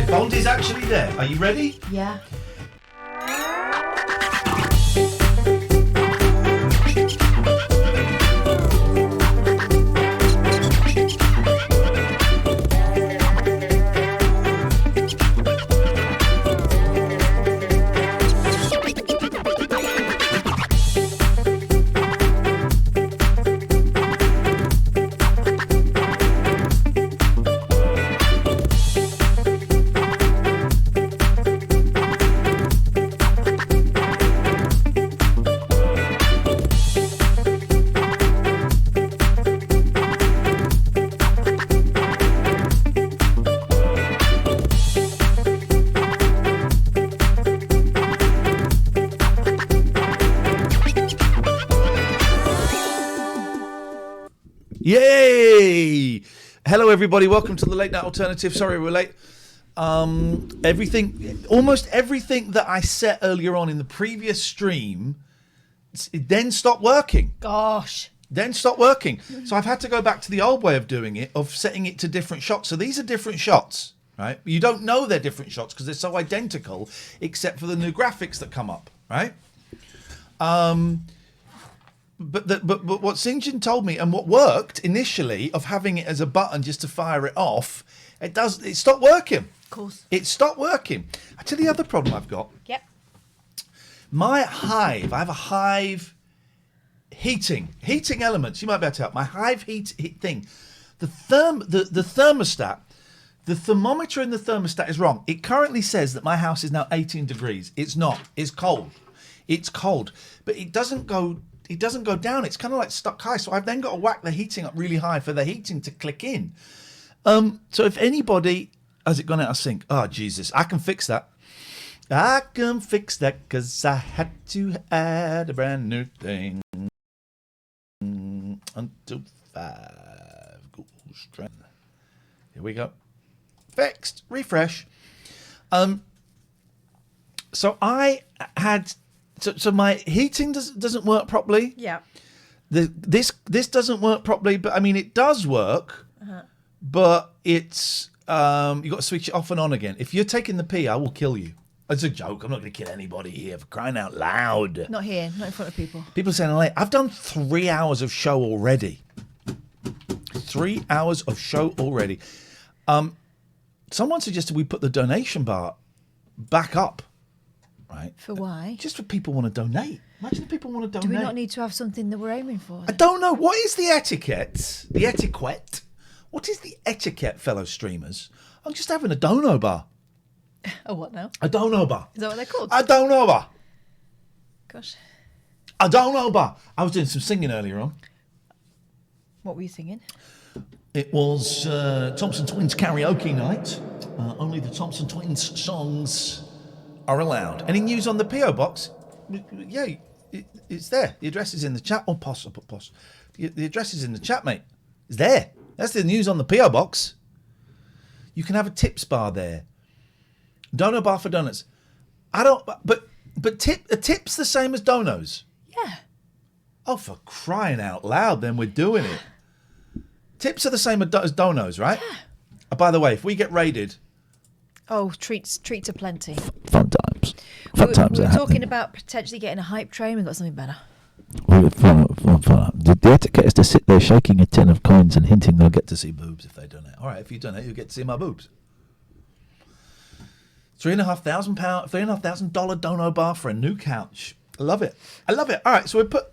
Bond is actually there. Are you ready? Yeah. Yay! Hello, everybody. Welcome to the Late Night Alternative. Sorry we're late. Almost everything that I set earlier on in the previous stream, it then stopped working. Gosh. Then stopped working. So I've had to go back to the old way of doing it, of setting it to different shots. So these are different shots, right? You don't know they're different shots because they're so identical, except for the new graphics that come up, right? But what Sinjin told me, and what worked initially of having it as a button just to fire it off, it stopped working. Of course. It stopped working. I tell you the other problem I've got. Yep. I have a hive heating elements. You might be able to help. My hive heat thing. The thermostat, the thermometer in the thermostat is wrong. It currently says that my house is now 18 degrees. It's not. It's cold. It's cold. But it doesn't go down. It's kind of like stuck high. So I've then got to whack the heating up really high for the heating to click in. So if anybody has it gone out of sync? Oh Jesus, I can fix that. I can fix that because I had to add a brand new thing. Until 5 goes straight. Here we go. Fixed. Refresh. So I had. So my heating doesn't work properly. Yeah. This doesn't work properly, but I mean it does work. But it's you got to switch it off and on again. If you're taking the pee, I will kill you. It's a joke. I'm not going to kill anybody here, for crying out loud. Not here, not in front of people. People saying late. I've done 3 hours of show already. 3 hours of show already. Someone suggested we put the donation bar back up. Right. For why? Just for people want to donate. Imagine if people want to donate. Do we not need to have something that we're aiming for? I don't know. What is the etiquette? The etiquette? What is the etiquette, fellow streamers? I'm just having a dono bar. A what now? A dono bar. Is that what they're called? A dono bar. Gosh. A dono bar. I was doing some singing earlier on. What were you singing? It was Thompson Twins karaoke night. Only the Thompson Twins songs are allowed. Any news on the PO box? Yeah, it's there. The address is in the chat. Oh, pause. The address is in the chat, mate. It's there. That's the news on the PO box. You can have a tips bar there. Dono bar for donuts. I don't. But a tip's the same as donos. Yeah. Oh, for crying out loud! Then we're doing it. Tips are the same as donos, right? Yeah. By the way, if we get raided. Oh, treats aplenty. Fun times. We were talking about potentially getting a hype train. We've got something better. The etiquette is to sit there shaking a tin of coins and hinting they'll get to see boobs if they donate. All right, if you donate, you'll get to see my boobs. $3,500 dono bar for a new couch. I love it. All right, so we put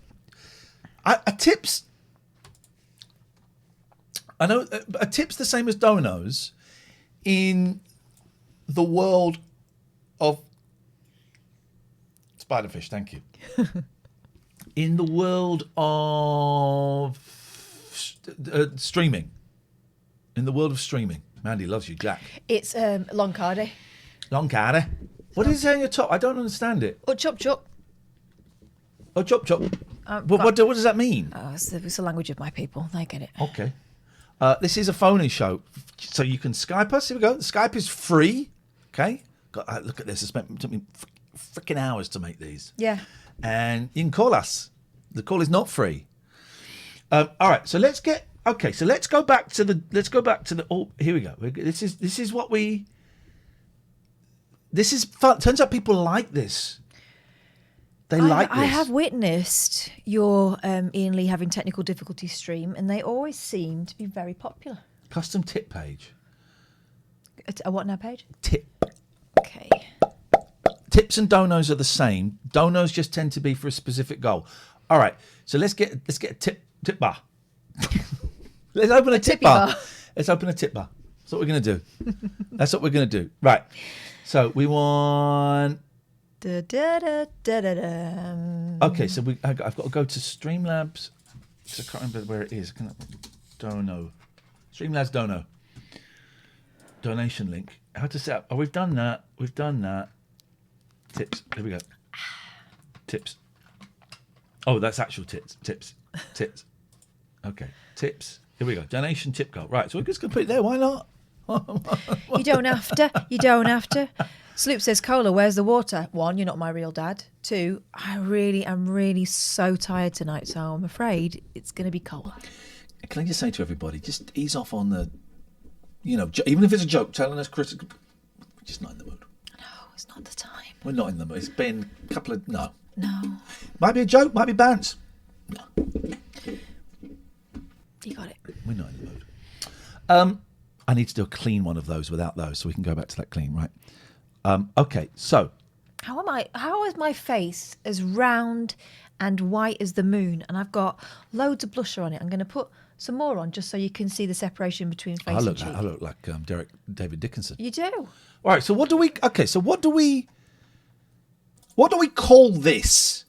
a tips. I know a tip's the same as donos in the world of spiderfish. Thank you. In the world of streaming. In the world of streaming. Mandy loves you, Jack. It's Loncardi. Loncardi. What is it on your top? I don't understand it. Oh, chop chop. Oh, chop chop. What does that mean? It's the language of my people. They get it. Okay. This is a phone-in show, so you can Skype us. Here we go. The Skype is free. Okay. Look at this. It took me freaking hours to make these. Yeah. And you can call us. The call is not free. All right. So let's go back to the. Oh, here we go. This is what we This is fun. Turns out people like this. They like this. I have witnessed your Ian Lee having technical difficulties stream, and they always seem to be very popular. Custom tip page. A what now page? Tip. Okay. Tips and donos are the same. Donos just tend to be for a specific goal. All right, so let's get a tip bar. Let's open a tip bar. Let's open a tip bar. That's what we're going to do. That's what we're going to do. Right. So we want. Okay, so I've got to go to Streamlabs. I can't remember where it is. Dono. Streamlabs Dono. Donation link. How to set up? Oh, we've done that. We've done that. Tips. Here we go. Tips. Oh, that's actual tips. Tips. Okay. Tips. Here we go. Donation tip goal. Right. So we're just going to put it there. Why not? You don't have to. You don't have to. Sloop says, Cola, where's the water? 1, you're not my real dad. 2, I'm really so tired tonight, so I'm afraid it's going to be cola. Can I just say to everybody, just ease off on the, even if it's a joke, telling us critical. We're just not in the mood. No, it's not the time. We're not in the mood. It's been a couple of, no. Might be a joke, might be bounce. No. You got it. We're not in the mood. I need to do a clean one of those without those, so we can go back to that clean, right? Okay, so. How is my face as round and white as the moon, and I've got loads of blusher on it? I'm going to put some more on just so you can see the separation between face and cheek. I look like David Dickinson. You do. All right, so what do we call this?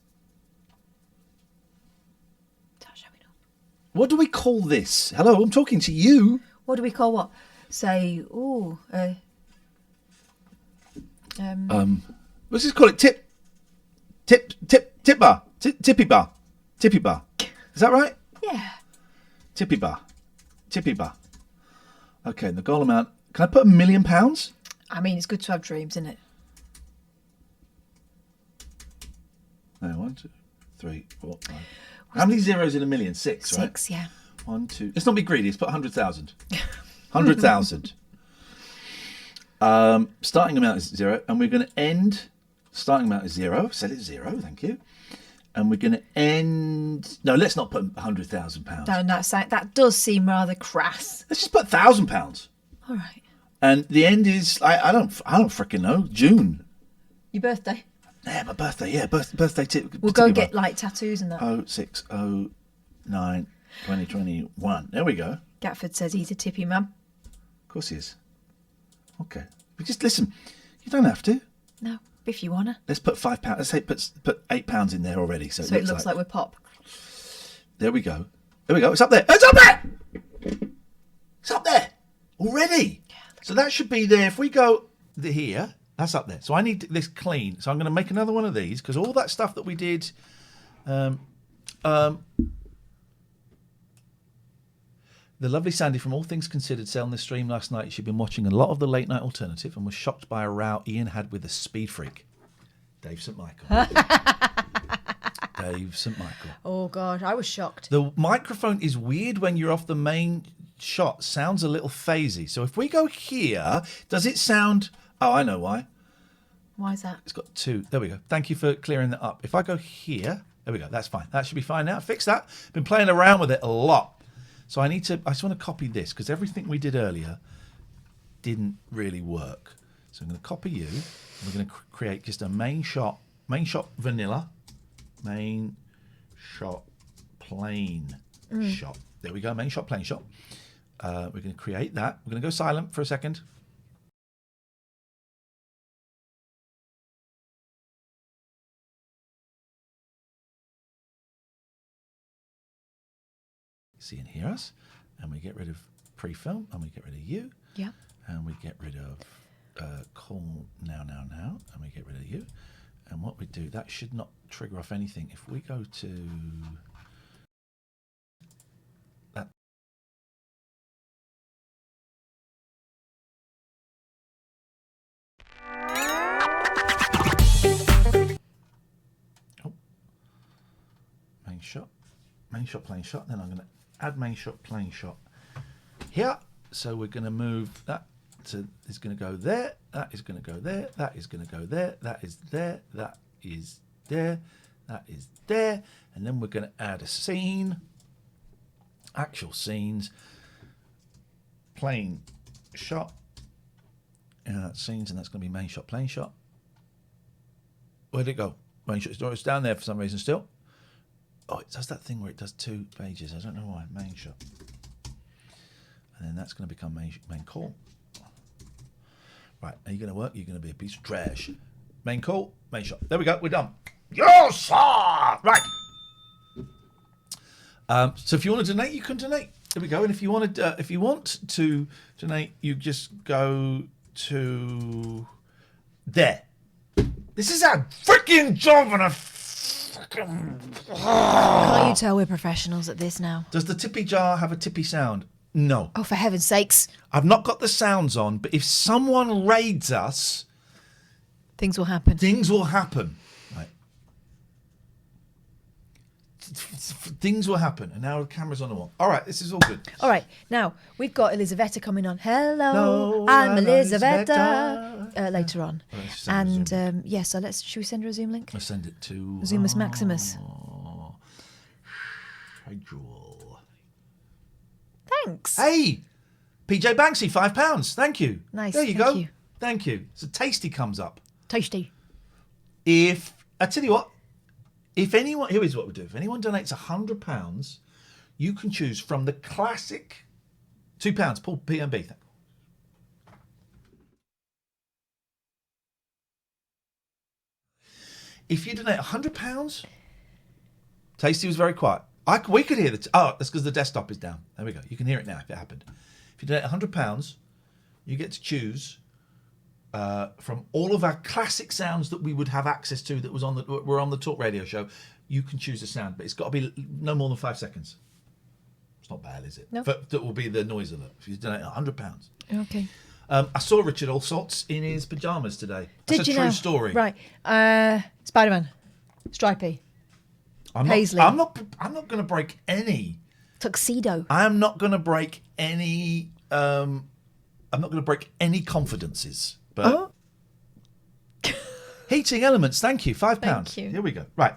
What do we call this? Hello, I'm talking to you. What do we call what? Say, let's just call it tip bar, tippy bar. Is that right? Yeah. Tippy bar. Okay, and the goal amount. Can I put £1 million? I mean, it's good to have dreams, isn't it? No, 1, 2, 3, 4, 5. How many zeros in a million? 6, right? 6, yeah. 1, 2. Let's not be greedy. Let's put 100,000. 100,000. Starting amount is 0, and we're going to end. Starting amount is 0. Set it 0. Thank you. And we're going to end. No, let's not put £100,000. No, that does seem rather crass. Let's just put £1,000. All right. And the end is I don't freaking know. June. Your birthday. Yeah, my birthday. Yeah, birthday tip. We'll go and get like tattoos and that. 0609 2021. There we go. Gatford says he's a tippy man. Of course he is. Okay. But just listen. You don't have to. No, if you wanna. Let's put £5. Let's say put £8 in there already. So it looks like we're pop. There we go. There we go. It's up there. It's up there. It's up there already. Yeah, so that should be there. If we go here, that's up there. So I need this clean. So I'm going to make another one of these because all that stuff that we did. The lovely Sandy from All Things Considered said on the stream last night she'd been watching a lot of the late night alternative and was shocked by a row Ian had with a speed freak. Dave St. Michael. Dave St. Michael. Oh, God, I was shocked. The microphone is weird when you're off the main shot. Sounds a little phasey. So if we go here, does it sound... Oh, I know why. Why is that? It's got 2. There we go. Thank you for clearing that up. If I go here... There we go. That's fine. That should be fine now. Fix that. Been playing around with it a lot. So I just want to copy this because everything we did earlier didn't really work. So I'm going to copy you. And we're going to create just a main shot vanilla, main shot plain shot. There we go, main shot plain shot. We're going to create that. We're going to go silent for a second. See and hear us, and we get rid of pre-film, and we get rid of you, and we get rid of call now, and we get rid of you. And what we do, that should not trigger off anything. If we go to that, main shot, plain shot. Then I'm going to add main shot, plain shot here. So we're going to move that is going to go there. That is going to go there. That is going to go there. That is there. That is there. That is there. And then we're going to add a scene. Actual scenes. Plane shot. Scenes, and that's going to be main shot, plane shot. Where'd it go? Main shot. It's down there for some reason still. Oh, it does that thing where it does 2 pages. I don't know why. Main shot. And then that's going to become main call. Right, are you going to work? You're going to be a piece of trash. Main call, main shot. There we go. We're done. Yes, sir! Right. So if you want to donate, you can donate. There we go. And if you want to donate, you just go to there. This is our freaking job, and Can't you tell we're professionals at this now? Does the tippy jar have a tippy sound? No. Oh, for heaven's sakes. I've not got the sounds on, but if someone raids us, things will happen. Things will happen. Right. Things will happen. And now the camera's on the wall. All right, this is all good. All right, now we've got Elisaveta coming on. Hello, No, I'm Elisaveta. Later on. And so should we send her a Zoom link? Let's send it to Zoomus Maximus. Schedule. Thanks. Hey, PJ Banksy, £5. Thank you. Nice. There you Thank go. you. Thank you. So Tasty comes up. Tasty. If I tell you what, if anyone, here is what we do. If anyone donates £100, you can choose from the classic £2. Paul PMB. If you donate £100, Tasty was very quiet. We could hear the. That's because the desktop is down. There we go. You can hear it now if it happened. If you donate £100, you get to choose from all of our classic sounds that we would have access to that were on the Talk Radio show. You can choose a sound, but it's got to be no more than 5 seconds. It's not bad, is it? No. But that will be the noise alert if you donate £100. Okay. I saw Richard Allsorts in his pajamas today. That's Did you a true know? story. Right. Spider-Man. Stripey. Paisley. I'm not going to break any. Tuxedo. I am not going to break any. I'm not going to break any confidences. But heating elements. Thank you. £5. Thank you. Here we go. Right.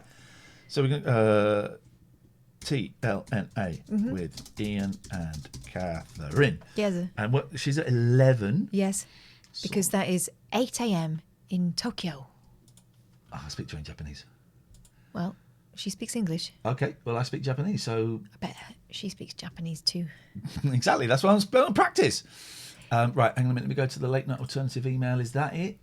So we're going TLNA with Ian and Catherine. Yes. And she's at 11. Yes. Because that is 8 a.m. in Tokyo. I speak to her in Japanese. Well, she speaks English. Okay. Well, I speak Japanese, so I bet she speaks Japanese too. exactly. That's what I'm on practice. Right, hang on a minute. Let me go to the late night alternative email. Is that it?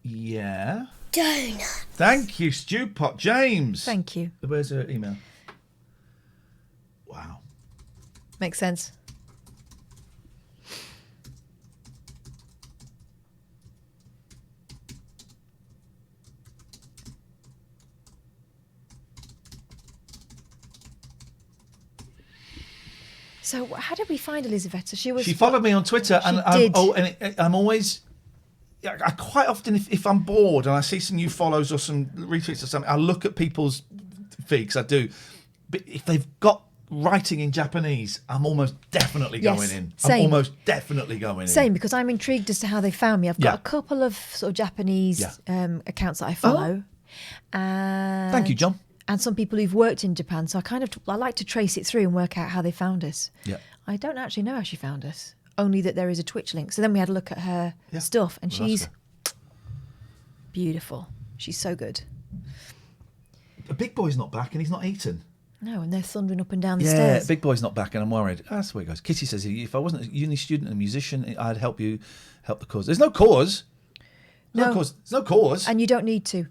Yeah. Donut. Thank you, Stew Pot James. Thank you. Where's her email? Wow. Makes sense. So how did we find Elisaveta? She followed me on Twitter, and I'm always. I quite often, if I'm bored and I see some new follows or some retweets or something, I look at people's feeds. I do, but if they've got writing in Japanese, I'm almost definitely going in. Same. I'm almost definitely going in. Same, because I'm intrigued as to how they found me. I've got a couple of sort of Japanese accounts that I follow. Thank you, John. And some people who've worked in Japan, so I like to trace it through and work out how they found us. Yeah. I don't actually know how she found us, only that there is a Twitch link. So then we had a look at her stuff, and she's beautiful. She's so good. The big boy's not back, and he's not eaten. No, and they're thundering up and down the stairs. Yeah, big boy's not back, and I'm worried. That's the way it goes. Kitty says, if I wasn't a uni student and a musician, I'd help the cause. There's no cause. There's no cause. And you don't need to.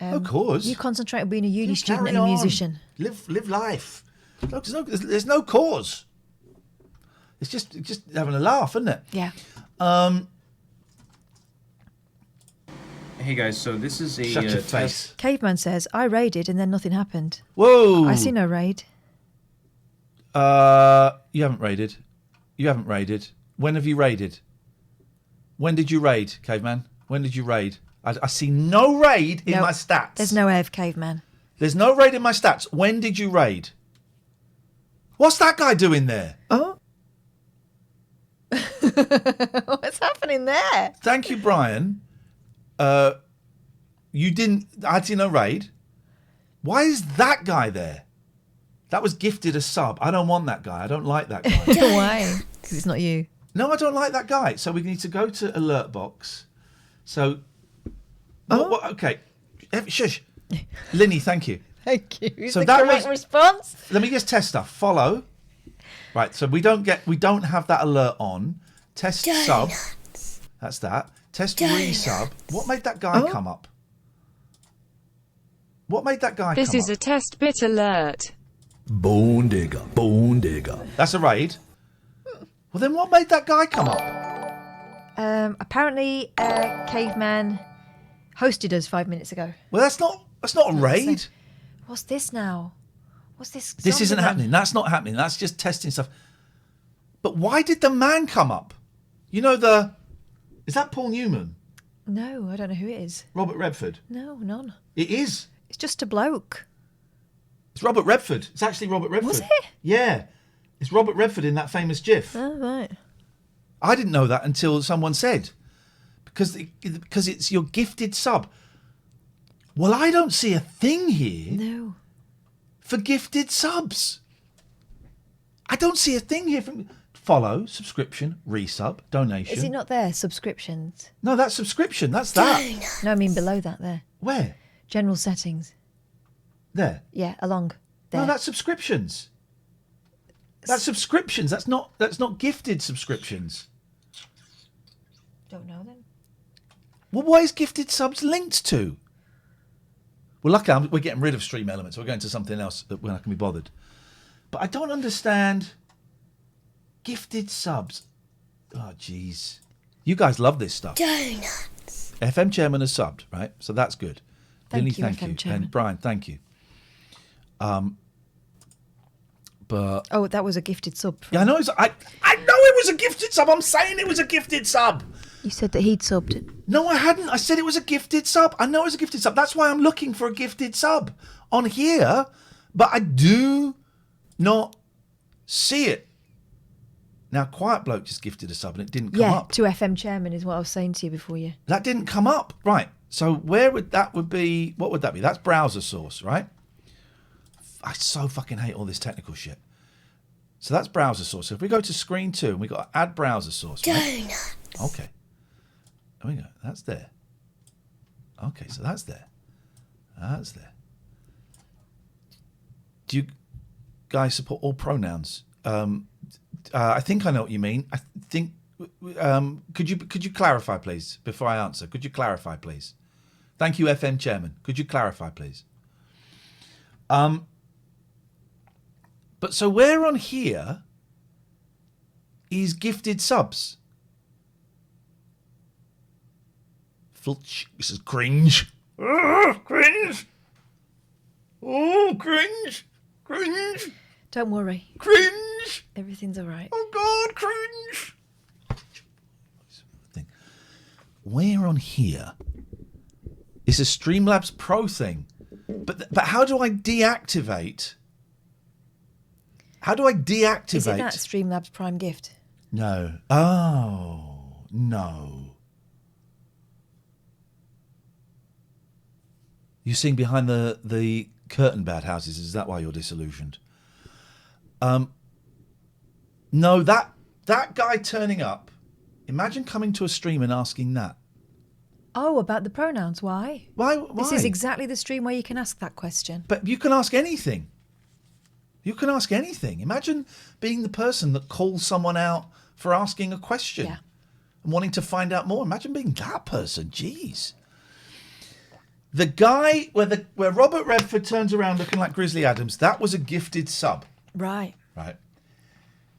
No cause. You concentrate on being a uni student carry and a on. musician. Live life. There's no cause. It's just having a laugh, isn't it? Yeah. Hey guys, so this is a Shut your test. face. Caveman says, I raided and then nothing happened. Whoa. I see no raid. You haven't raided. When have you raided? When did you raid, Caveman? When did you raid? I see no raid in my stats. There's no Ev, Caveman. There's no raid in my stats. When did you raid? What's that guy doing there? What's What's happening there? Thank you, Brian. You didn't. I didn't know raid. Why is that guy there? That was gifted a sub. I don't want that guy. I don't like that guy. Why? Because it's not you. No, I don't like that guy. So we need to go to alert box. So, okay. Shush. Linny, thank you. Thank you. Is So the that correct was- response? Let me just test stuff. Follow. Right, so we don't have that alert on. Test sub. That's that. Test resub. What made that guy come up? What made that guy This come is up? a test bit alert. Bone digger, bone digger. That's a raid. Well, then what made that guy come up? Apparently, Caveman hosted us 5 minutes ago. Well, that's not a raid. What's this now? What's this? This isn't zombie man? happening. That's not happening. That's just testing stuff. But why did the man come up? You know is that Paul Newman? No, I don't know who it is. Robert Redford? No, none. It is. It's just a bloke. It's Robert Redford. It's actually Robert Redford. Was it? Yeah. It's Robert Redford in that famous GIF. Oh, right. I didn't know that until someone said. Because it's your gifted sub. Well, I don't see a thing here No. for gifted subs. I don't see a thing here from follow, subscription, resub, donation. Is it not there? Subscriptions. No, that's subscription. That's that. No, I mean below that there. Where? General settings. There. Yeah, along there. No, that's subscriptions. That's subscriptions. That's not gifted subscriptions. Don't know then. Well, what is gifted subs linked to? Well, luckily we're getting rid of stream elements. We're going to something else that when I can be bothered. But I don't understand gifted subs. Oh, jeez. You guys love this stuff. Donuts. FM chairman has subbed, right? So that's good. Thank Lily, you, thank FM you. chairman. And Brian, thank you. But Oh, that was a gifted sub. yeah, I know I know it was a gifted sub. I'm saying it was a gifted sub. You said that he'd subbed. No, I hadn't. I said it was a gifted sub. I know it was a gifted sub. That's why I'm looking for a gifted sub on here, but I do not see it. Now, Quiet Bloke just gifted a sub and it didn't come Yeah, up. to FM chairman is what I was saying to you before you. That didn't come up. Right. So where would that be? What would that be? That's browser source, right? I so fucking hate all this technical shit. So that's browser source. So if we go to screen 2 and we got to add browser source, right? Donuts. Okay. There we go. That's there. Okay, so that's there. That's there. Do you guys support all pronouns? I think I know what you mean. I think. Could you clarify, please, before I answer? Could you clarify, please? Thank you, FM chairman. Could you clarify, please? But so where on here is gifted subs? Filch. This is cringe. Oh, cringe. Oh, cringe. Cringe. Don't worry. Cringe. Everything's all right. Oh, God, cringe. Thing. Where on here is a Streamlabs Pro thing? But how do I deactivate? How do I deactivate? Is it that Streamlabs Prime gift? No. Oh, no. You seeing behind the curtain, Bad Houses? Is that why you're disillusioned? No, that guy turning up. Imagine coming to a stream and asking that. Oh, about the pronouns. Why? Why? This is exactly the stream where you can ask that question. But you can ask anything. You can ask anything. Imagine being the person that calls someone out for asking a question Yeah. and wanting to find out more. Imagine being that person. Jeez. The guy where Robert Redford turns around looking like Grizzly Adams, that was a gifted sub. Right. Right.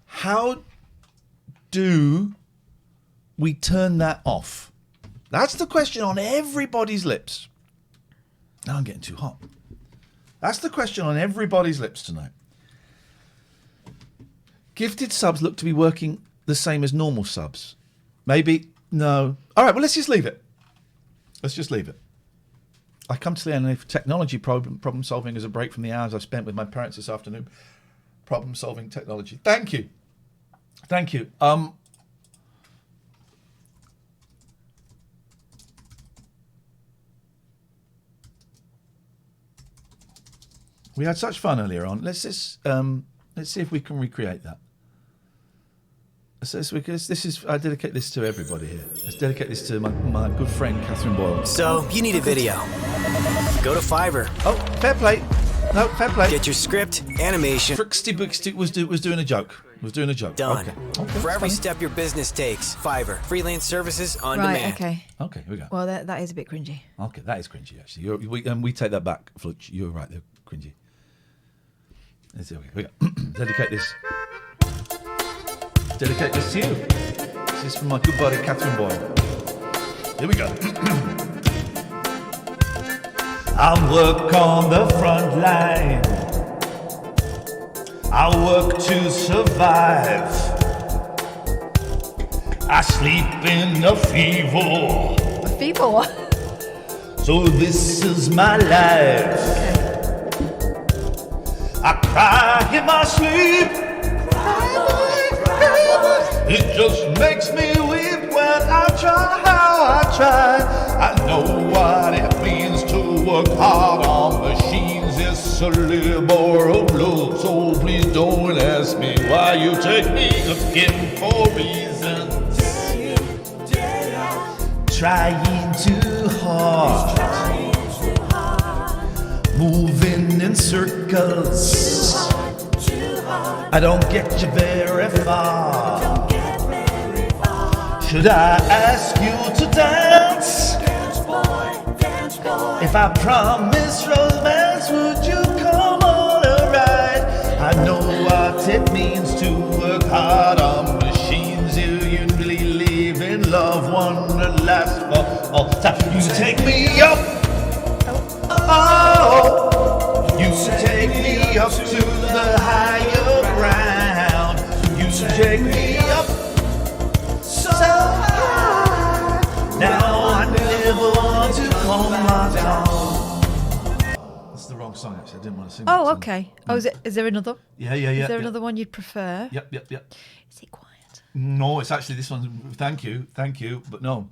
How do we turn that off? That's the question on everybody's lips. Now I'm getting too hot. That's the question on everybody's lips tonight. Gifted subs look to be working the same as normal subs. Maybe, no. All right, well, let's just leave it. Let's just leave it. I come to TLNA for technology problem solving as a break from the hours I've spent with my parents this afternoon. Problem solving technology. Thank you. Thank you. We had such fun earlier on. Let's see if we can recreate that. I dedicate this to everybody here. Let's dedicate this to my good friend Catherine Boyle. So, you need a video. Go to Fiverr. Oh, fair play. No, fair play. Get your script, animation. Frixty Bixty was doing a joke. Done. Okay. For every step your business takes, Fiverr. Freelance services on Right, demand. okay. Okay, here we go. Well, that is a bit cringy. Okay, that is cringy, actually. We take that back, Flutch. You're right, they're cringy. Let's see, okay, we go. Dedicate this to you. This is from my good buddy, Catherine Boyle. Here we go. I work on the front line. I work to survive. I sleep in a fever. A feeble. So this is my life. I cry in my sleep. It just makes me weep when I try. I know what it means to work hard on machines. It's a labor of love. So please don't ask me why you take me looking for reasons. Trying too hard. Moving in circles. I don't get you very far. Should I ask you to dance? If I promise romance, would you come on a ride? I know what it means to work hard on machines. You believe in love, one that lasts for all time. You take me up. Oh, you take me up to the higher ground. You take me up so high. Now I never want to calm my down. That's the wrong song, actually. I didn't want to sing that Oh, song. okay. Oh, is there another? Yeah. Is there another one you'd prefer? Yep. Is it quiet? No, it's actually this one. Thank you, but no.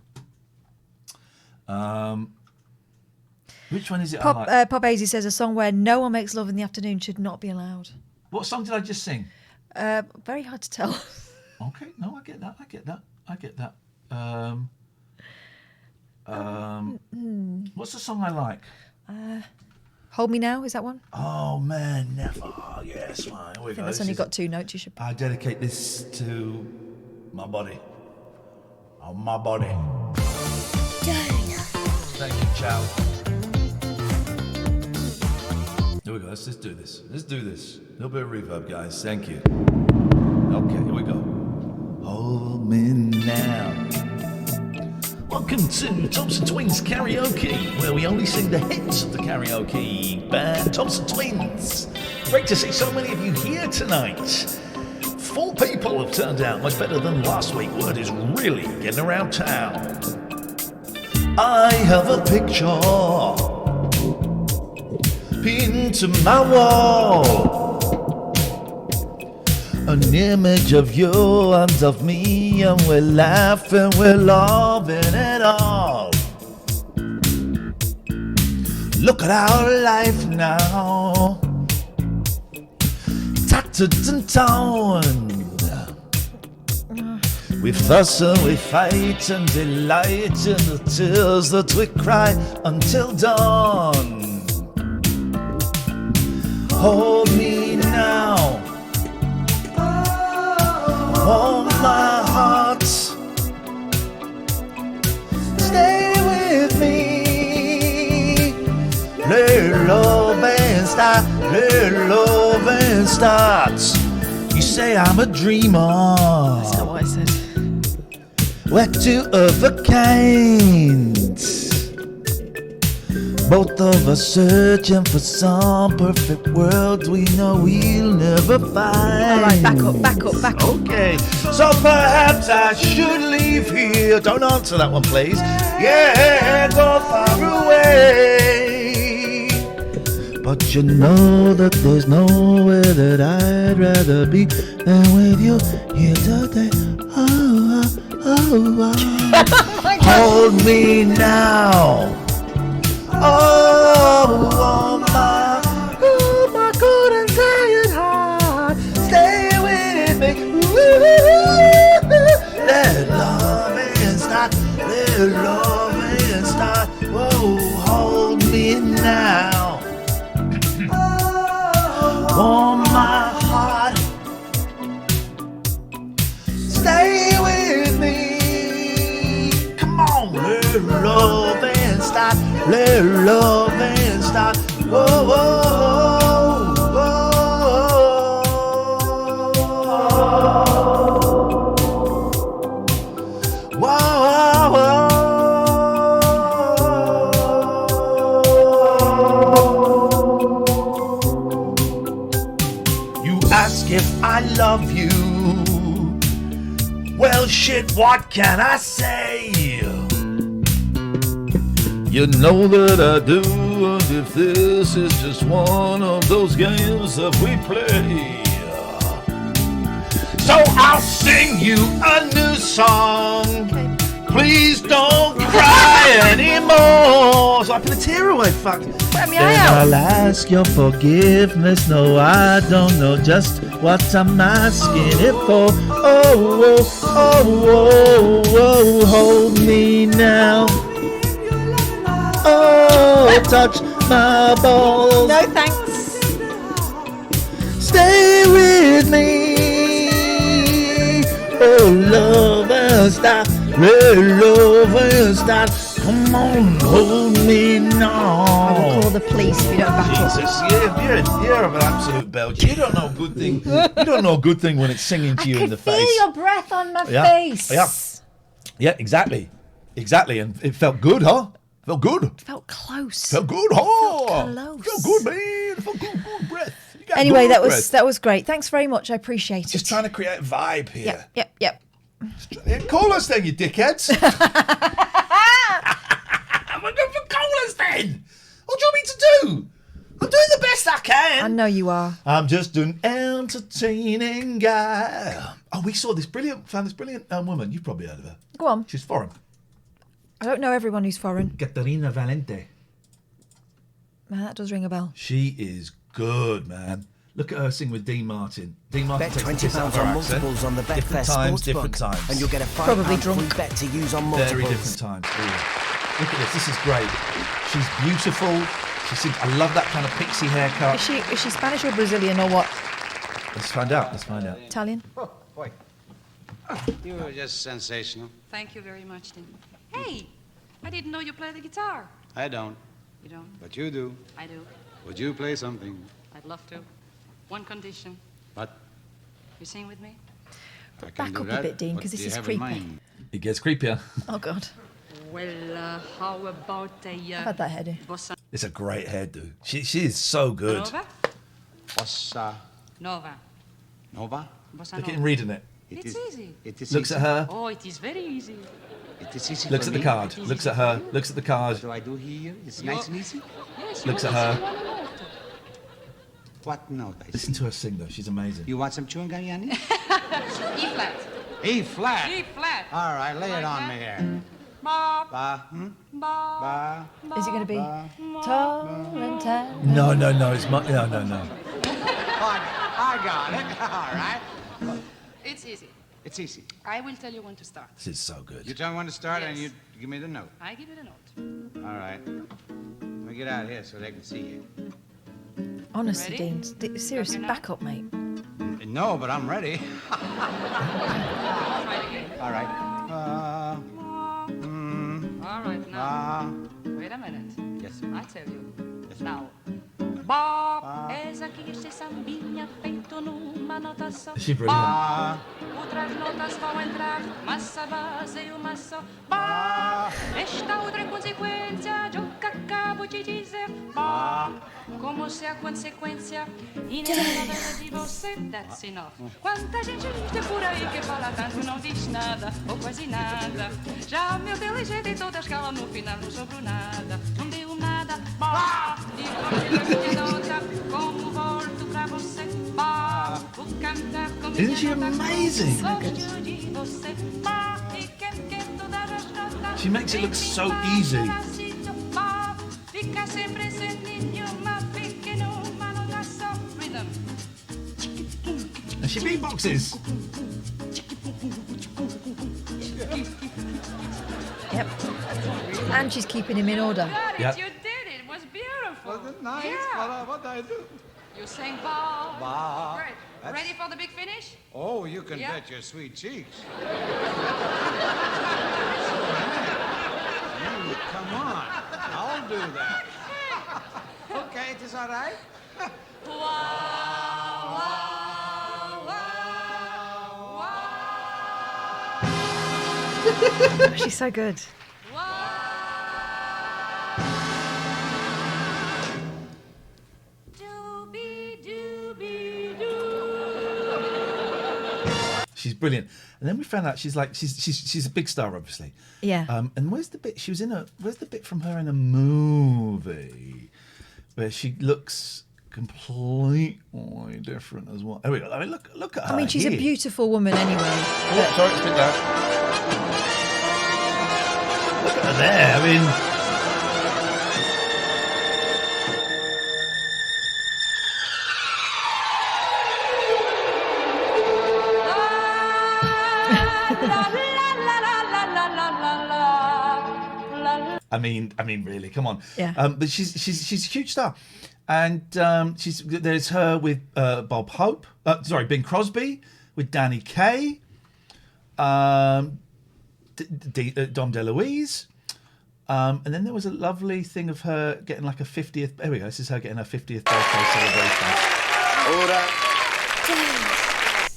Which one is it? I like? Pop Hazy says a song where no one makes love in the afternoon should not be allowed. What song did I just sing? Very hard to tell. Okay, no, I get that. What's the song I like? Hold Me Now, is that one? Oh man, never. Oh, yes, fine. Here we I go. think that's only got 2 notes. You should. I dedicate this to my body. Oh, my body. Thank you, Chow. Here we go. Let's just do this. A little bit of reverb, guys. Thank you. Okay, here we go. Hold me now. Welcome to Thompson Twins Karaoke, where we only sing the hits of the karaoke band Thompson Twins. Great to see so many of you here tonight. 4 people have turned out, much better than last week. Word is really getting around town. I have a picture pinned to my wall. An image of you and of me, and we're laughing, we're loving it all. Look at our life now, tattered and torn. We fuss and we fight and delight in the tears that we cry until dawn. Hold me now, warm my heart, stay with me. Let love and start. You say I'm a dreamer. That's not what I said. We're 2 of a kind. Both of us searching for some perfect world we know we'll never find. All right, back up. Okay, so perhaps I should leave here. Don't answer that one, please. Yeah, go far away. But you know that there's nowhere that I'd rather be than with you here today. Oh. Hold me now. Oh, my love and start, let love and start. Whoa, whoa, whoa, whoa, whoa, whoa. You ask if I love you. Well, shit, what can I say? You know that I do, and if this is just one of those games that we play, so I'll sing you a new song. Please don't cry anymore. So I put a tear away, fuck. Let me Then out. I'll ask your forgiveness. No, I don't know just what I'm asking it for. Oh, oh, oh, oh, oh, hold me now. Oh, touch my balls. No thanks. Stay with me. Oh, love and stop. Let love and stop. Come on, hold me I will now. call the police if you don't back up. Jesus, you're an absolute belch. You don't know a good thing. You don't know a good thing when it's singing to I you in could the feel face. your breath on my Yeah, face. yeah. Yeah, exactly. Exactly. And it felt good, huh? Felt good. Felt close. Felt good, huh? close. Felt good, man. Felt good breath. You got Anyway, good that breath. was great. Thanks very much. I appreciate it. Just trying to create a vibe here. Yep. Yeah, call us then, you dickheads. I'm going for call us then. What do you want me to do? I'm doing the best I can. I know you are. I'm just an entertaining guy. Oh, we found this brilliant woman. You've probably heard of her. Go on. She's foreign. I don't know everyone who's foreign. Caterina Valente. Man, that does ring a bell. She is good, man. Look at her sing with Dean Martin. Dean Martin Bet takes the piss out of £20 her on accent. multiples on the Different Betfair times, Sportsbook, different times. and you'll get a Probably £5 drunk. free bet to use on Very multiples. different times. Ooh. Look at this. This is great. She's beautiful. She sings. I love that kind of pixie haircut. Is she Spanish or Brazilian or what? Let's find out. Let's find out. Italian? Oh, boy. You were just sensational. Thank you very much, Tim. Hey, I didn't know you played the guitar. I don't, You don't? but you do. I do. Would you play something? I'd love to. One condition. But You sing with me? I can Back do up a that. bit, Dean, What 'cause this do you is have creepy. in mind? It gets creepier. Oh, God. Well, how about a I've had that headache. bossa It's a great hairdo. She is so good. nova? Bossa Nova. Nova? Bossa Look at him nova. reading it. It It's is- easy. It is Looks easy. at her. Oh, it is very easy. It is easy Looks for at the me. card. Looks at her. Looks at the card. What do I do here? It's nice and easy. Yes, Looks you at will her. sing one note. What note? I Listen see. to her sing though. She's amazing. You want some chewing gum, Yanni? E flat. E flat. E flat. All right, lay it Like on that. me here. Ba, Ba, ba, ba. Is it going to be tall and tan? No. It's no. I got it. All right. It's easy. It's easy. I will tell you when to start. This is so good. You tell me when to start and Yes. you give me the note. I give you the note. All right. Let me get out here so they can see you. Honestly, Ready? Dean. Seriously, back up, mate. No, but I'm ready. Try it again. All right. All right, now. Wait a minute. Yes. I tell you. Now. Bob, eis aqui este sambinha feito numa nota só. Is she brilliant? Outras notas vão entrar, mas a base e uma só. Bob, esta outra consequência de o que acabo de dizer. Bob, como se a consequência inevitável de você. That's enough. Quanta gente tem por aí que fala tanto não diz nada, ou quase nada. Já o meu inteligente em toda a escala no final não sobrou nada. Não deu nada. Bob, e qualquer minha nota, como volto pra você. Bob, vou cantar com minha Isn't she nota, amazing? gosto de você. Bob, e quer todas as notas. She makes it look so easy. Bob, fica sempre sem nenhuma pequena nota só. Rhythm. And she beatboxes. Yep. And she's keeping him in order. Got it, Yeah. you did it. It was beautiful. Was it nice? Yeah. What did I do? You sang Bob. Bob. Great. That's- Ready for the big finish? Oh, you can Yeah. bet your sweet cheeks. sarai? She's so good. She's brilliant. And then we found out she's a big star, obviously. Yeah. And where's the bit? Where's the bit from her in a movie where she looks completely different as well? Oh, wait, I mean, look at her. I mean, she's a here. beautiful woman anyway. Oh, sorry, spit that. Look at her there. I mean, I mean, really, come on. Yeah. But she's a huge star, and there's her with Bob Hope. Bing Crosby with Danny Kaye, Dom DeLuise, and then there was a lovely thing of her getting like a 50th. There we go. This is her getting her 50th birthday celebration. Ora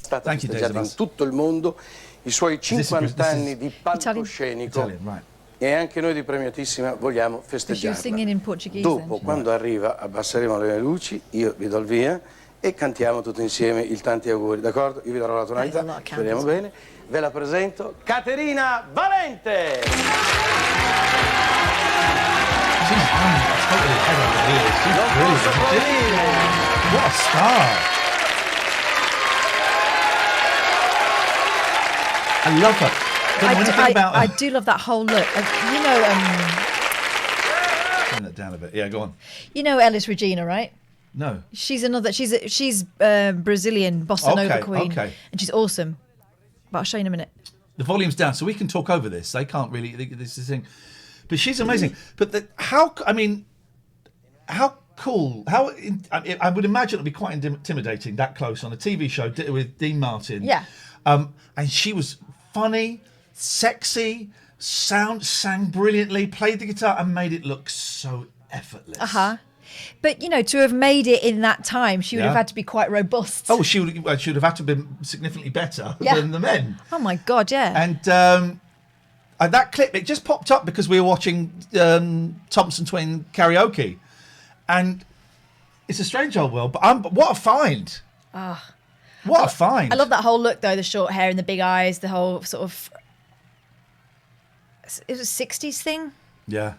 stata Thank you, festeggiata Daisy. in tutto il mondo i suoi This is 50 anni di palcoscenico Italian, right? e anche noi di Premiatissima vogliamo But she was singing festeggiarla. in Portuguese. Dopo, then. quando arriva, abbasseremo le luci, io vi do il via e cantiamo tutti insieme il tanti auguri, d'accordo? Io vi darò la tonalità, a lot of speriamo candles. bene. Ve la presento, Caterina Valente! She's totally head over heels. She's Non brilliant. posso proibire! What a star! I love her. Don't know anything about her. I do love that whole look. Turn that down a bit. Yeah, go on. You know Elis Regina, right? No. She's Brazilian bossa nova queen, okay. and she's awesome. But I'll show you in a minute. The volume's down, so we can talk over this. They can't really. This is the thing. But she's amazing. But how cool? I would imagine it'd be quite intimidating that close on a TV show with Dean Martin. Yeah. And she was funny, sexy, sang brilliantly, played the guitar, and made it look so effortless. But to have made it in that time, she would have Yeah. had to be quite robust. Oh, she would have had to have been significantly better Yeah. than the men. Oh my God, yeah. And that clip, it just popped up because we were watching Thompson Twin karaoke. And it's a strange old world, but what a find. What a find. I love that whole look though, the short hair and the big eyes, the whole sort of it was a 60s thing. Yeah.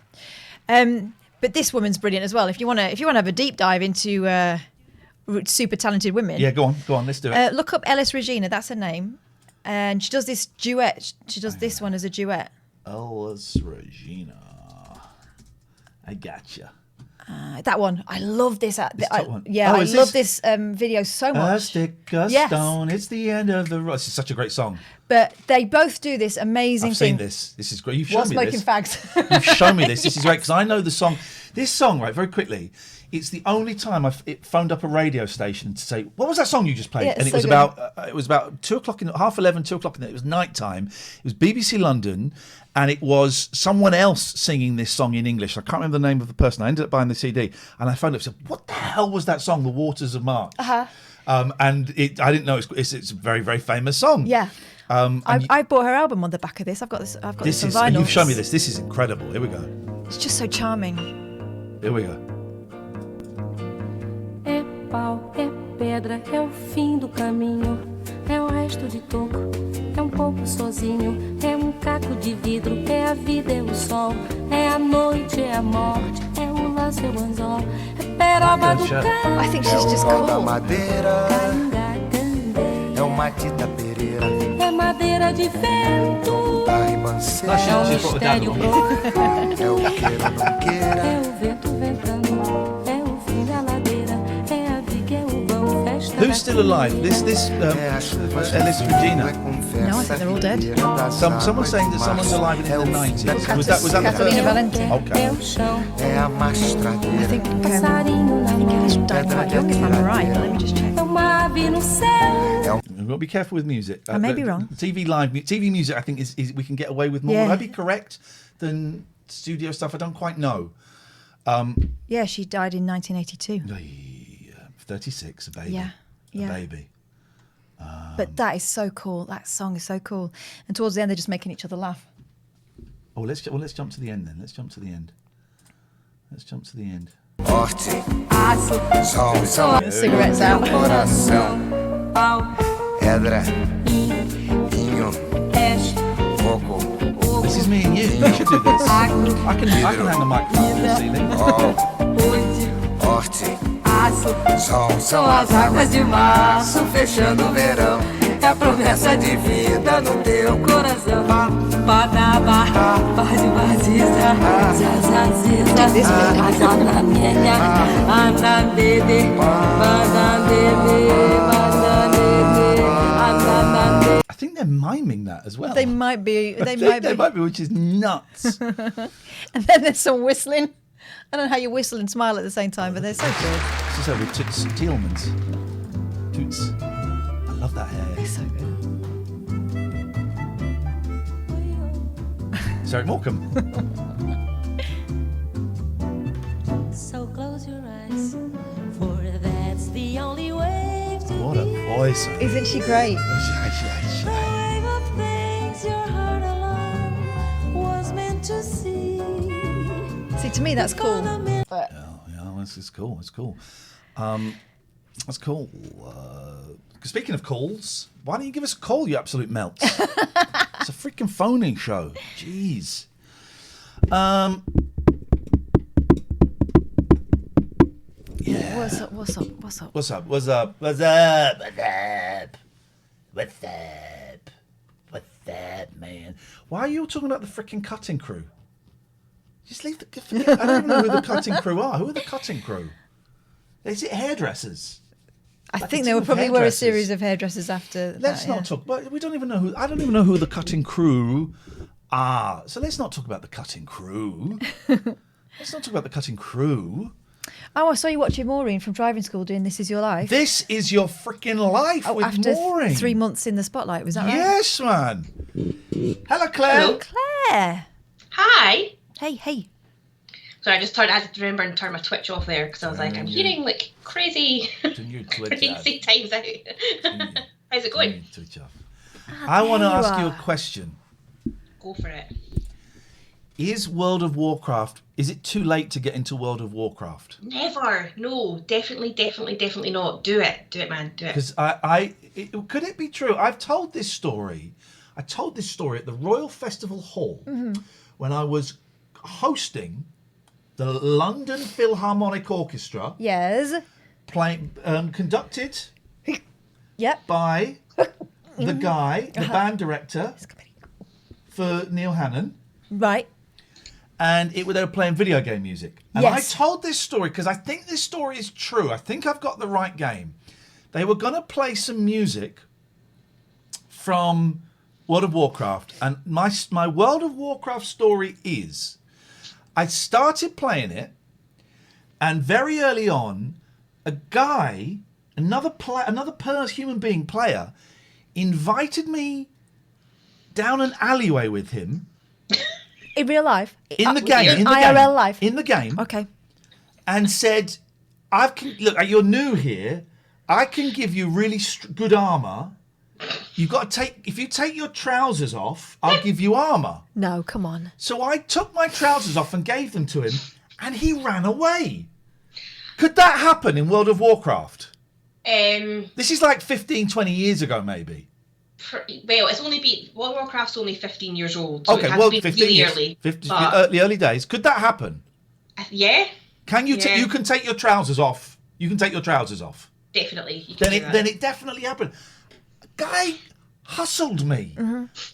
But this woman's brilliant as well. If you want to have a deep dive into super talented women. Yeah, go on, let's do it. Look up Elis Regina, that's her name. And she does this duet. She does this one as a duet. Elis Regina. I gotcha. That one. I love this. top one. Yeah, Oh, I is love this- this video so A much. stick, a Yes. stone, it's the end of the road. This is such a great song. But they both do this amazing I've thing. seen this. This is great. You've While shown me smoking this. fags. You've shown me this. This is great because I know the song. This song, right, very quickly, it's the only time I've phoned up a radio station to say, what was that song you just played? Yeah, And it's it so was about 2 o'clock, 11:30, 2 o'clock in the It was night time. It was BBC London, and it was someone else singing this song in English. I can't remember the name of the person. I ended up buying the CD, and I phoned up and said, what the hell was that song, The Waters of March? And I didn't know it's a very, very famous song. Yeah. And I bought her album on the back of this. I've got this on vinyl. you've shown me this. This is incredible. Here we go. It's just so charming. Here we go. É pau, é pedra, é o fim do caminho. É o resto de toco, é pouco sozinho. É caco de vidro, é a vida, é o sol. É a noite, é a morte, é o laço, é o anzol. É peroba do campo. I think she's just cool. madeira, Canga, é o Matita Pereira, é madeira de vento. a ribanceira, No, É o she's got the dad mistério on. profundo. é o queira não queira. É o vento ventando, é o fim da ladeira. É a viga, é o vão, festa Who's da still alive? This É a chuva Elis Regina. é conversa No, I think they're all dead. fileira das Someone's saying that águas someone's do mar. alive in É o the fim 90s. da Was that the Catalina first? Valente. Okay. É o chão, É a I mastradeira, think passarinho na Elis mão. died quite young, if I'm right. But let me just check. É uma ave no céu. We've got to be careful with music. I may be wrong. TV music, I think, is we can get away with more. Yeah. Would I be correct than studio stuff? I don't quite know. Yeah, she died in 1982. 36, a baby. Yeah. A baby. But that is so cool. That song is so cool. And towards the end, they're just making each other laugh. Oh, let's jump to the end then. Let's jump to the end. Cigarettes out. This is me and you. We should do this. I can hang a microphone from the ceiling. São as águas de março fechando o verão. É a promessa de vida no teu coração. Badaba, bade baziza, zazaziza, azanamenya, anandede, banandede, banandede, anandede. I think they're miming that as well. They might be. They might be, which is nuts. And then there's some whistling. I don't know how you whistle and smile at the same time, but they're so good. This is over Toots Tielemans. Toots. I love that hair. They're so good. Sorry, Morecambe. So close your eyes, for that's the only way to What a voice. Isn't she great? the wave of things your heart alone was meant to see. See, to me, that's cool. But Yeah, it's cool. It's cool. That's cool. Speaking of calls, why don't you give us a call, you absolute melts? It's a freaking phoning show. Jeez. Yeah. what's up? What's up, man? Why are you all talking about the freaking cutting crew? Just leave the... Forget, I don't even know who the cutting crew are. Who are the cutting crew? Is it hairdressers? I Like think a there team were of probably a hairdressers. series of hairdressers after Let's that, not talk. But we don't even know who. I don't even know who the cutting crew are. So let's not talk about the cutting crew. Let's not talk about the cutting crew. Oh, I saw you watching Maureen from driving school doing This Is Your Life. This is your freaking life with after Maureen. 3 months in the spotlight, was that right? Yes, man. Hello, Claire. Claire. Hi. Hey. Sorry, I had to remember and turn my Twitch off there because I was like, I'm hearing like crazy, crazy times out. How's it going? I want to ask you a question. Go for it. Is World of Warcraft, is it too late to get into World of Warcraft? Never. No, definitely not. Do it, man. Do it. Because could it be true? I've told this story. I told this story at the Royal Festival Hall when I was hosting the London Philharmonic Orchestra. Yes. Playing, conducted Yep. by the guy, the band director for Neil Hannon. Right. And they were playing video game music. And Yes. I told this story because I think this story is true. I think I've got the right game. They were going to play some music from World of Warcraft. And my World of Warcraft story is I started playing it, and very early on, a guy, another human being player, invited me down an alleyway with him. In real life? In the game. IRL life? In the game. Okay. And said, look, you're new here. I can give you really good armour. You've got to if you take your trousers off, I'll give you armour. No, come on. So I took my trousers off and gave them to him, and he ran away. Could that happen in World of Warcraft? This is like 15, 20 years ago, maybe. Well, World of Warcraft's only 15 years old, so Okay, it has well, been 15 really years, early. 50, but, early days. Could that happen? Yeah. Can you? Yeah. You can take your trousers off. You can take your trousers off. Definitely. You can Then it definitely happened. A guy hustled me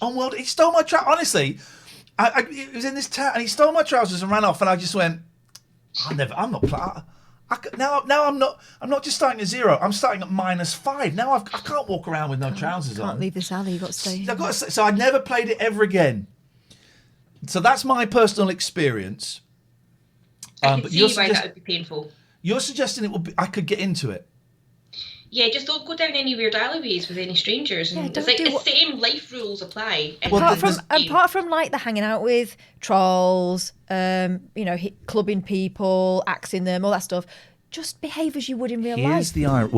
on World. He stole my trousers. Honestly, he was in this town and he stole my trousers and ran off. And I just went, I'm not. Now I'm not just starting at 0. I'm starting at -5. Now I can't walk around with no trousers on. Can't leave this alley. You've got to stay. So I never played it ever again. So that's my personal experience. I can see why that would be painful. You're suggesting I could get into it. Yeah, just don't go down any weird alleyways with any strangers. And Yeah, it's don't like do the what- same life rules apply. Apart from like the hanging out with trolls, clubbing people, axing them, all that stuff, just behave as you would in real life.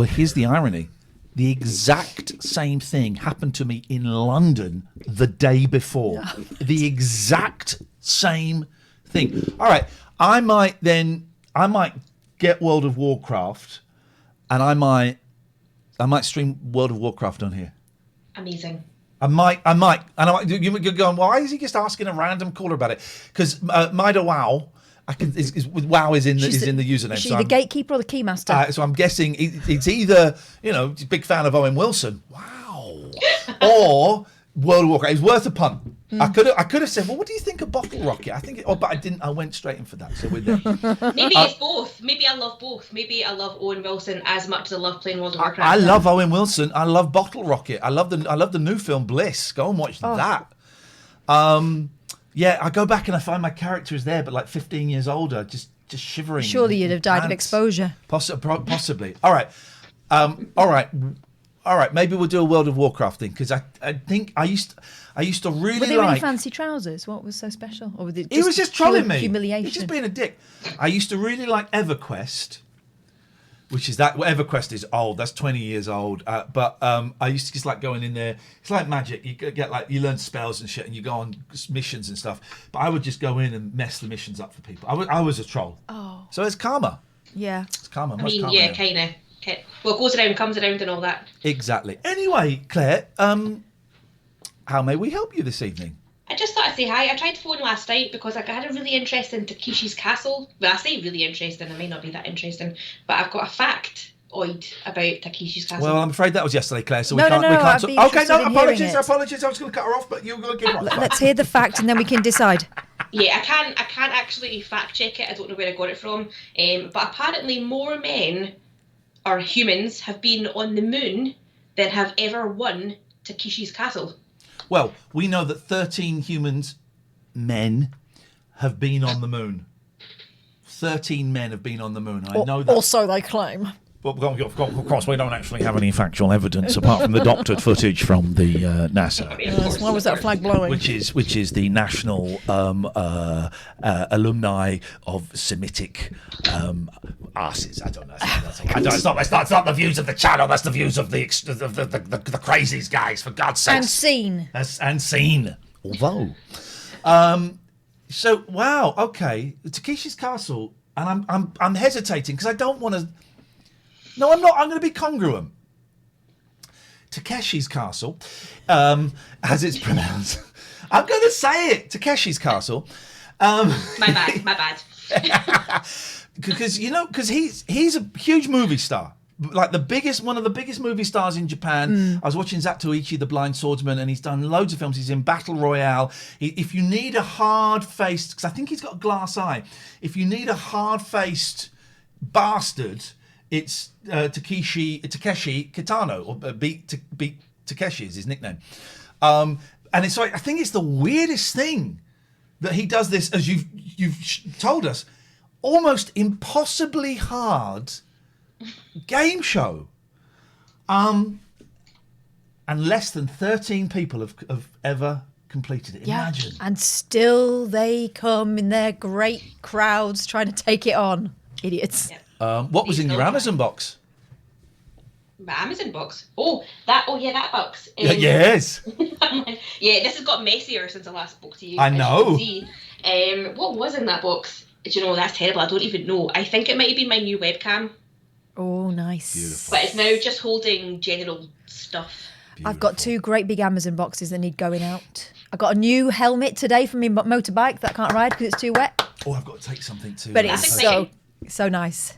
Here's the irony. The exact same thing happened to me in London the day before. The exact same thing. All right, I might get World of Warcraft, and I might stream World of Warcraft on here. Amazing. I might, and you're going, why is he just asking a random caller about it? Because Mida Wow, Wow is in the username. Is she the gatekeeper or the keymaster? So I'm guessing it's either big fan of Owen Wilson, wow, or World of Warcraft. It's worth a punt. I could have said, well, what do you think of Bottle Rocket? I think, but I didn't. I went straight in for that. So we're there. Maybe it's both. Maybe I love both. Maybe I love Owen Wilson as much as I love playing World of Warcraft. I love Owen Wilson. I love Bottle Rocket. I love the new film Bliss. Go and watch that. Yeah, I go back and I find my character is there, but like 15 years older, just shivering. Surely you'd have died of exposure. Possibly. All right. Maybe we'll do a World of Warcraft thing, because I think I used to really Were they like. really fancy trousers? What was so special? Or was it He was just trolling me. Humiliation. He's just being a dick. I used to really like EverQuest, which is that. Well, EverQuest is old. That's 20 years old. But I used to just like going in there. It's like magic. You get you learn spells and shit, and you go on missions and stuff. But I would just go in and mess the missions up for people. I was a troll. Oh. So it's karma. Yeah. It's karma. I mean, yeah, kind of. Well, goes around, comes around, and all that. Exactly. Anyway, Claire, how may we help you this evening? I just thought I'd say hi. I tried to phone last night because I had a really interesting Takeshi's Castle. Well, I say really interesting. It may not be that interesting, but I've got a factoid about Takeshi's Castle. Well, I'm afraid that was yesterday, Claire. So No, we can't. I'd be interested in hearing Apologies. it. I was going to cut her off, but you're going to give her. Let's hear the fact and then we can decide. Yeah, I can't actually fact check it. I don't know where I got it from. But apparently, more men or humans have been on the moon than have ever won Takeshi's Castle. Well, we know that 13 men have been on the moon. 13 men have been on the moon. I know that. Or so they claim. Well, of course, we don't actually have any factual evidence apart from the doctored footage from the NASA. Yes, why was that flag blowing? Which is the national alumni of Semitic asses. I don't know. It's not the views of the channel. That's the views of the crazies, guys. For God's sake. And seen. Although, so wow, okay, Takeshi's Castle, and I'm hesitating because I don't want to. No, I'm not. I'm going to be congruent. Takeshi's Castle, as it's pronounced. I'm going to say it. Takeshi's Castle. My bad. Because he's a huge movie star, like one of the biggest movie stars in Japan. I was watching Zatoichi, the Blind Swordsman, and he's done loads of films. He's in Battle Royale. If you need a hard-faced, because I think he's got a glass eye. If you need a hard-faced bastard, it's Takeshi Kitano, or Beat Takeshi is his nickname. And it's like, I think it's the weirdest thing that he does this, as you've told us, almost impossibly hard game show. And less than 13 people have ever completed it. Yeah. Imagine. And still they come in their great crowds trying to take it on. Idiots. Yeah. What was in your Amazon box? My Amazon box? That box. Yes. Yeah, this has got messier since I last spoke to you. I know. What was in that box? Do you know, that's terrible. I don't even know. I think it might have been my new webcam. Oh, nice. Beautiful. But it's now just holding general stuff. Beautiful. I've got 2 great big Amazon boxes that need going out. I got a new helmet today for my motorbike that I can't ride because it's too wet. Oh, I've got to take something too. But it's so nice.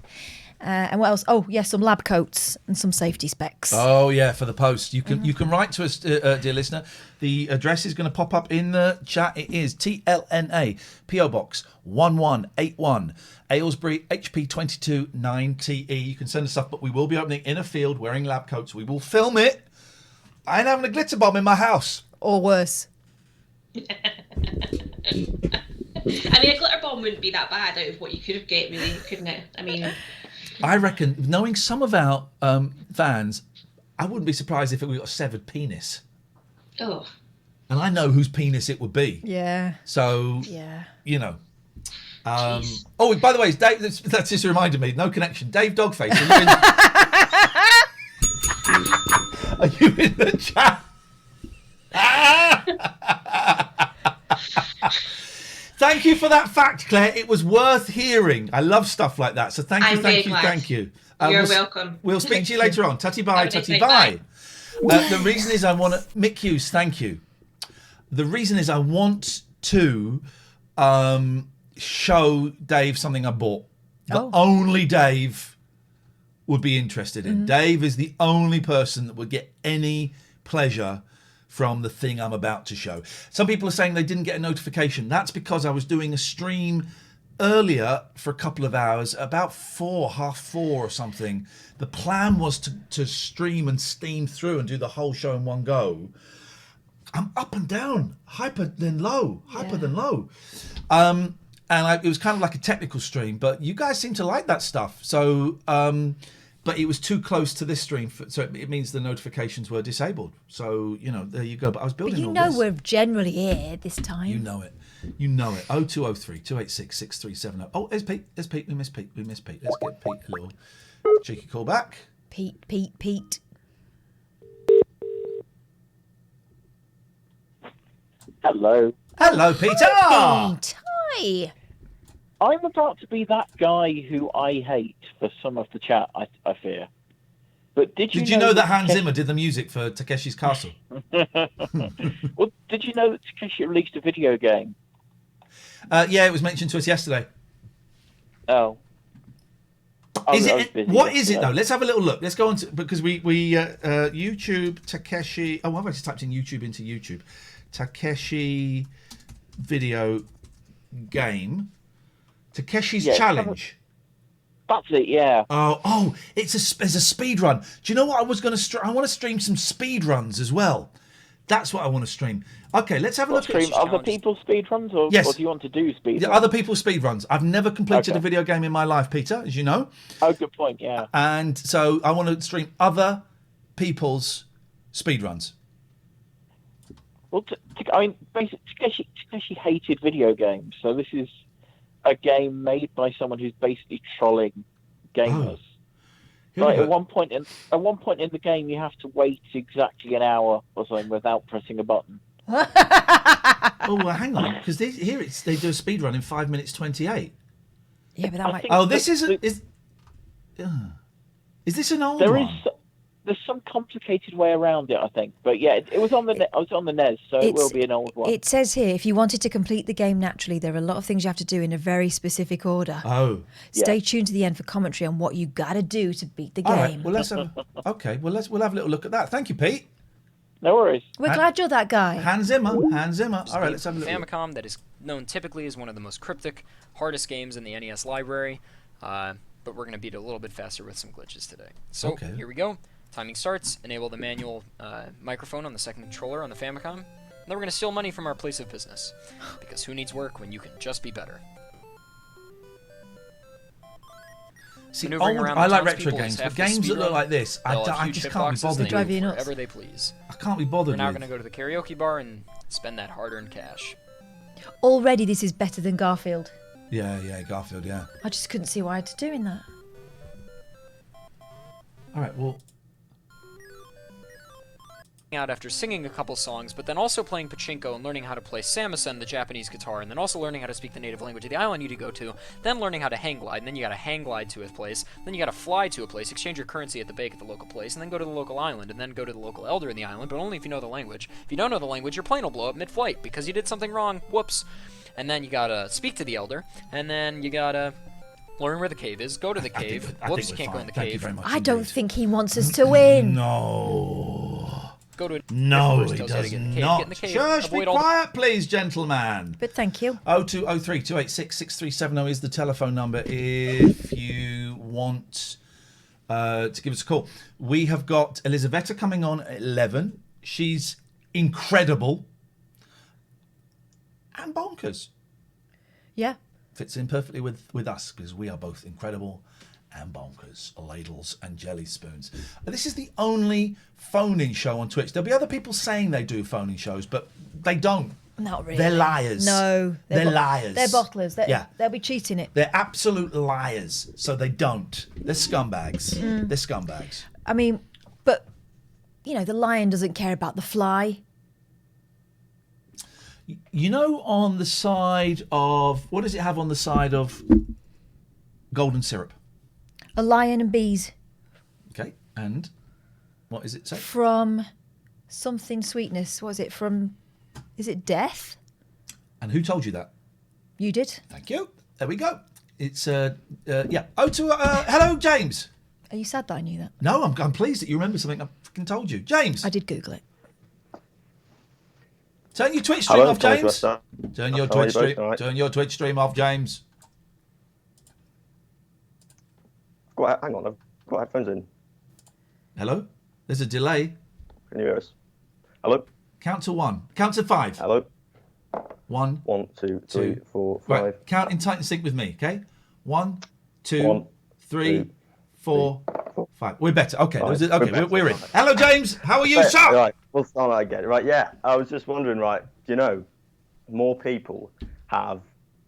And what else? Oh, yes, some lab coats and some safety specs. Oh, yeah, for the post. You can write to us, dear listener. The address is going to pop up in the chat. It is TLNA, PO Box 1181, Aylesbury, HP 22 9TE. You can send us stuff, but we will be opening in a field wearing lab coats. We will film it. I ain't having a glitter bomb in my house. Or worse. I mean, a glitter bomb wouldn't be that bad out of what you could have get, really, couldn't it? I mean, I reckon, knowing some of our fans, I wouldn't be surprised if we got a severed penis. Oh. And I know whose penis it would be. Yeah. So, Yeah. you know. Oh, by the way, Dave, that's just reminded me. No connection. Dave Dogface, are you in the chat? Thank you for that fact, Claire. It was worth hearing. I love stuff like that. So thank you. You're welcome. We'll speak to you later on. Tutty bye, tutty bye. The reason is I want to... Mick Hughes, thank you. The reason is I want to show Dave something I bought that only Dave would be interested in. Dave is the only person that would get any pleasure from the thing I'm about to show. Some people are saying they didn't get a notification. That's because I was doing a stream earlier for a couple of hours, about 4:30 or something. The plan was to stream and steam through and do the whole show in one go. I'm up and down, hyper then low. And it was kind of like a technical stream, but you guys seem to like that stuff. So, but it was too close to this stream, so it means the notifications were disabled. So, you know, there you go. But I was building But all this. we're generally here this time. You know it. 0203 286 6370. Oh, there's Pete. We miss Pete. Let's get Pete a little cheeky call back. Pete. Hello, Peter. Pete. Hi. I'm about to be that guy who I hate for some of the chat, I fear. But did you know that Hans Zimmer did the music for Takeshi's Castle? Well, did you know that Takeshi released a video game? Yeah, it was mentioned to us yesterday. Oh. What is it though? Let's have a little look. Let's go on to, because we YouTube Takeshi. Oh, I've just typed in YouTube into YouTube. Takeshi video game. Takeshi's Challenge. That's it, yeah. Oh, there's a speed run. Do you know what I was going to I want to stream some speed runs as well. That's what I want to stream. Okay, let's have a look. Stream other people's speed runs, or do you want to do speed runs? Other people's speed runs. I've never completed a video game in my life, Peter, as you know. Oh, good point. Yeah. And so I want to stream other people's speed runs. Well, basically, Takeshi hated video games, so this is a game made by someone who's basically trolling gamers. Like at one point in the game, you have to wait exactly an hour or something without pressing a button. Oh, well, hang on, because they do a speed run in 5 minutes 28. Yeah, but that might. Oh, this is this an old one? There's some complicated way around it, I think. But yeah, it was on the NES, so it will be an old one. It says here, if you wanted to complete the game naturally, there are a lot of things you have to do in a very specific order. Oh. Stay tuned to the end for commentary on what you got to do to beat the All game. right, well, let's have we'll have a little look at that. Thank you, Pete. No worries. We're glad you're that guy. Hans Zimmer. All right, let's have a look. Famicom that is known typically as one of the most cryptic, hardest games in the NES library, but we're going to beat it a little bit faster with some glitches today. So here we go. Timing starts. Enable the manual microphone on the second controller on the Famicom. And then we're going to steal money from our place of business. Because who needs work when you can just be better? See, I like retro games, but games that look like this, I just can't be bothered. Drive you nuts. Wherever they please. I can't be bothered. We're now going to go to the karaoke bar and spend that hard-earned cash. Already, this is better than Garfield. Yeah, Garfield, yeah. I just couldn't see why I had to do in that. All right, well. Out after singing a couple songs, but then also playing pachinko and learning how to play samisen, the Japanese guitar, and then also learning how to speak the native language of the island you go to, then learning how to hang glide, and then you gotta hang glide to a place, then you gotta fly to a place, exchange your currency at the bank at the local place, and then go to the local island, and then go to the local elder in the island, but only if you know the language. If you don't know the language, your plane will blow up mid-flight, because you did something wrong, whoops. And then you gotta speak to the elder, and then you gotta learn where the cave is, go to the cave, whoops, you can't go in the cave. I don't think he wants us to win. No. Go to no, he does not. Get in the cave. Shush, be quiet, please, gentlemen. But thank you. 0203 286 6370 is the telephone number if you want to give us a call. We have got Elisabetta coming on at 11. She's incredible and bonkers. Yeah. Fits in perfectly with us because we are both incredible and bonkers, ladles and jelly spoons. This is the only phone-in show on Twitch. There'll be other people saying they do phone-in shows, but they don't. Not really. They're liars. No. They're liars. They're bottlers. Yeah. They'll be cheating it. They're absolute liars. So they don't. They're scumbags. Mm. They're scumbags. I mean, but, you know, the lion doesn't care about the fly. You know, on the side of... What does it have on the side of golden syrup? A lion and bees. Okay. And what does it say? From something sweetness. What is it? From... Is it death? And who told you that? You did. Thank you. There we go. It's, yeah. Oh, hello, James. Are you sad that I knew that? No, I'm pleased that you remember something I fucking told you. James. I did Google it. Turn your Twitch stream Hello, off, James. Thomas Turn your How are Twitch you both? stream. All right. Turn your Twitch stream off, James. Hang on, I've got headphones in. Hello? There's a delay. Can you hear us? Hello? Count to 1. Count to 5. Hello? 1, 1, 2, 3, 4, 5. Right, count in tight and sync with me, okay? 1, 2, 1, 3, 2, 4, 5. We're better. Okay, Right, okay, we're in. Hello, James. How are you, Right, sir? Right, we'll start that again. Right, yeah. I was just wondering, right, do you know, more people have,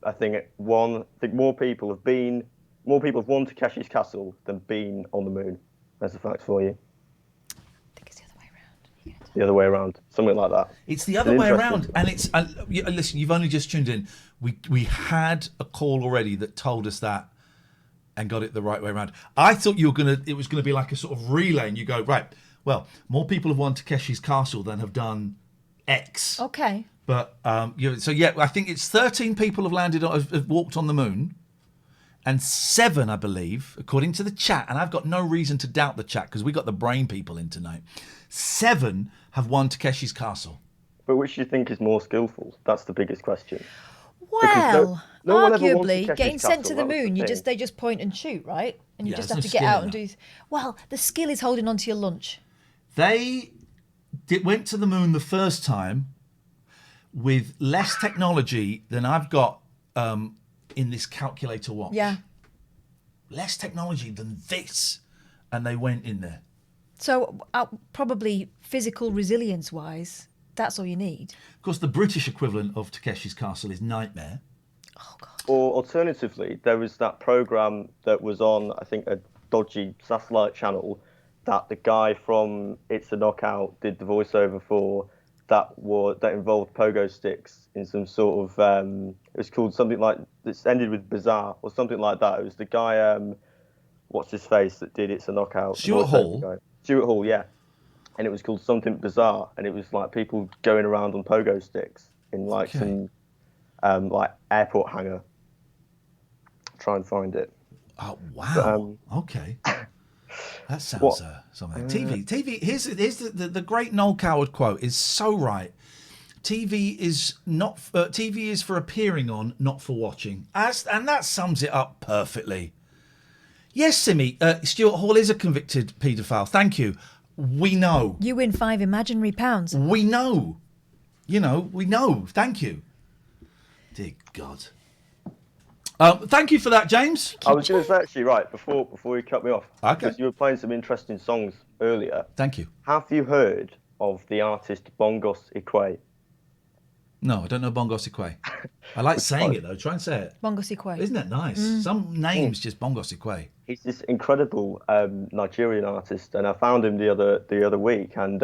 I think more people have won Takeshi's Castle than been on the moon. That's a fact for you. The other way around, something like that. It's the other way around, and it's listen. You've only just tuned in. We had a call already that told us that, and got it the right way around. I thought it was gonna be like a sort of relay, and you go right. Well, more people have won Takeshi's Castle than have done X. Okay. But so yeah, I think it's 13 people have walked on the moon, and 7, I believe, according to the chat. And I've got no reason to doubt the chat because we got the brain people in tonight. 7 have won Takeshi's Castle. But which do you think is more skillful? That's the biggest question. Well, no one ever won arguably, Takeshi's getting sent Castle, to the that was moon, thing. they just point and shoot, right? And you Yeah, just there's have no to get skill out in and that. do. Well, the skill is holding on to your lunch. They went to the moon the first time with less technology than I've got in this calculator watch. Yeah. Less technology than this, and they went in there. So probably physical resilience-wise, that's all you need. Of course, the British equivalent of Takeshi's Castle is Nightmare. Or alternatively, there was that program that was on, I think, a dodgy satellite channel that the guy from It's a Knockout did the voiceover for. That involved pogo sticks in some sort of. It was called something like. It's ended with bizarre or something like that. It was the guy. What's his face that did It's a Knockout? Stuart Hall. Guy. Stuart Hall, yeah. And it was called something bizarre, and it was like people going around on pogo sticks in like some like airport hangar. Try and find it. Oh wow! Okay, that sounds something. TV. Here's the great Noel Coward quote is so right. TV is not. TV is for appearing on, not for watching. And that sums it up perfectly. Yes, Simi. Stuart Hall is a convicted paedophile. Thank you. We know. You win 5 imaginary pounds. We know. We know. Thank you. Dear God. Thank you for that, James. I was going to say actually, right before you cut me off, Okay. because you were playing some interesting songs earlier. Thank you. Have you heard of the artist Bongos Ikwe? No, I don't know Bongos Ikwe. I like saying it though. Try and say it. Bongos Ikwe. Isn't that nice? Some names just Bongos Ikwe. He's this incredible Nigerian artist, and I found him the other week, and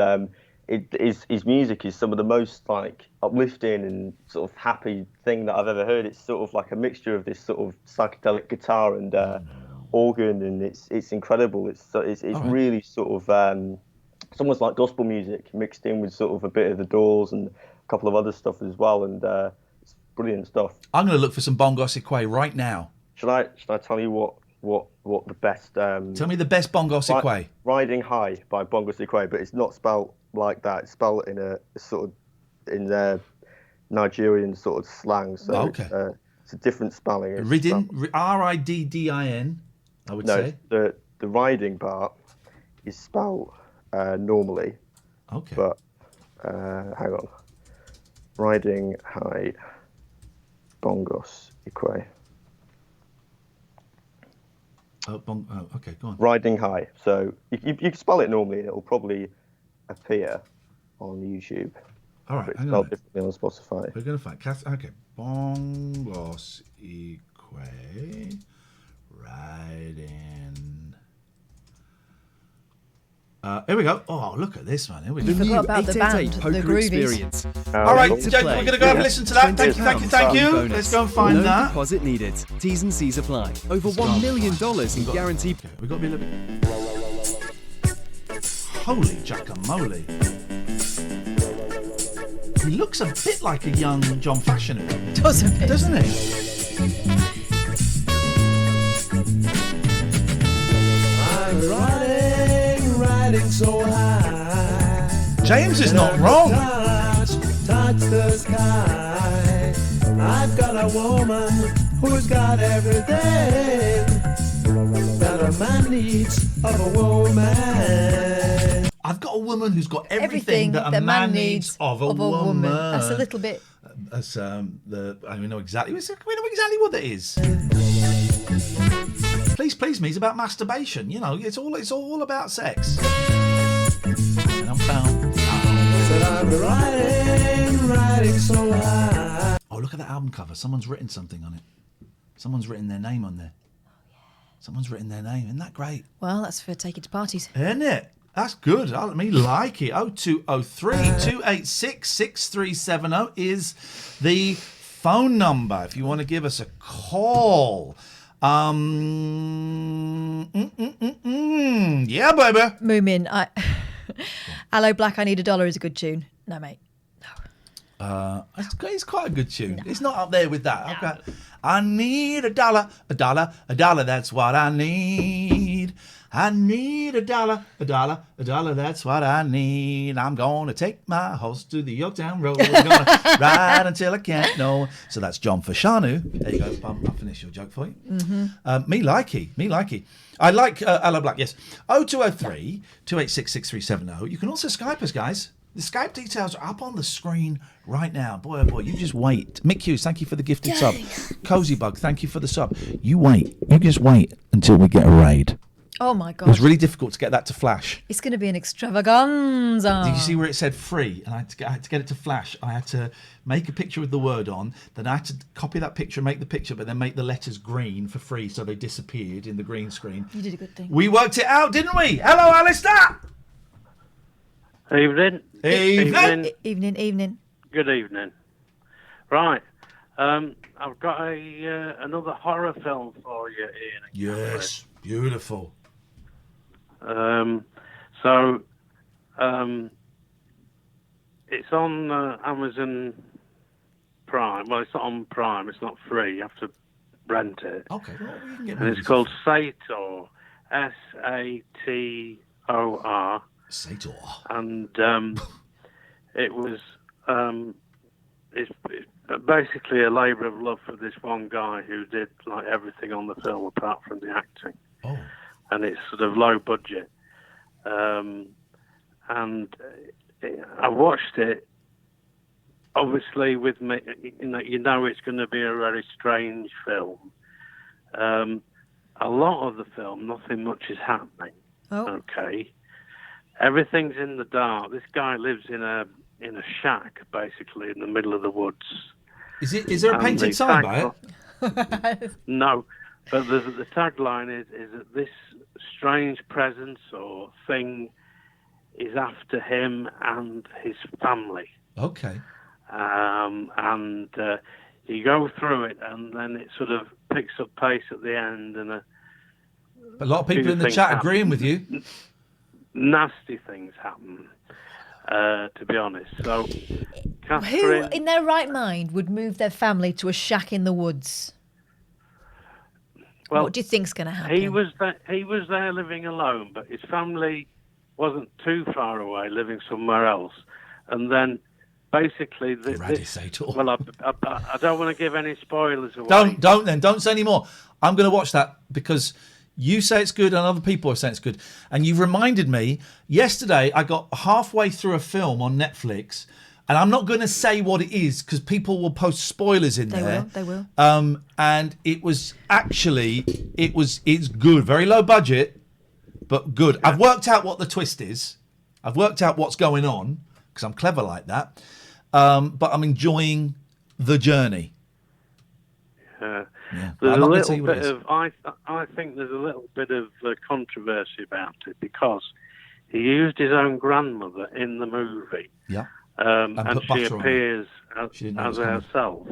his music is some of the most like uplifting and sort of happy thing that I've ever heard. It's sort of like a mixture of this sort of psychedelic guitar and organ, and it's incredible. It's really sort of it's almost like gospel music mixed in with sort of a bit of the Doors and a couple of other stuff as well, and it's brilliant stuff. I'm going to look for some Bongos Ikwe right now. Should I tell you what the best? Tell me the best Bongos Ikwe. Riding High by Bongos Ikwe, but it's not spelled like that. It's spelled in a sort of in the Nigerian sort of slang. So okay. It's a different spelling. It's Riddin, Riddin, I would say. The riding part is spelled normally. Okay. But hang on. Riding High, Bongos Ikwe. Okay, go on. Riding High. So you can spell it normally, and it'll probably appear on YouTube. All right, It's hang on a spelled minute. differently on Spotify. We're going to find okay. Bon los eque riding. Here we go. Oh, look at this, man. Here we go. You forgot about the band, the Groovies. All right, Jake, we're going to go have a listen to that. Thank you. Let's go and find no that. deposit needed. T's and C's apply. Over $1 million in guaranteed. We've got to be a little bit. Holy jackamole. He looks a bit like a young John Fashioner. Doesn't he? I'm riding so high. James is not wrong. Touch the sky. I've got a woman who's got everything that a man needs of a woman. I've got a woman who's got everything that a man needs of a woman. That's a little bit. That's we know exactly. We know exactly what that is. Please Please Me is about masturbation. You know, it's all about sex. And I'm found. Said I'm riding so high. Oh, look at that album cover. Someone's written something on it. Someone's written their name on there. Someone's written their name. Isn't that great? Well, that's for taking to parties. Isn't it? That's good. I me like it. 0203 286 6370 is the phone number if you want to give us a call. Yeah, baby. Moomin, Hello Black, I Need $1 is a good tune. No, mate. It's quite a good tune. No. It's not up there with that. No. Okay. I need $1, that's what I need. I need $1, that's what I need. I'm gonna take my horse to the Yorktown Road. We're gonna ride until I can't no. So that's John Fashanu. There you go. I'll finish your joke for you. Mm-hmm. Me likey. I like Hello Black, yes. 0203 286 6370. You can also Skype us, guys. The Skype details are up on the screen right now. Boy, oh boy, you just wait. Mick Hughes, thank you for the gifted sub. Cozy Bug, thank you for the sub. You wait. You just wait until we get a raid. Oh my God. It was really difficult to get that to flash. It's going to be an extravaganza. Did you see where it said free? And I had to get it to flash. I had to make a picture with the word on. Then I had to copy that picture, make the picture, but then make the letters green for free so they disappeared in the green screen. You did a good thing. We worked it out, didn't we? Hello, Alistair. Evening. Evening. Good evening. Right. I've got another horror film for you, Ian. Yes. Beautiful. It's on Amazon Prime. Well, it's not on Prime. It's not free. You have to rent it. Okay. Well, we can get and it's called Sator. Sator. Sator. And it was it's basically a labour of love for this one guy who did like everything on the film apart from the acting. Oh. And it's sort of low budget. And I watched it, obviously with me, you know it's going to be a very strange film. A lot of the film, nothing much is happening. Oh. Okay. Everything's in the dark. This guy lives in a shack, basically, in the middle of the woods. Is there a painted sign by it? No. But the tagline is that this strange presence or thing is after him and his family. Okay. And you go through it, and then it sort of picks up pace at the end. And a lot of people in the chat agreeing with you. Nasty things happen, to be honest. So, Catherine, who in their right mind would move their family to a shack in the woods? Well, what do you think's going to happen? He was there living alone, but his family wasn't too far away, living somewhere else. And then, basically, well, I don't want to give any spoilers away. Don't say any more. I'm going to watch that because you say it's good and other people are saying it's good. And you've reminded me, yesterday I got halfway through a film on Netflix And I'm not going to say what it is because people will post spoilers in there. They will. And it was actually, it's good. Very low budget, but good. I've worked out what the twist is. I've worked out what's going on because I'm clever like that. But I'm enjoying the journey. Yeah. Yeah. There's I'm a not gonna little tell you what bit it is. of I think there's a little bit of controversy about it because he used his own grandmother in the movie. Yeah. And put she butter on her. appears She didn't know it as was coming. herself.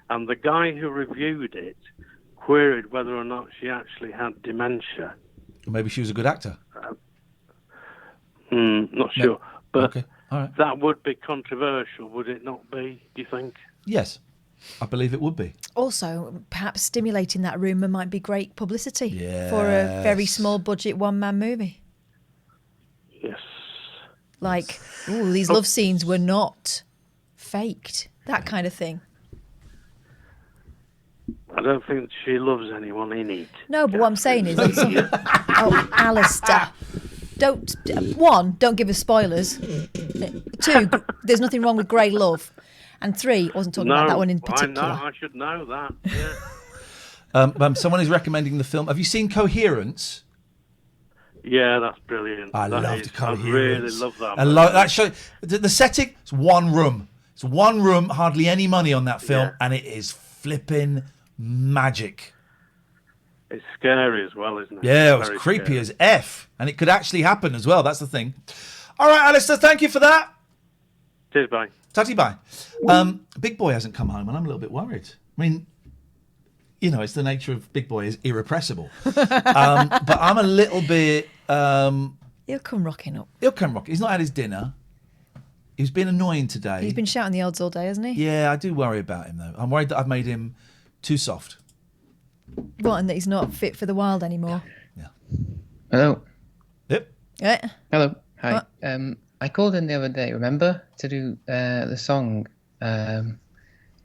And the guy who reviewed it queried whether or not she actually had dementia. Maybe she was a good actor. Not sure. But Okay. All right. that would be controversial, would it not be, do you think? Yes. I believe it would be. Also, perhaps stimulating that rumour might be great publicity Yes. for a very small budget one-man movie. Yes. Like, ooh, these love scenes were not faked. That kind of thing. I don't think she loves anyone in it. No, but what I'm saying is... oh, Alistair. Don't give us spoilers. 2, there's nothing wrong with grey love. And 3, I wasn't talking about that one in particular. I should know that, yeah. Someone is recommending the film. Have you seen Coherence? Yeah, that's brilliant. I That loved is- Coherence. I really love that. I movie. that show. The setting. It's one room. It's one room. Hardly any money on that film, Yeah. and it is flipping magic. It's scary as well, isn't it? Yeah, it was Very creepy scary. as F, and it could actually happen as well. That's the thing. All right, Alistair, thank you for that. Cheers, bye. Tatty bye. Big Boy hasn't come home, and I'm a little bit worried. I mean, you know, it's the nature of Big Boy is irrepressible. But I'm a little bit. He'll come rocking up. He'll come rocking. He's not had his dinner. He's been annoying today. He's been shouting the odds all day, hasn't he? Yeah, I do worry about him though. I'm worried that I've made him too soft. What, and that he's not fit for the wild anymore? Hello. Yep. Yeah. Hello. Hi. What? I called in the other day, remember, to do the song. I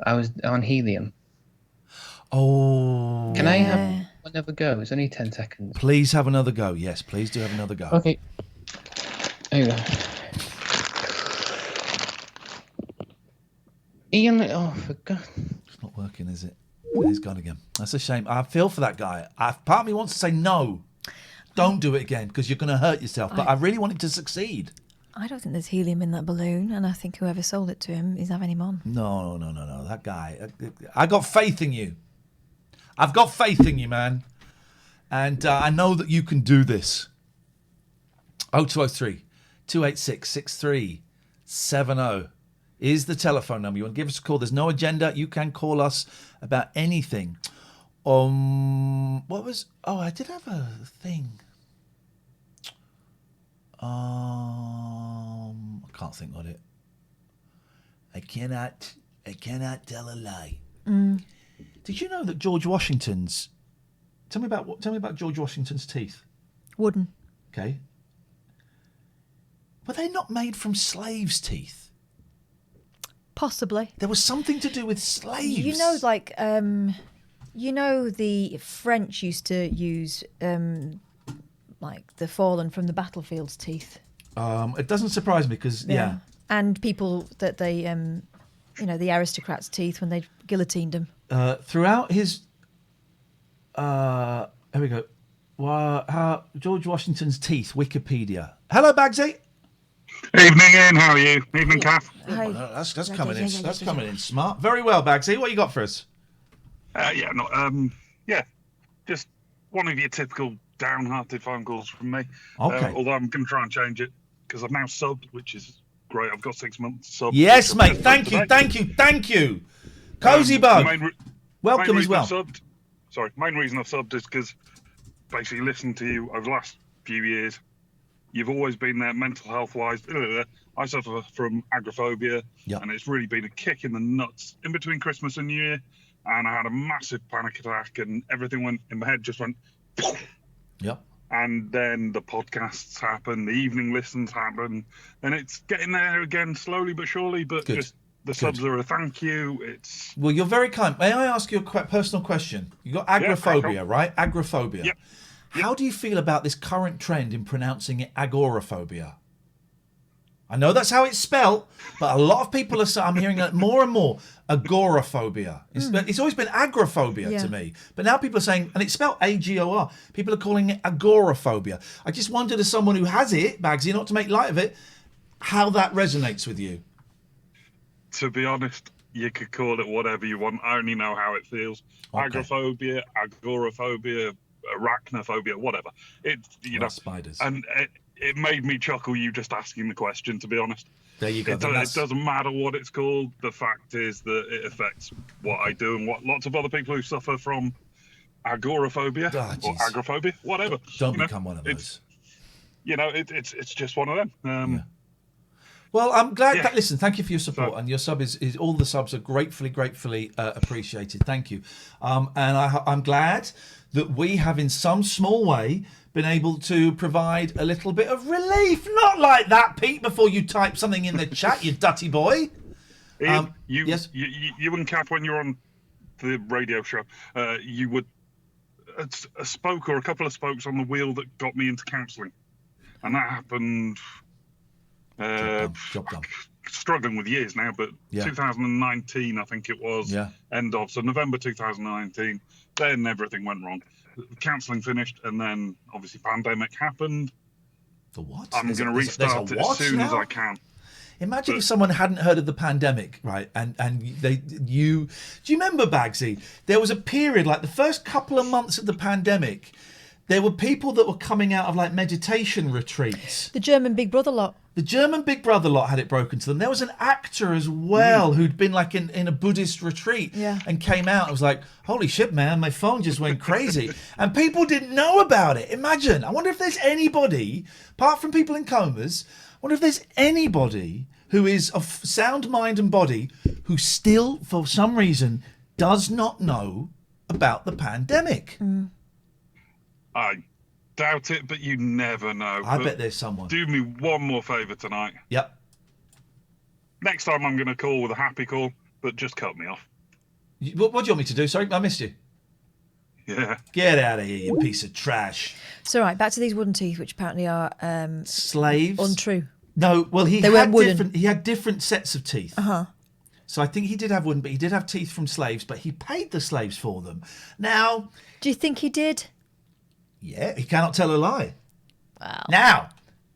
was on Helium. Oh. Can I have another go? It's only 10 seconds. Please have another go. Yes, please do have another go. Okay. There you go. Ian, oh, for God. It's not working, is it? He's gone again. That's a shame. I feel for that guy. Part of me wants to say no. Don't do it again because you're going to hurt yourself. But I really want him to succeed. I don't think there's helium in that balloon, and I think whoever sold it to him is having him on. No. That guy. I got faith in you. I've got faith in you, man. And I know that you can do this. 0203 286 6370 is the telephone number. You want to give us a call. There's no agenda. You can call us about anything. What was... Oh, I did have a thing. I can't think what it. I cannot tell a lie. Did you know that George Washington's... Tell me about George Washington's teeth. Wooden. Okay. Were they not made from slaves' teeth? Possibly. There was something to do with slaves. You know, like, the French used to use, like, the fallen from the battlefield's teeth. It doesn't surprise me because, yeah. And people that they, the aristocrats' teeth when they guillotined them. Throughout his... here we go. George Washington's teeth, Wikipedia. Hello, Bagsy. Evening, Ian. How are you? Evening, Kath. Hi. That's coming in. That's coming in smart. Very well, Bagsy. What you got for us? Just one of your typical downhearted phone calls from me. Okay. Although I'm going to try and change it because I've now subbed, which is great. I've got 6 months sub. Yes, mate. Thank you. Cozy Bug. Welcome as well. Main reason I've subbed is because basically listening to you over the last few years, you've always been there mental health wise. I suffer from agoraphobia, and it's really been a kick in the nuts in between Christmas and New Year. And I had a massive panic attack, and everything went in my head, just went. Yep. And then the podcasts happen, the evening listens happen, and it's getting there again slowly but surely. But just the subs are a thank you. It's Well, you're very kind. May I ask you a personal question? You got agoraphobia, right? Agoraphobia. Yep. How do you feel about this current trend in pronouncing it agoraphobia? I know that's how it's spelt, but a lot of people are. I'm hearing that more and more. Agoraphobia. It's always been agoraphobia to me, but now people are saying, and it's spelled AGOR. People are calling it agoraphobia. I just wondered, as someone who has it, Bagsy, not to make light of it, how that resonates with you. To be honest, you could call it whatever you want. I only know how it feels. Okay. Agoraphobia, agoraphobia, arachnophobia, whatever. It's spiders. And it made me chuckle you just asking the question, to be honest. There you go. It doesn't matter what it's called. The fact is that it affects what I do and what lots of other people who suffer from agoraphobia or agoraphobia, whatever. Don't become one of those. It's just one of them. Well, I'm glad that. Listen, thank you for your support, and your sub is all the subs are gratefully appreciated. Thank you, and I'm glad that we have, in some small way, been able to provide a little bit of relief. Not like that, Pete. Before you type something in the chat, you dutty boy. Ian, you and Kath, when you're on the radio show, you would a spoke or a couple of spokes on the wheel that got me into counselling, and that happened. Job done. Struggling with years now, but 2019, I think it was. End of November 2019. Then everything went wrong. Counselling finished, and then obviously pandemic happened. The what? I'm going to restart it as soon as I can. Imagine if someone hadn't heard do you remember, Bagsy? There was a period, like the first couple of months of the pandemic, there were people that were coming out of like meditation retreats. The German Big Brother lot. The German Big Brother lot had it broken to them. There was an actor as well who'd been like in a Buddhist retreat and came out and was like, holy shit, man, my phone just went crazy. And people didn't know about it. Imagine. I wonder if there's anybody, apart from people in comas, I wonder if there's anybody who is of sound mind and body who still, for some reason, does not know about the pandemic. I doubt it, but you never know. I bet there's someone. Do me one more favour tonight. Yep. Next time I'm going to call with a happy call, but just cut me off. What do you want me to do? Sorry, I missed you. Yeah. Get out of here, you piece of trash. So, right, back to these wooden teeth, which apparently are... slaves? Untrue. No, well, he had different sets of teeth. Uh-huh. So I think he did have wooden, but he did have teeth from slaves, but he paid the slaves for them. Now... Do you think he did? Yeah, he cannot tell a lie. Wow. Now,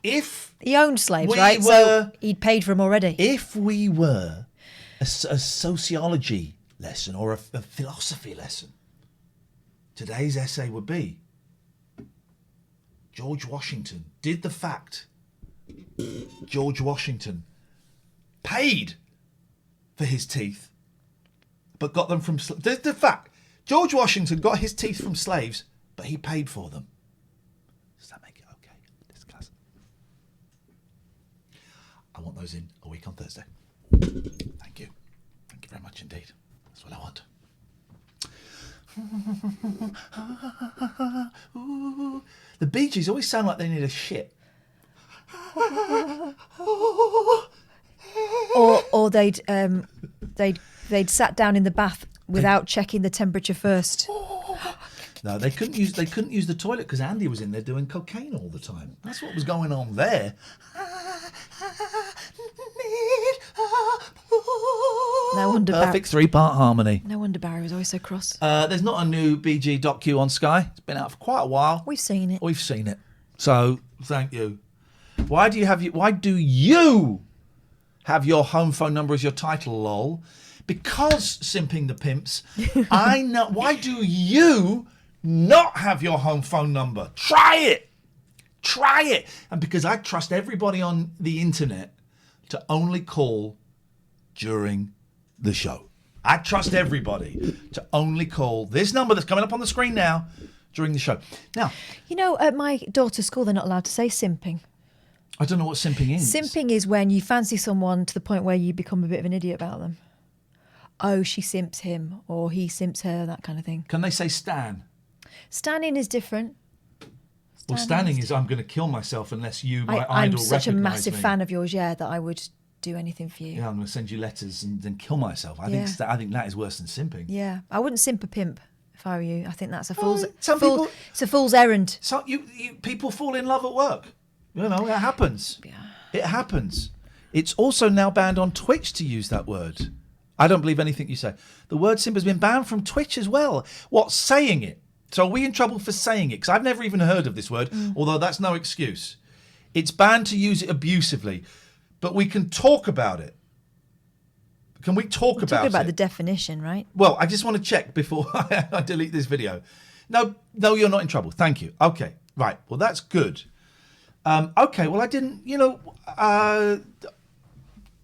if... He owned slaves, right? So he'd paid for them already. If we were a sociology lesson or a philosophy lesson, today's essay would be George Washington. Did the fact George Washington paid for his teeth, but got them from... The fact George Washington got his teeth from slaves, but he paid for them. Does that make it okay? This class. I want those in a week on Thursday. Thank you. Thank you very much indeed. That's what I want. The Bee Gees always sound like they need a shit. Or they'd sat down in the bath without checking the temperature first. No, they couldn't use the toilet because Andy was in there doing cocaine all the time. That's what was going on there. No wonder. Perfect three-part harmony. No wonder Barry was always so cross. There's not a new BG docu on Sky. It's been out for quite a while. We've seen it. So thank you. Why do you have your home phone number as your title, lol? Because simping the pimps, I know. Why do you not have your home phone number? Try it. And because I trust everybody on the internet to only call during the show. I trust everybody to only call this number that's coming up on the screen now during the show. Now, at my daughter's school, they're not allowed to say simping. I don't know what simping is. Simping is when you fancy someone to the point where you become a bit of an idiot about them. Oh, she simps him, or he simps her, that kind of thing. Can they say stan? Stanning is different. Stanning is I'm going to kill myself unless you, my idol, I'm such a massive me. fan of yours, that I would do anything for you. Yeah, I'm going to send you letters and then kill myself. I think that is worse than simping. Yeah, I wouldn't simp a pimp if I were you. I think that's a fool's. It's a fool's errand. So people fall in love at work. It happens. Yeah. It happens. It's also now banned on Twitch to use that word. I don't believe anything you say. The word simp has been banned from Twitch as well. What, saying it? So are we in trouble for saying it? Because I've never even heard of this word, although that's no excuse. It's banned to use it abusively, but we can talk about it. Can we talk about it? Talk about the definition, right? Well, I just want to check before I delete this video. No, you're not in trouble. Thank you. Okay, right. Well, that's good. Okay, well, I didn't,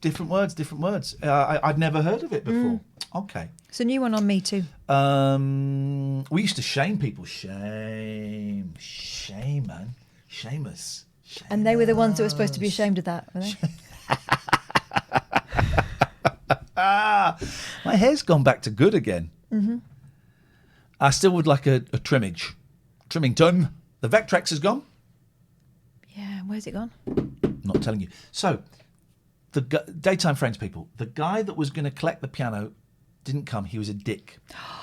different words. I'd never heard of it before. Okay. It's a new one on me too. We used to shame people. Shame, man. Shame us. And they were the ones that were supposed to be ashamed of that, were they? My hair's gone back to good again. Mm-hmm. I still would like a trimming done. The Vectrex has gone. Yeah, where's it gone? Not telling you. So, the Daytime Friends people, the guy that was going to collect the piano didn't come. He was a dick.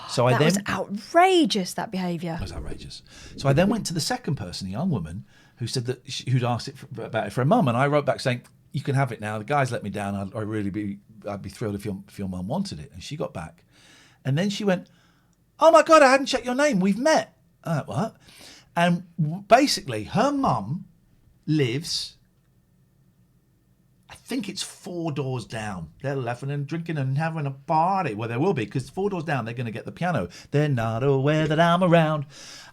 So That was outrageous, that behaviour. It was outrageous. So I then went to the second person, a young woman, who said that who'd asked about it for her mum, and I wrote back saying, "You can have it now. The guy's let me down. I'd be thrilled if your mum wanted it." And she got back, and then she went, "Oh my God, I hadn't checked your name. We've met." What? And basically, her mum lives, I think it's 4 doors down. They're laughing and drinking and having a party. Well, there will be, because 4 doors down, they're going to get the piano. They're not aware that I'm around.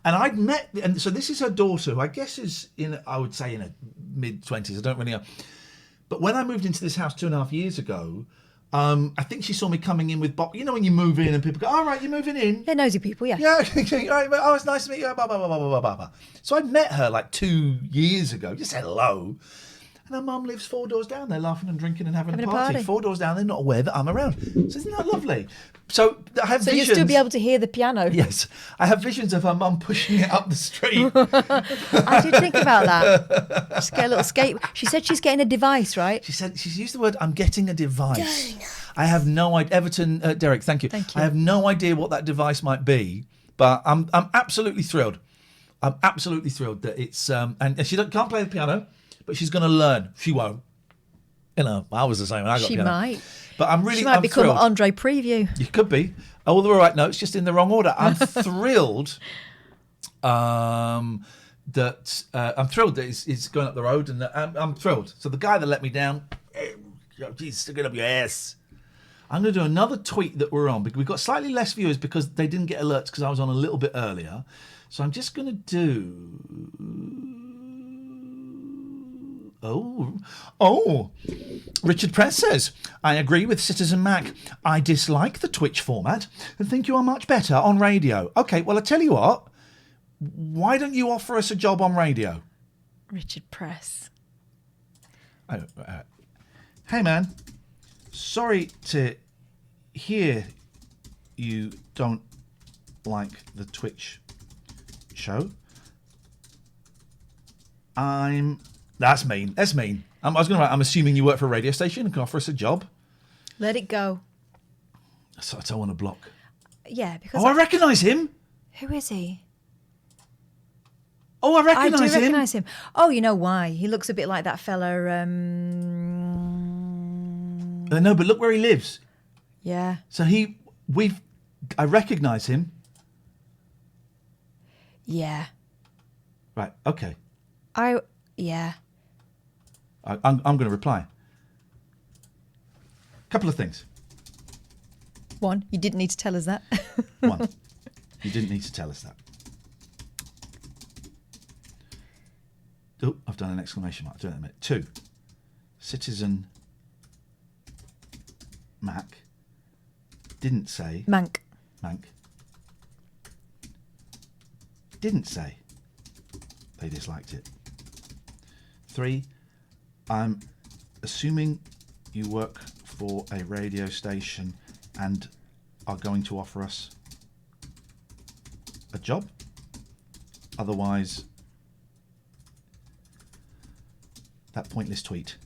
And I'd met, and so this is her daughter, who I guess is I would say in her mid-20s. I don't really know. But when I moved into this house 2.5 years ago, I think she saw me coming in with Bob. You know when you move in and people go, "All right, you're moving in." Yeah, nosy people, yeah. Yeah, right, oh, it's nice to meet you. Blah, blah, blah, blah, blah, blah. So I met her like 2 years ago, just said hello. And her mum lives 4 doors down. They're laughing and drinking and having a party. 4 doors down, they're not aware that I'm around. So isn't that lovely? So I have visions. So you'll still be able to hear the piano? Yes. I have visions of her mum pushing it up the street. I did think about that. Just get a little skate. She said she's getting a device, right? She said she's used the word, "I'm getting a device." I have no idea. Everton, Derek, thank you. Thank you. I have no idea what that device might be, but I'm absolutely thrilled. I'm absolutely thrilled that it's and she can't play the piano, but she's going to learn. She won't. I was the same when I got She piano. might. But I'm really. She might I'm become thrilled. Andre Preview. You could be. All the right notes, just in the wrong order. I'm thrilled. I'm thrilled that it's going up the road, and I'm thrilled. So the guy that let me down, geez, stick it up your ass. I'm going to do another tweet that we're on, because we've got slightly less viewers because they didn't get alerts because I was on a little bit earlier. So I'm just going to do. Oh, Richard Press says, "I agree with Citizen Mac. I dislike the Twitch format and think you are much better on radio." Okay, well, I tell you what. Why don't you offer us a job on radio? Richard Press. Hey, man. Sorry to hear you don't like the Twitch show. That's mean. That's mean. I was going to write, "I'm assuming you work for a radio station and can offer us a job." Let it go. So I don't want to block. Yeah, because... I recognise him. Who is he? Oh, I recognise him. I do recognise him. Oh, you know why? He looks a bit like that fella... No, but look where he lives. Yeah. So I recognise him. Yeah. Right, okay. Yeah. I'm going to reply. Couple of things. One, you didn't need to tell us that. One, you didn't need to tell us that. Oh, I've done an exclamation mark. I'll do that in a minute. 2, Citizen Mac didn't say... Mank. Didn't say they disliked it. 3, I'm assuming you work for a radio station and are going to offer us a job. Otherwise, that pointless tweet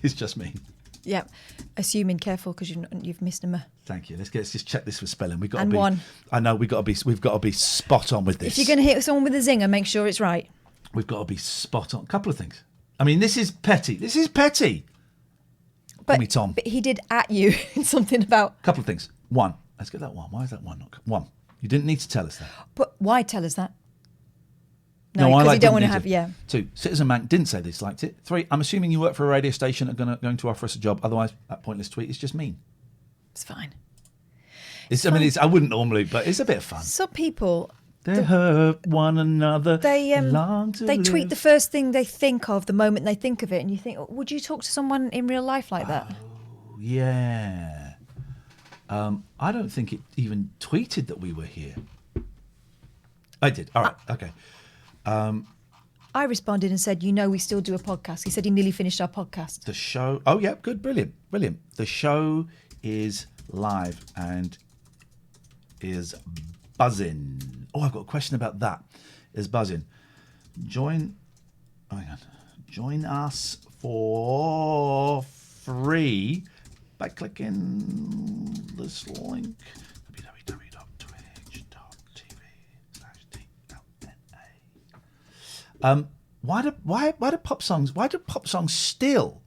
is just me. Yeah. Assuming, careful, because you've missed him. Thank you. Let's just check this for spelling. We've got And to be. one. I know we've got to be spot on with this. If you're going to hit someone with a zinger, make sure it's right. We've got to be spot on. A couple of things. I mean, this is petty. This is petty. Call me Tom. But he did at you in something about. Couple of things. One. Let's get that one. Why is that one not? One. You didn't need to tell us that. But why tell us that? No, because I you don't want to didn't have. need Yeah. 2. Citizen Mank didn't say they disliked it. 3. I'm assuming you work for a radio station and going to offer us a job. Otherwise, that pointless tweet is just mean. It's fine. I wouldn't normally, but it's a bit of fun. Some people. They hurt one another. They live. tweet the first thing they think of the moment they think of it, and you think, would you talk to someone in real life like that? Yeah. I don't think it even tweeted that we were here. I did. All right. Okay. I responded and said, we still do a podcast. He said he nearly finished our podcast. The show. Oh, yeah. Good. Brilliant. Brilliant. The show is live and is buzzing. Oh, I've got a question about that. Is buzzing. Join us for free by clicking this link. www.twitch.tv/TLNA. Why do pop songs still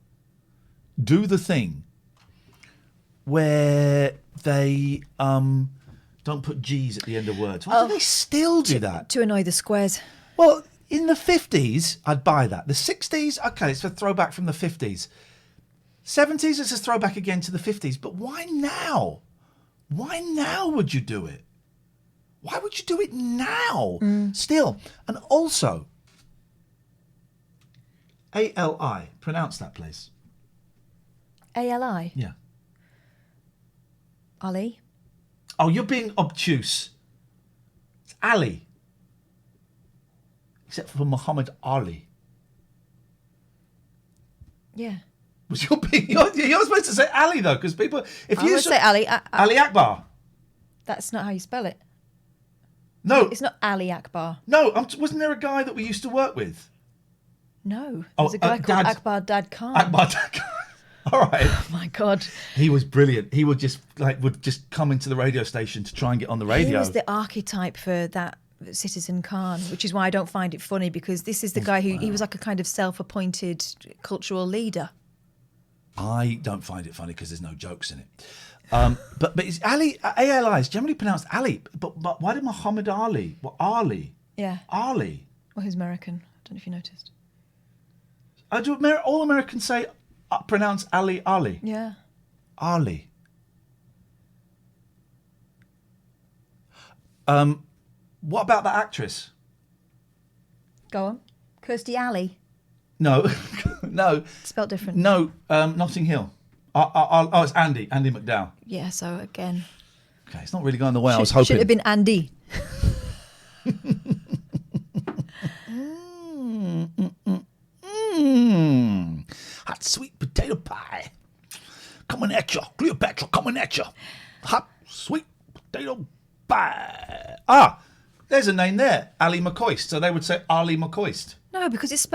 do the thing where they don't put G's at the end of words? Why do they still do that? To annoy the squares. Well, in the 50s, I'd buy that. The 60s, okay, it's a throwback from the 50s. 70s, it's a throwback again to the 50s. But why now? Why now would you do it? Why would you do it now? Still. And also, ALI, pronounce that, please. ALI? Yeah. Ali? Oh, you're being obtuse. It's Ali. Except for Muhammad Ali. Yeah. Was you're supposed to say Ali though, because people. If I you would say Ali. Ali Akbar. That's not how you spell it. No, it's not Ali Akbar. No, wasn't there a guy that we used to work with? No, there's a guy called Akbar Dad Khan. Akbar Dad Khan. All right. Oh my God. He was brilliant. He would just come into the radio station to try and get on the radio. He was the archetype for that Citizen Khan, which is why I don't find it funny, because this is the guy who he was like a kind of self-appointed cultural leader. I don't find it funny because there's no jokes in it. But it's Ali. ALI is generally pronounced Ali. But why did Muhammad Ali? Well, Ali. Yeah. Ali. Well, he's American. I don't know if you noticed. Do all Americans say pronounce Ali Ali? Yeah. Ali. What about that actress? Go on. Kirstie Alley. No, no. Spelt different. No, Notting Hill. Oh, it's Andy McDowell. Yeah, so again. Okay, it's not really going the way I was hoping. Should have been Andy. Hot sweet potato pie. Coming at you. Cleopatra coming at you. Hot sweet potato pie. Ah, there's a name there. Ali McCoist. So they would say Ali McCoist. No, because it's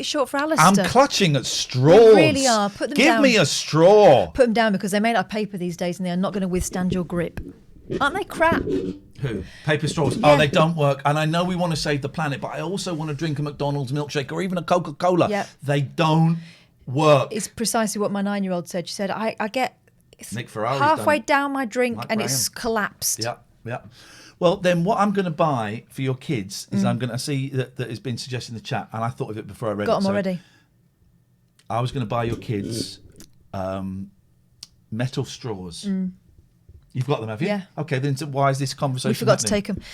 short for Alistair. I'm clutching at straws. They really are. Put them down. Give me a straw. Put them down, because they're made out of paper these days and they are not going to withstand your grip. Aren't they crap? Who? Paper straws. Yeah. Oh, they don't work. And I know we want to save the planet, but I also want to drink a McDonald's milkshake or even a Coca-Cola. Yep. They don't work. It's precisely what my 9-year-old said. She said, I get Nick Ferrari's halfway done it. down my drink Like and Graham. it's collapsed. Yeah, yeah. Well, then what I'm going to buy for your kids is I'm going to see that has been suggested in the chat, and I thought of it before I read it. Got them already. I was going to buy your kids metal straws. You've got them, have you? Yeah. Okay, then why is this conversation We forgot to happening? take them.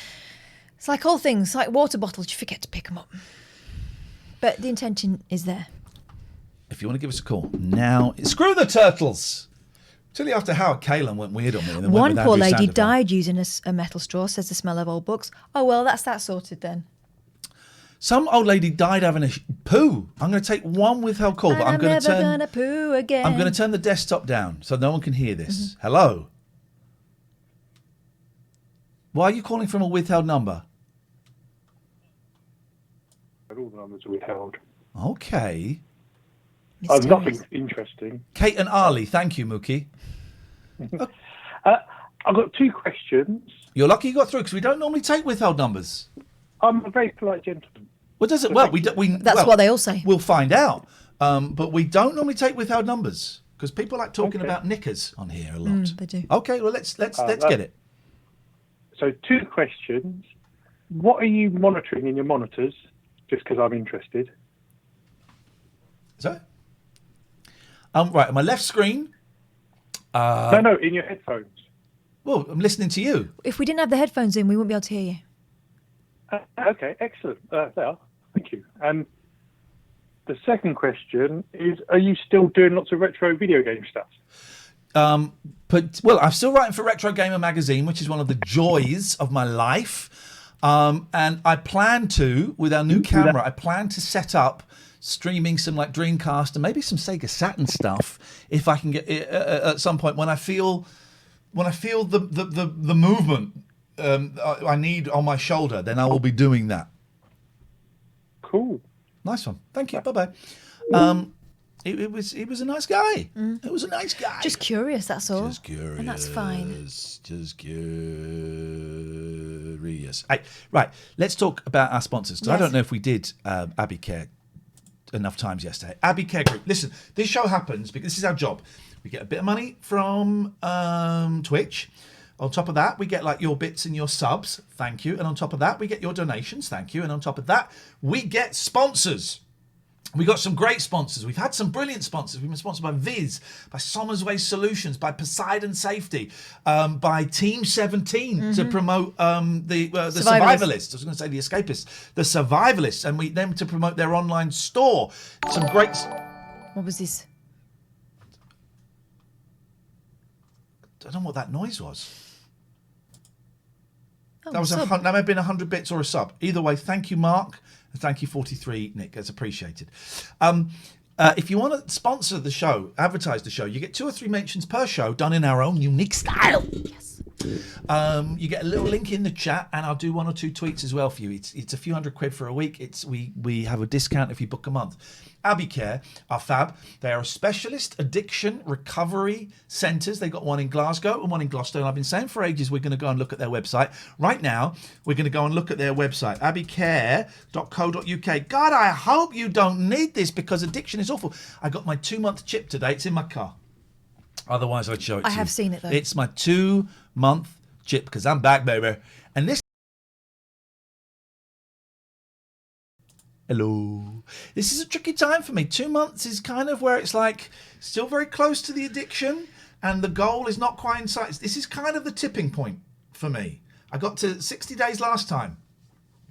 It's like all things, like water bottles, you forget to pick them up. But the intention is there. If you want to give us a call now, screw the turtles. Till after Howard Kalin went weird on me. And then One went with poor Andrew lady Sandoval. died using a metal straw, says the smell of old books. Oh, well, that's that sorted then. Some old lady died having a poo. I'm going to take one withheld call, but I'm going to never turn. gonna poo again. I'm going to turn the desktop down so no one can hear this. Hello. Why are you calling from a withheld number? All the numbers are withheld. Okay. Nothing interesting. Kate and Ali, thank you, Mookie. I've got 2 questions. You're lucky you got through because we don't normally take withheld numbers. I'm a very polite gentleman. Well, does it? Well, That's what they all say. We'll find out. But we don't normally take withheld numbers because people like talking about knickers on here a lot. They do. Okay, well let's get it. So 2 questions. What are you monitoring in your monitors? Just because I'm interested. Sorry? Right, on my left screen. No, in your headphones. Well, I'm listening to you. If we didn't have the headphones in, we wouldn't be able to hear you. Okay, excellent. There, thank you. The second question is, are you still doing lots of retro video game stuff? I'm still writing for Retro Gamer magazine, which is one of the joys of my life. And I plan to, with our new camera, I plan to set up streaming some like Dreamcast and maybe some Sega Saturn stuff if I can get at some point when I feel the movement I need on my shoulder, then I will be doing that. Cool. Nice one. Thank you. Bye-bye. It was a nice guy. It was a nice guy. Just curious, that's all. Just curious. And that's fine. Just curious. Right, let's talk about our sponsors. Because I don't know if we did Abbey Care enough times yesterday. Abbey Care Group. Listen, this show happens because this is our job. We get a bit of money from Twitch. On top of that, we get like your bits and your subs. Thank you. And on top of that, we get your donations. Thank you. And on top of that, we get sponsors. We got some great sponsors. We've had some brilliant sponsors. We've been sponsored by Viz, by Somersway Solutions, by Poseidon Safety, by Team 17 to promote the Survivalists. I was going to say the Escapists, the Survivalists, and them to promote their online store. Some great. What was this? I don't know what that noise was. Oh, that may have been 100 bits or a sub. Either way, thank you, Mark. And thank you, 43, Nick. That's appreciated. If you want to sponsor the show, advertise the show, you get 2 or 3 mentions per show done in our own unique style. Yes. You get a little link in the chat, and I'll do 1 or 2 tweets as well for you. It's a few £100 for a week. We have a discount if you book a month. Abbey Care are fab. They are a specialist addiction recovery centres. They've got one in Glasgow and one in Gloucester. And I've been saying for ages we're going to go and look at their website. Right now, we're going to go and look at their website, abbeycare.co.uk. God, I hope you don't need this because addiction is awful. I got my 2-month chip today. It's in my car. Otherwise, I'd show it to you. I have seen it, though. It's my 2-month chip because I'm back, baby. And this... Hello. This is a tricky time for me. 2 months is kind of where it's like still very close to the addiction and the goal is not quite in sight. This is kind of the tipping point for me. I got to 60 days last time.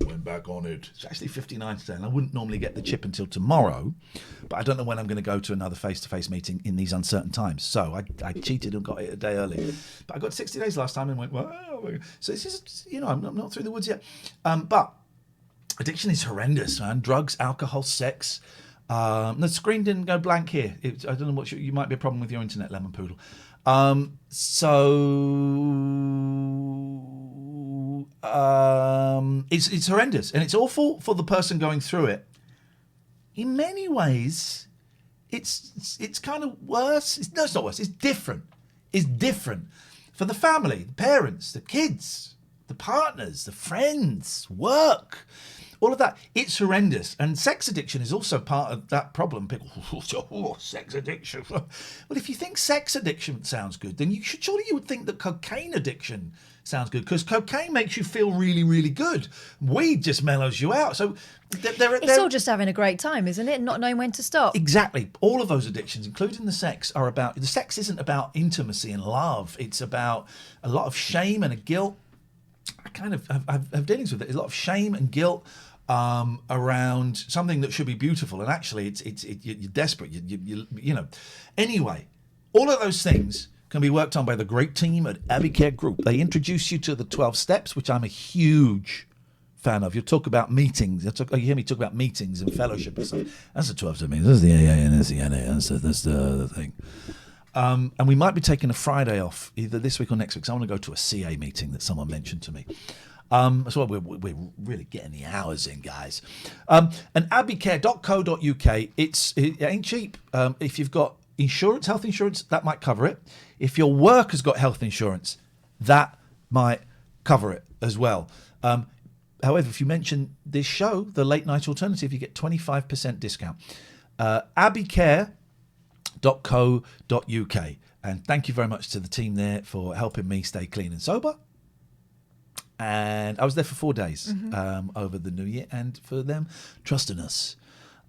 Went back on it. It's actually 59 today, and I wouldn't normally get the chip until tomorrow, but I don't know when I'm going to go to another face-to-face meeting in these uncertain times. So I cheated and got it a day early. But I got 60 days last time and went, well, so this is, I'm not through the woods yet. But addiction is horrendous, man. Drugs, alcohol, sex. The screen didn't go blank here. I don't know what you might be a problem with your internet, Lemon Poodle. It's horrendous and it's awful for the person going through it. In many ways, it's kind of worse. It's not worse. It's different. It's different for the family, the parents, the kids, the partners, the friends, work. All of that, it's horrendous. And sex addiction is also part of that problem. People, sex addiction. Well, if you think sex addiction sounds good, then surely you would think that cocaine addiction sounds good, because cocaine makes you feel really, really good. Weed just mellows you out. So it's all just having a great time, isn't it? Not knowing when to stop. Exactly. All of those addictions, including the sex, are about... The sex isn't about intimacy and love. It's about a lot of shame and a guilt. I kind of have dealings with it. A lot of shame and guilt around something that should be beautiful, and actually you're desperate. You know. Anyway, all of those things can be worked on by the great team at Abbey Care Group. They introduce you to the 12 steps, which I'm a huge fan of. You talk about meetings. You hear me talk about meetings and fellowship and stuff. That's the 12 steps. That's the AA and that's the NA. That's the thing. And we might be taking a Friday off either this week or next week. So I want to go to a CA meeting that someone mentioned to me. So we're really getting the hours in, guys. And abbeycare.co.uk, it ain't cheap. If you've got insurance, health insurance, that might cover it. If your work has got health insurance, that might cover it as well. However, if you mention this show, The Late Night Alternative, you get 25% discount. abbeycare.co.uk. And thank you very much to the team there for helping me stay clean and sober. And I was there for 4 days over the New Year, and for them trusting us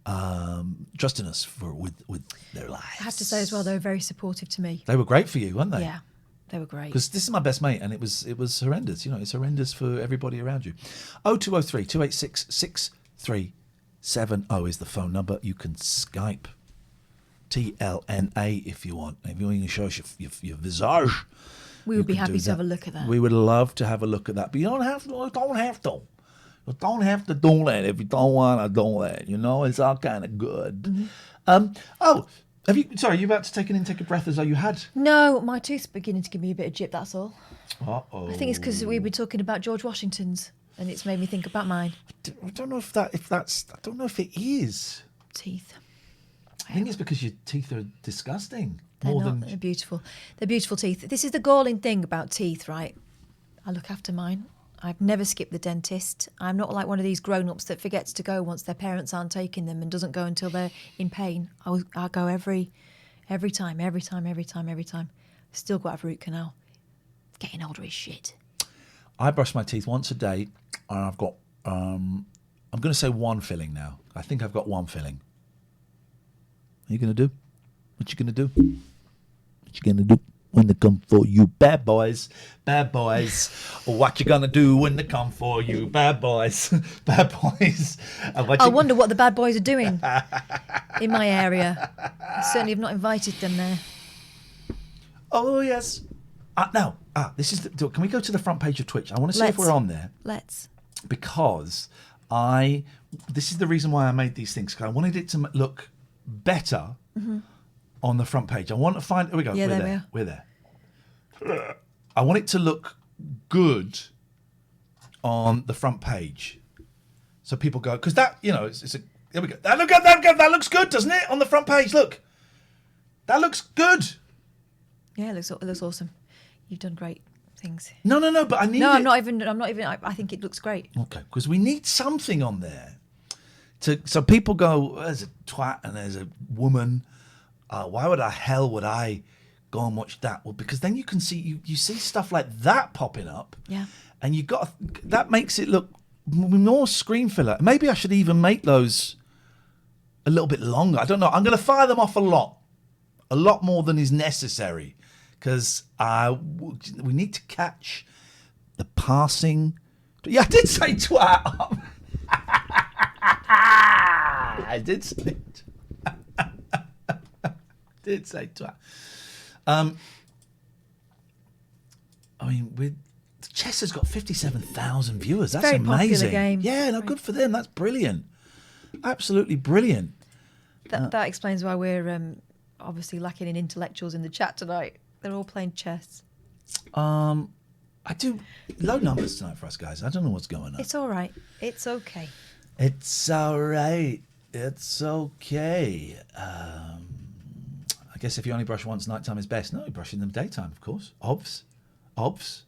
with their lives. I have to say as well, they were very supportive to me. They were great for you, weren't they? Yeah, they were great. Because this is my best mate, and it was horrendous. You know, it's horrendous for everybody around you. 0203 286 6370 is the phone number. You can Skype TLNA if you want. If you want to show us your visage, we would be happy to have a look at that. We would love to have a look at that, but you don't have to. You don't have to. You don't have to do that if you don't want to do that. You know, it's all kind of good. Have you? Sorry, you about to take an intake of breath as though you had? No, my tooth's beginning to give me a bit of jip. That's all. Uh-oh. I think it's because we've been talking about George Washington's, and it's made me think about mine. I don't know if that's. I don't know if it is Teeth. I think it's because your teeth are disgusting. They're beautiful. They're beautiful teeth. This is the galling thing about teeth, right? I look after mine. I've never skipped the dentist. I'm not like one of these grown-ups that forgets to go once their parents aren't taking them and doesn't go until they're in pain. I'll go every time. Still got to have a root canal. Getting older is shit. I brush my teeth once a day, and I've got, I'm going to say one filling now. I think I've got one filling. What are you going to do? What you going to do? What you going to do when they come for you, bad boys? Bad boys. What you going to do when they come for you, bad boys? Bad boys. I wonder what the bad boys are doing in my area. I certainly have not invited them there. Oh, yes. This is. Can we go to the front page of Twitch? I want to see if we're on there. Let's. Because this is the reason why I made these things, because I wanted it to look better on the front page. I want to find. Here we go. Yeah, We're there. I want it to look good on the front page, so people go, because that, you know, it's a. Here we go. That looks good, doesn't it? On the front page, look. That looks good. Yeah, it looks awesome. You've done great things. No, but I need. No, I'm not even. I think it looks great. Okay, because we need something on there. So people go, there's a twat and there's a woman. Why would I go and watch that? Well, because then you can see you see stuff like that popping up. Yeah. And that makes it look more screen filler. Maybe I should even make those a little bit longer. I don't know. I'm going to fire them off a lot more than is necessary, because we need to catch the passing. Yeah, I did say twat. I did say twat. I mean, Chess has got 57,000 viewers. That's very amazing. Popular game. Yeah, no, good for them. That's brilliant. Absolutely brilliant. That explains why we're obviously lacking in intellectuals in the chat tonight. They're all playing chess. I do low numbers tonight for us guys. I don't know what's going on. It's all right. It's okay. It's all right. It's okay. I guess if you only brush once, nighttime is best. No, you brush in the daytime, of course. Obvs.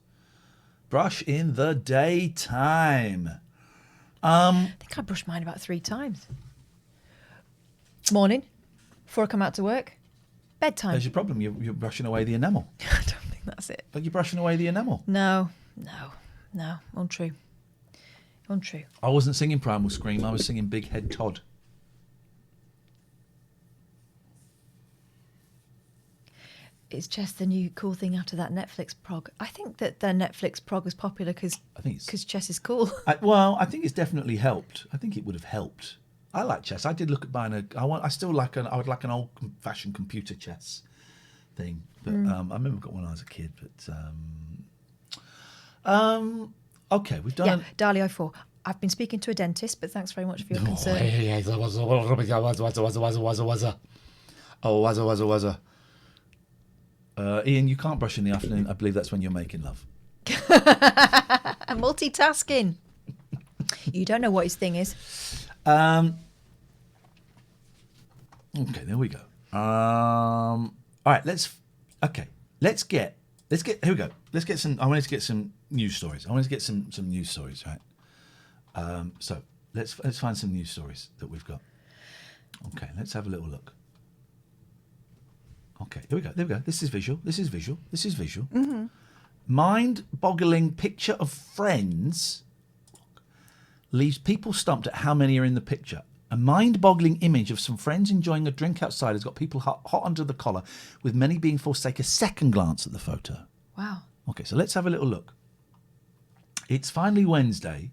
Brush in the daytime. I think I brushed mine about 3 times. Morning, before I come out to work. Bedtime. There's your problem. You're brushing away the enamel. I don't think that's it. But you're brushing away the enamel. No. Untrue. I wasn't singing Primal Scream. I was singing Big Head Todd. It's just the new cool thing after that Netflix prog. I think that the Netflix prog was popular because chess is cool. I think it's definitely helped. I think it would have helped. I like chess. I did look at buying I would like an old-fashioned computer chess thing. But I remember I got one when I was a kid. But okay, we've done. Yeah, Dalio 4. I've been speaking to a dentist, but thanks very much for your concern. Ian, you can't brush in the afternoon. I believe that's when you're making love. Multitasking. You don't know what his thing is. Okay, there we go. All right, let's get here we go. Let's get some. I wanted to get some news stories. Right? So let's find some news stories that we've got. Okay, let's have a little look. Okay, here we go. There we go. This is visual. Mm-hmm. Mind-boggling picture of friends leaves people stumped at how many are in the picture. A mind-boggling image of some friends enjoying a drink outside has got people hot under the collar, with many being forced to take a second glance at the photo. Wow. Okay, so let's have a little look. It's finally Wednesday.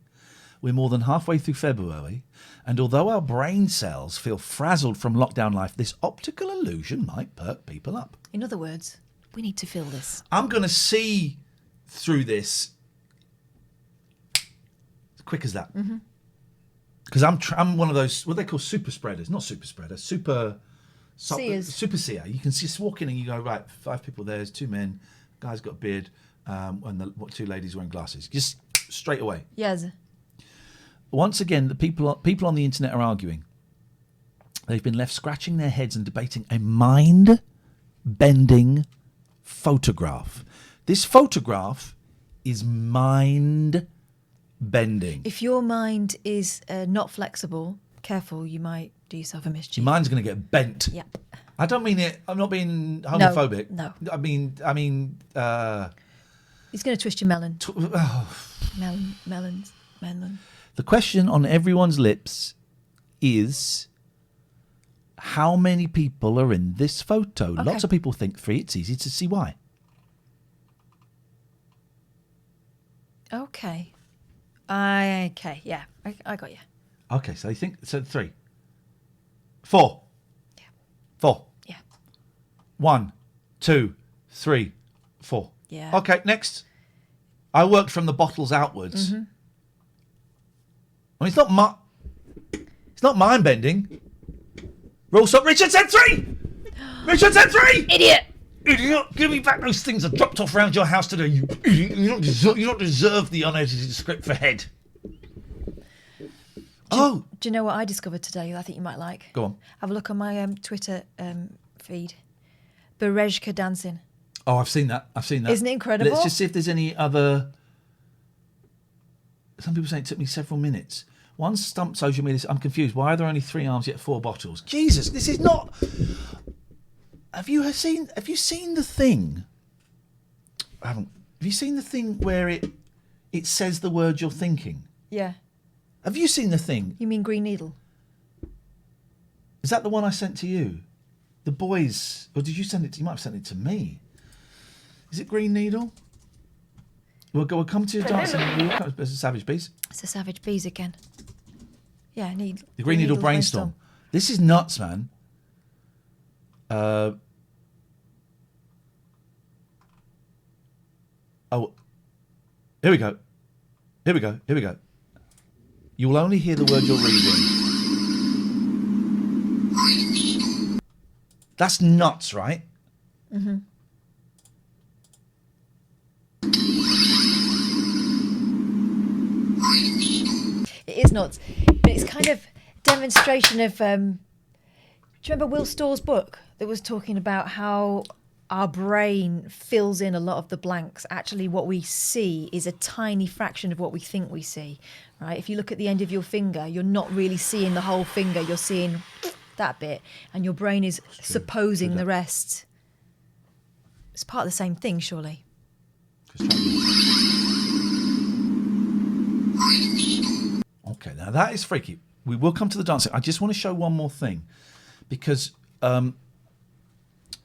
We're more than halfway through February, and although our brain cells feel frazzled from lockdown life, this optical illusion might perk people up. In other words, we need to feel this. I'm going to see through this as quick as that. Mm-hmm. Because I'm one of those, what they call super spreaders. Not super spreaders, super seer. You can just walk in and you go, right, 5 people there, there's 2 men, guy's got a beard, and the 2 ladies wearing glasses. Just straight away. Yes. Once again, the people on the internet are arguing. They've been left scratching their heads and debating a mind-bending photograph. This photograph is mind-bending. If your mind is not flexible, careful, you might do yourself a mischief. Your mind's going to get bent. Yep. I don't mean it. I'm not being homophobic. No. I mean. He's going to twist your melon. Melon. The question on everyone's lips is, how many people are in this photo? Okay. Lots of people think 3. It's easy to see why. Okay. Yeah, I got you. Okay, so 3. 4. Yeah. 4. Yeah. 1, 2, 3, 4. Yeah. Okay, next. I worked from the bottles outwards. Mm-hmm. I mean, it's not mind bending. Roll stop. Richard said 3. Richard said 3. Idiot. Give me back those things I dropped off around your house today. You idiot. You don't deserve the unedited script for head. Do you know what I discovered today that I think you might like? Go on. Have a look on my Twitter feed. Berezka dancing. Oh, I've seen that. Isn't it incredible? Let's just see if there's any other. Some people say it took me several minutes. One stumped social media. I'm confused. Why are there only 3 arms yet 4 bottles? Jesus, this is not. Have you seen the thing? I haven't. Have you seen the thing where it says the word you're thinking? Yeah. Have you seen the thing? You mean Green Needle? Is that the one I sent to you? The boys, or did you send it? You might have sent it to me. Is it Green Needle? We'll come to your dancing. It's a Savage Bees. It's a Savage Bees again. Yeah, the Green Needle Brainstorm. This is nuts, man. Oh, here we go. You will only hear the word you're reading. That's nuts, right? Mm-hmm. It is nuts, but it's kind of demonstration of. Do you remember Will Storr's book that was talking about how our brain fills in a lot of the blanks? Actually, what we see is a tiny fraction of what we think we see. Right? If you look at the end of your finger, you're not really seeing the whole finger. You're seeing that bit, and your brain is supposing the rest. It's part of the same thing, surely. Okay, now that is freaky. We will come to the dancing. I just want to show one more thing, because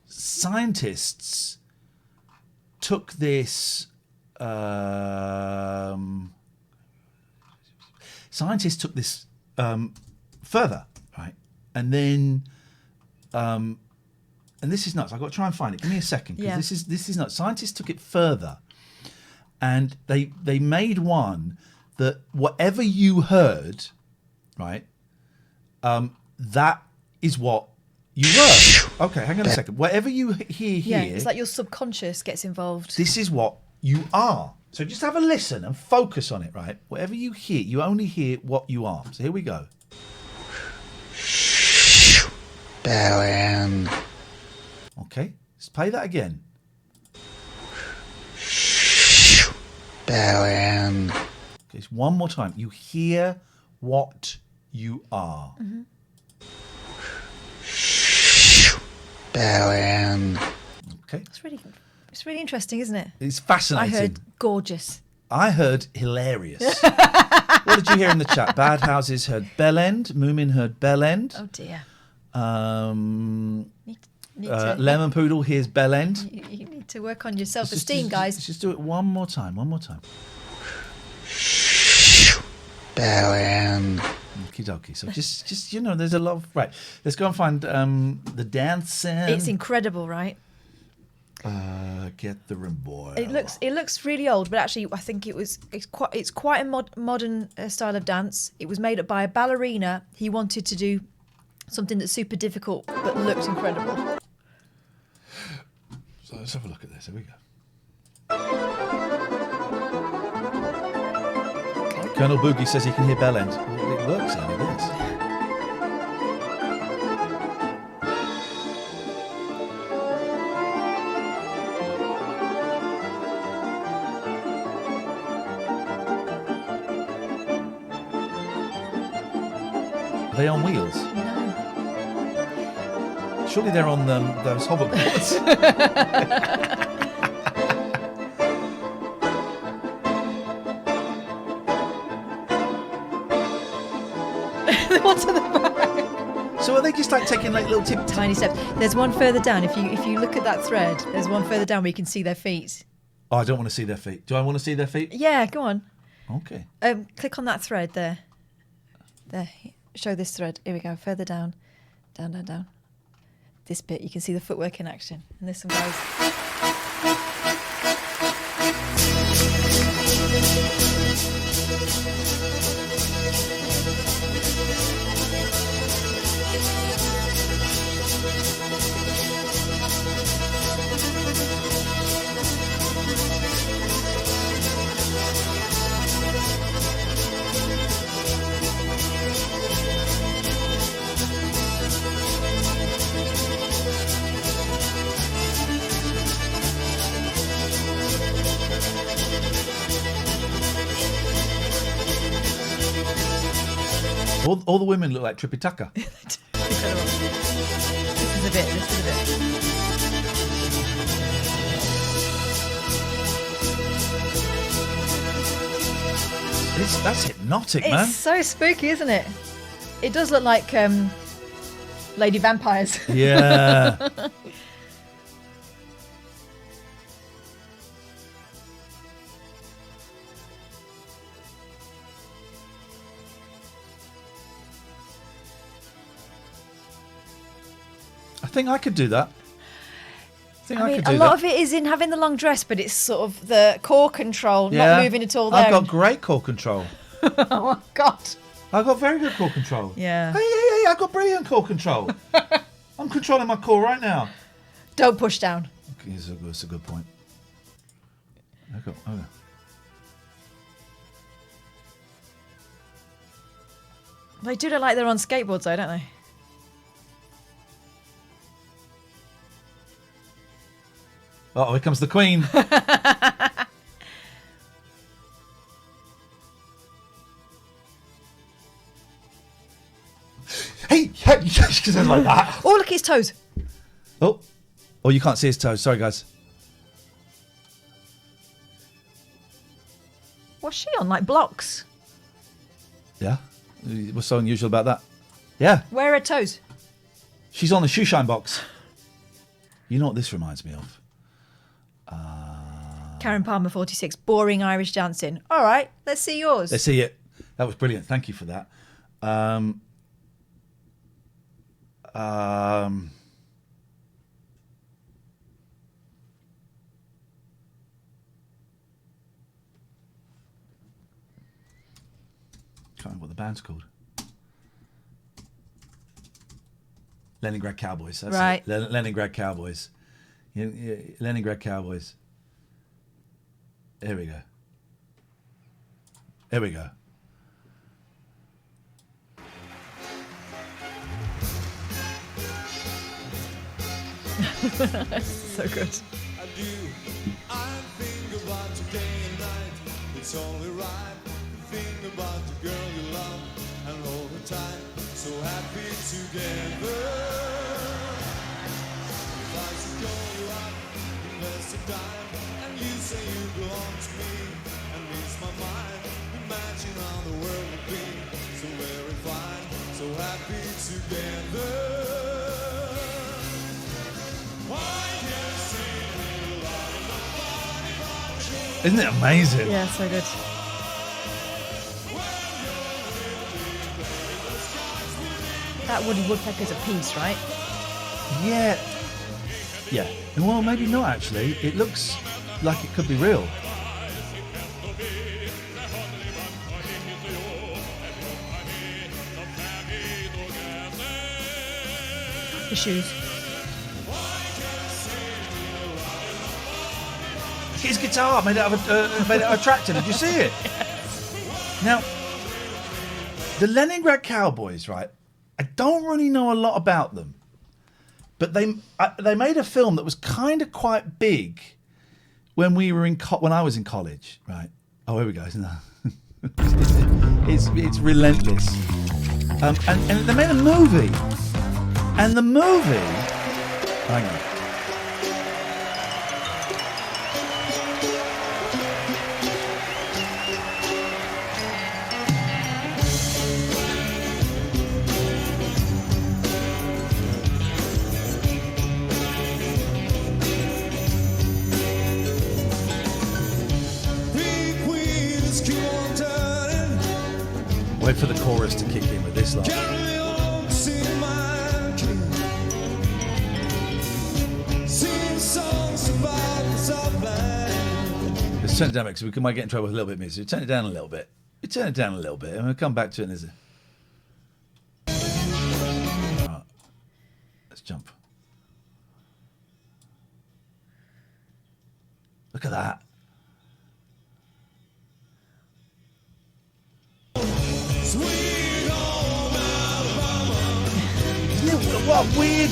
scientists took this. Scientists took this further, right? And then, and this is nuts. I've got to try and find it. Give me a second, because this is nuts. Scientists took it further, and they made one that whatever you heard, right, that is what you were. Okay, hang on a second. Whatever you hear here, it's like your subconscious gets involved. This is what you are. So just have a listen and focus on it, right? Whatever you hear, you only hear what you are. So here we go. Darling. Okay, let's play that again. Darling. Okay, it's one more time. You hear what you are. Mm-hmm. Bellend. Okay. It's really interesting, isn't it? It's fascinating. I heard gorgeous. I heard hilarious. What did you hear in the chat? Bad Houses heard Bellend. Moomin heard Bellend. Oh dear. Need to- Lemon Poodle hears Bellend. You need to work on your self-esteem, guys. Let's just do it one more time. Bellend. Okie dokie. So just there's a lot of... Right, let's go and find the dancing. It's incredible, right? Get the room, boy. It looks really old, but actually, I think it's quite a modern style of dance. It was made up by a ballerina. He wanted to do something that's super difficult but looked incredible. So let's have a look at this. Here we go. Colonel Boogie says he can hear Bellend. Well, it works, then, it is. Are they on wheels? No. Surely they're on those hoverboards. What's in the back? So are they just like taking like little tiny steps? There's one further down. If you look at that thread, there's one further down where you can see their feet. Oh, I don't want to see their feet. Do I want to see their feet? Yeah, go on. Okay. Click on that thread there. There. Show this thread. Here we go. Further down. Down. This bit, you can see the footwork in action. And there's some guys. All the women look like Tripitaka. This is a bit. That's hypnotic, man. It's so spooky, isn't it? It does look like Lady Vampires. Yeah. I think I could do that. I mean, a lot of it is in having the long dress, but it's sort of the core control, not moving at all there. I've got great core control. Oh, God. I've got very good core control. Yeah. Hey, I've got brilliant core control. I'm controlling my core right now. Don't push down. Okay, that's a good point. Okay. They do look like they're on skateboards, though, don't they? Oh, here comes the Queen. Hey, she said like that. Oh, look at his toes. Oh, you can't see his toes. Sorry, guys. What's she on? Like blocks? Yeah. What's so unusual about that? Yeah. Where are her toes? She's on the shoe shine box. You know what this reminds me of? Karen Palmer, 46. Boring Irish dancing. All right, let's see yours. Let's see it. That was brilliant. Thank you for that. Can't remember what the band's called. Leningrad Cowboys. That's right. It. Leningrad Cowboys. Yeah, Leningrad Cowboys. Here we go. Here we go. So good. I do. I think about you day and night. It's only right. think about the girl you love and all the time, so happy together. If I should call you up, invest a dime, and you say you belong to me, and reach my mind, imagine how the world would be, so very fine, so happy together. Why can't see me lying nobody but you? Isn't it amazing? Yeah, so good. That Woody Woodpecker's a piece, right? Yeah. Yeah. Well, maybe not actually. It looks like it could be real. The shoes. His guitar made out of a tractor. Did you see it? Now, the Leningrad Cowboys, right? I don't really know a lot about them, but they made a film that was kind of quite big when we were when I was in college, right? Oh, here we go. Isn't that? it's relentless. And they made a movie, and the movie. Hang on. Wait for the chorus to kick in with this lot. Let's turn it down because we might get in trouble with a little bit of music. Turn it down a little bit. We turn it down a little bit and we'll come back to it. Right. Let's jump. Look at that. What weird.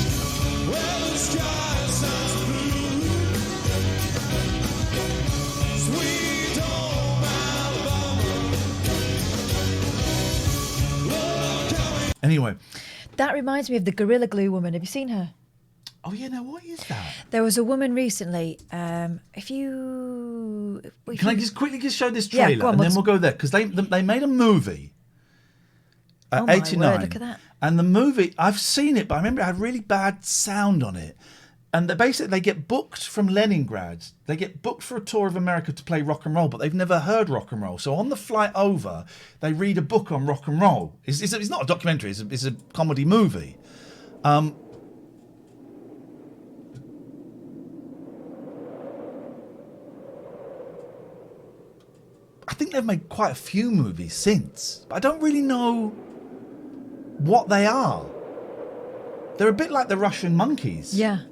Anyway, that reminds me of the Gorilla Glue woman. Have you seen her? Oh yeah, now what is that? There was a woman recently. If you can I just quickly show this trailer, go on, and then we'll go there because they made a movie. Oh my 89. word, look at that. And the movie, I've seen it, but I remember it had really bad sound on it. And they get booked from Leningrad. They get booked for a tour of America to play rock and roll, but they've never heard rock and roll. So on the flight over, they read a book on rock and roll. It's not a documentary, it's a comedy movie. I think they've made quite a few movies since, but I don't really know what they are. They're a bit like the Russian Monkeys. Yeah.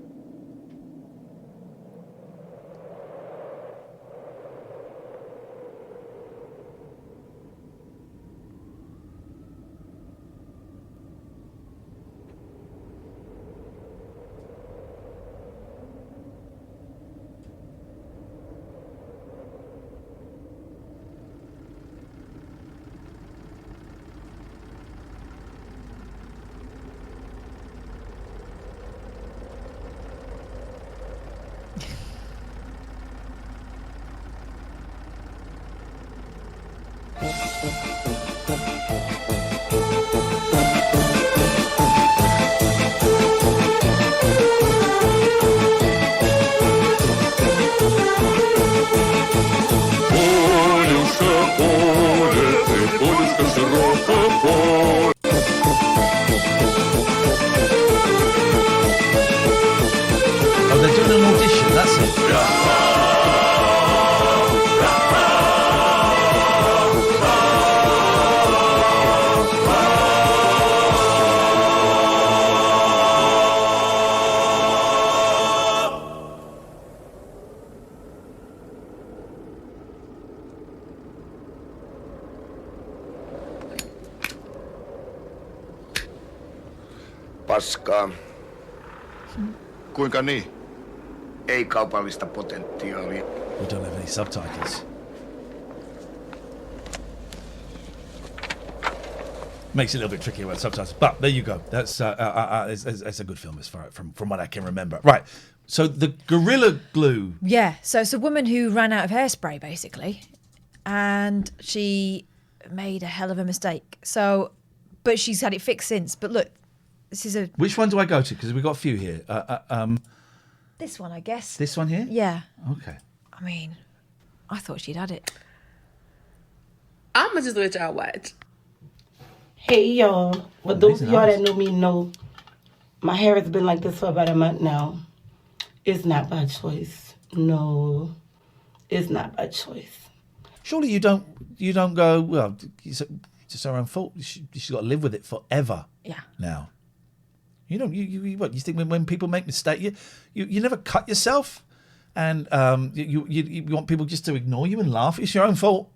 Oh, they're doing an audition, that's it. Paskaa. Kuinka niin? Ei kaupallista potentiaalia. We don't have any subtitles. Makes it a little bit trickier with subtitles. But there you go. That's it's a good film as far from what I can remember. Right. So the Gorilla Glue. Yeah, so it's a woman who ran out of hairspray, basically, and she made a hell of a mistake. So, but she's had it fixed since. But look, this is a... Which one do I go to? Because we've got a few here. This one, I guess. This one here? Yeah. Okay. I mean, I thought she'd had it. I'ma just let y'all watch. Hey y'all, for those of y'all that know me know, my hair has been like this for about a month now. It's not by choice. No, it's not by choice. Surely you don't go, well, it's just her own fault. She's got to live with it forever. Yeah. Now. You don't, you what, you think when people make mistakes, you never cut yourself and you want people just to ignore you and laugh. It's your own fault.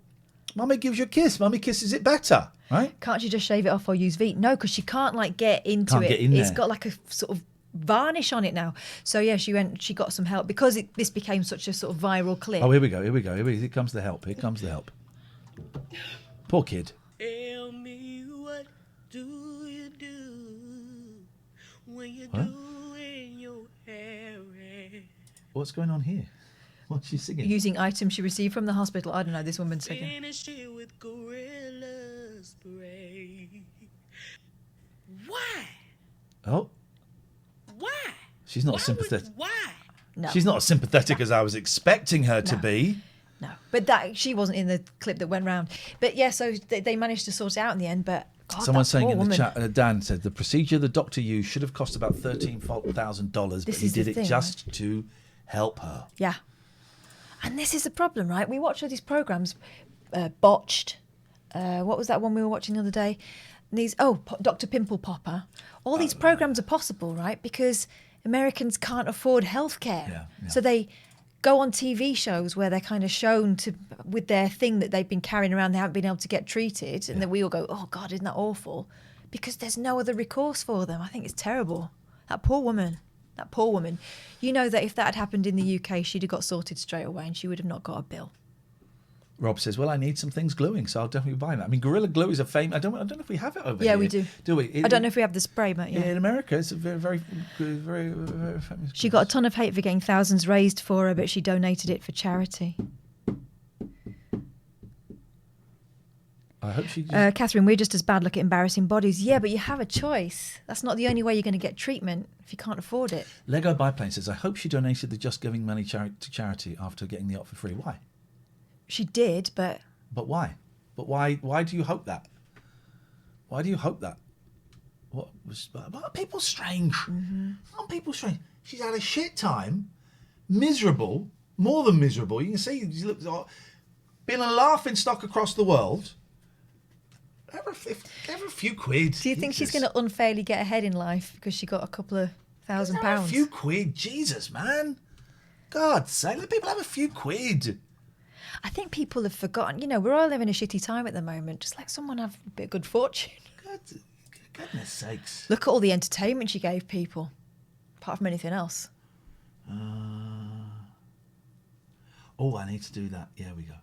Mummy gives you a kiss. Mummy kisses it better, right? Can't you just shave it off or use Veet? No, because she can't get into Can't it. get in It's there. got like a sort of varnish on it now. So yeah, she got some help because this became such a sort of viral clip. Oh, here we go. Here comes the help. Poor kid. Tell me, what do you do when you're What? doing your hair? What's going on here? What's she singing? Using items she received from the hospital. I don't know, this woman's singing. Finish it with Gorilla Spray. Why? Oh, Why? she's not sympathetic. Why? No. She's not as sympathetic as I was expecting her to be. No, but she wasn't in the clip that went round. But yeah, so they managed to sort it out in the end. But God, Someone's that saying poor in the woman. chat, Dan said, the procedure the doctor used should have cost about $13,000, but This he is the did it thing, just to help her. Yeah. And this is the problem, right? We watch all these programs, Botched. What was that one we were watching the other day? And Dr. Pimple Popper. All these programs are possible, right? Because Americans can't afford healthcare. So they go on TV shows where they're kind of shown with their thing that they've been carrying around, they haven't been able to get treated. And then we all go, oh God, isn't that awful? Because there's no other recourse for them. I think it's terrible. That poor woman. You know that if that had happened in the UK, she'd have got sorted straight away and she would have not got a bill. Rob says, well, I need some things gluing, so I'll definitely buy that. I mean, Gorilla Glue is a famous... I don't know if we have it over here. Yeah, we do. Do we? I don't know if we have the spray, but yeah. In America, it's a very famous... She got a ton of hate for getting thousands raised for her, but she donated it for charity. I hope she... Catherine, we're just as bad. Look at embarrassing bodies. Yeah, but you have a choice. That's not the only way you're going to get treatment if you can't afford it. Lego Biplane says, I hope she donated the Just Giving money to charity after getting the op for free. Why? She did, but... But why? But why do you hope that? Why do you hope that? Aren't people strange? Aren't people strange? She's had a shit time. Miserable. More than miserable. You can see she looks been a laughing stock across the world. Have a few quid. Do you think she's going to unfairly get ahead in life because she got a couple of £1,000? Have a few quid. Jesus, man. God's sake, let people have a few quid. I think people have forgotten. You know, we're all having a shitty time at the moment. Just let someone have a bit of good fortune. Goodness sakes. Look at all the entertainment she gave people, apart from anything else. I need to do that. Yeah, we go.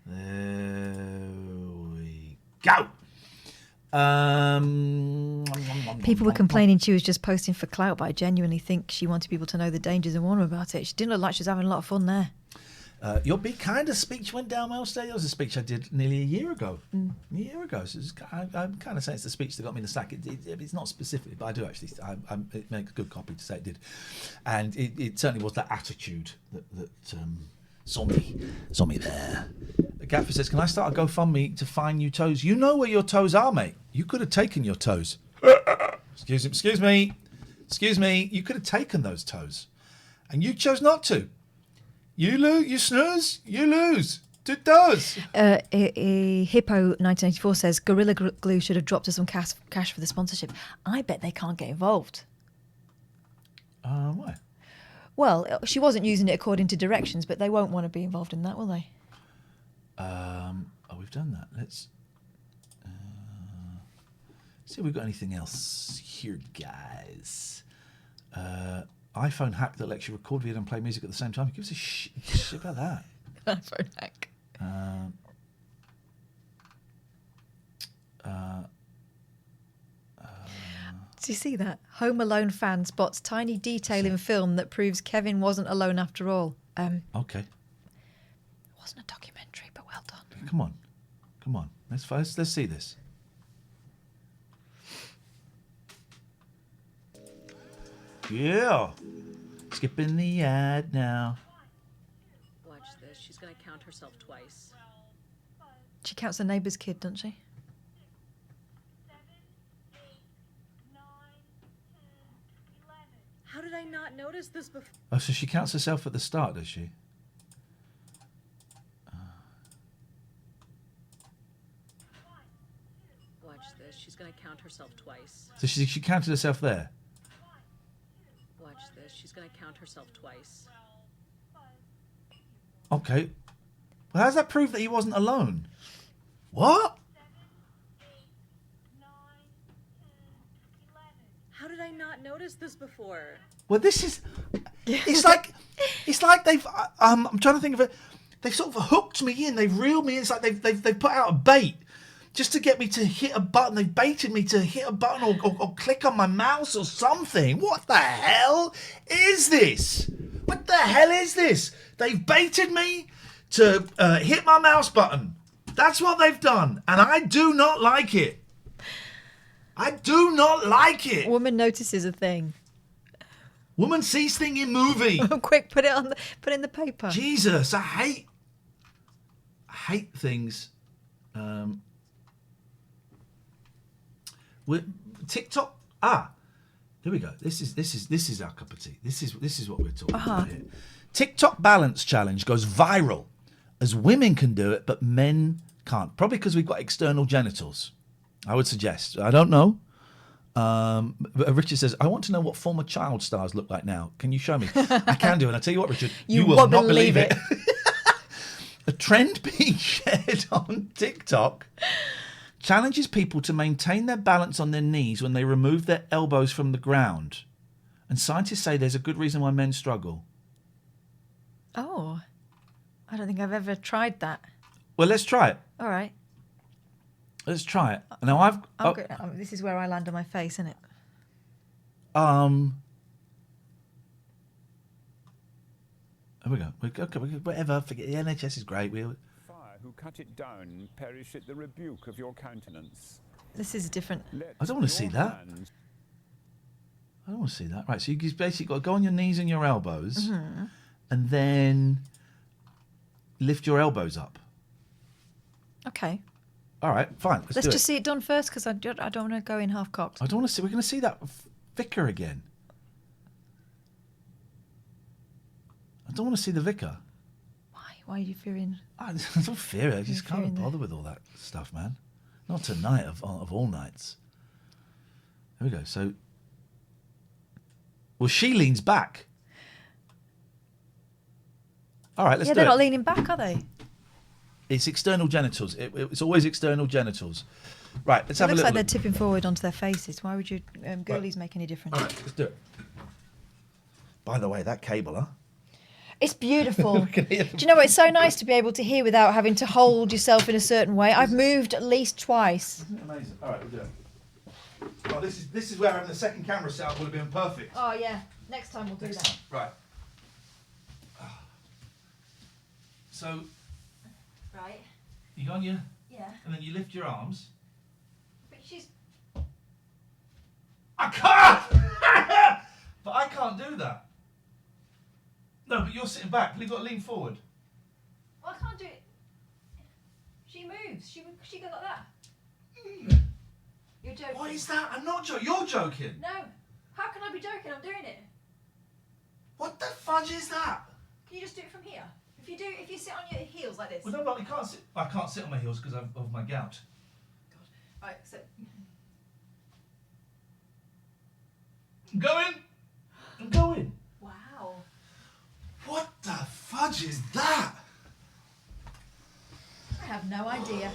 There we go. People were complaining she was just posting for clout, but I genuinely think she wanted people to know the dangers and warn them about it. She didn't look like she was having a lot of fun there. Your Be Kinder speech went down well today. That was a speech I did nearly a year ago. So I'm kind of saying it's the speech that got me the sack. It's not specific, but I do actually. It makes a good copy to say it did. And it certainly was that attitude that saw me there. Gaffer says, can I start a GoFundMe to find new toes? You know where your toes are, mate. You could have taken your toes. Excuse me. You could have taken those toes. And you chose not to. You lose, you snooze, you lose. It does. Hippo 1984 says Gorilla Glue should have dropped us some cash for the sponsorship. I bet they can't get involved. Why? Well, she wasn't using it according to directions, but they won't want to be involved in that, will they? We've done that. Let's see if we've got anything else here, guys. iPhone hack that lets you record video and play music at the same time. Give us a shit about that. iPhone hack. Do you see that? Home Alone fan spots tiny detail in film that proves Kevin wasn't alone after all. Okay. It wasn't a documentary, but well done. Come on. Let's see this. Yeah. Skipping the ad now. Watch this. She's going to count herself twice. She counts the neighbour's kid, doesn't she? How did I not notice this before? Oh, so she counts herself at the start, does she? Watch this. She's going to count herself twice. So she counted herself there? Watch this. She's going to count herself twice. Okay. Well, how does that prove that he wasn't alone? What? How did I not notice this before? Well, this is... It's like they've... I'm trying to think of it. They've sort of hooked me in. They've reeled me in. It's like they've put out a bait just to get me to hit a button. They've baited me to hit a button or click on my mouse or something. What the hell is this? What the hell is this? They've baited me to hit my mouse button. That's what they've done. And I do not like it. I do not like it. Woman notices a thing. Woman sees thing in movie. Quick, put it in the paper. Jesus, I hate things. With TikTok. Here we go. This is our cup of tea. This is what we're talking about here. TikTok balance challenge goes viral as women can do it, but men can't. Probably because we've got external genitals. I would suggest. I don't know. But Richard says, I want to know what former child stars look like now. Can you show me? I can do. And I tell you what, Richard, you will not believe it. A trend being shared on TikTok challenges people to maintain their balance on their knees when they remove their elbows from the ground. And scientists say there's a good reason why men struggle. Oh, I don't think I've ever tried that. Well, let's try it. All right. Let's try it. Now this is where I land on my face, isn't it? Here we go. Okay, whatever. Forget the NHS is great. Fire who cut it down perish at the rebuke of your countenance. This is different. I don't want to see that. I don't want to see that. Right, so you basically got to go on your knees and your elbows, and then lift your elbows up. Okay. All right, fine. Let's just see it done first, because I don't want to go in half cocked. I don't want to see. We're going to see that vicar again. I don't want to see the vicar. Why are you fearing? I don't fear it. I just can't bother with all that stuff, man. Not tonight of all nights. There we go. So, well, she leans back. All right, let's do it. They're not leaning back, are they? It's external genitals. It's always external genitals. Right, let's have a look. It looks like they're tipping forward onto their faces. Why would you girlies make any difference? All right, let's do it. By the way, that cable, huh? It's beautiful. Do you know what? It's so nice to be able to hear without having to hold yourself in a certain way. I've moved at least twice. Isn't it amazing? All right, we'll do it. Oh, this is where having the second camera set up would have been perfect. Oh, yeah. Next time we'll do that. Right. So... Right. You go on your... Yeah. And then you lift your arms. But she's... I can't! But I can't do that. No, but you're sitting back. You've got to lean forward. Well, I can't do it. She moves. She goes like that. You're joking. What is that? I'm not joking. You're joking. No. How can I be joking? I'm doing it. What the fudge is that? Can you just do it from here? If you sit on your heels like this. Well, no, but I can't sit on my heels because of my gout. All right, so... I'm going. Wow. What the fudge is that? I have no idea.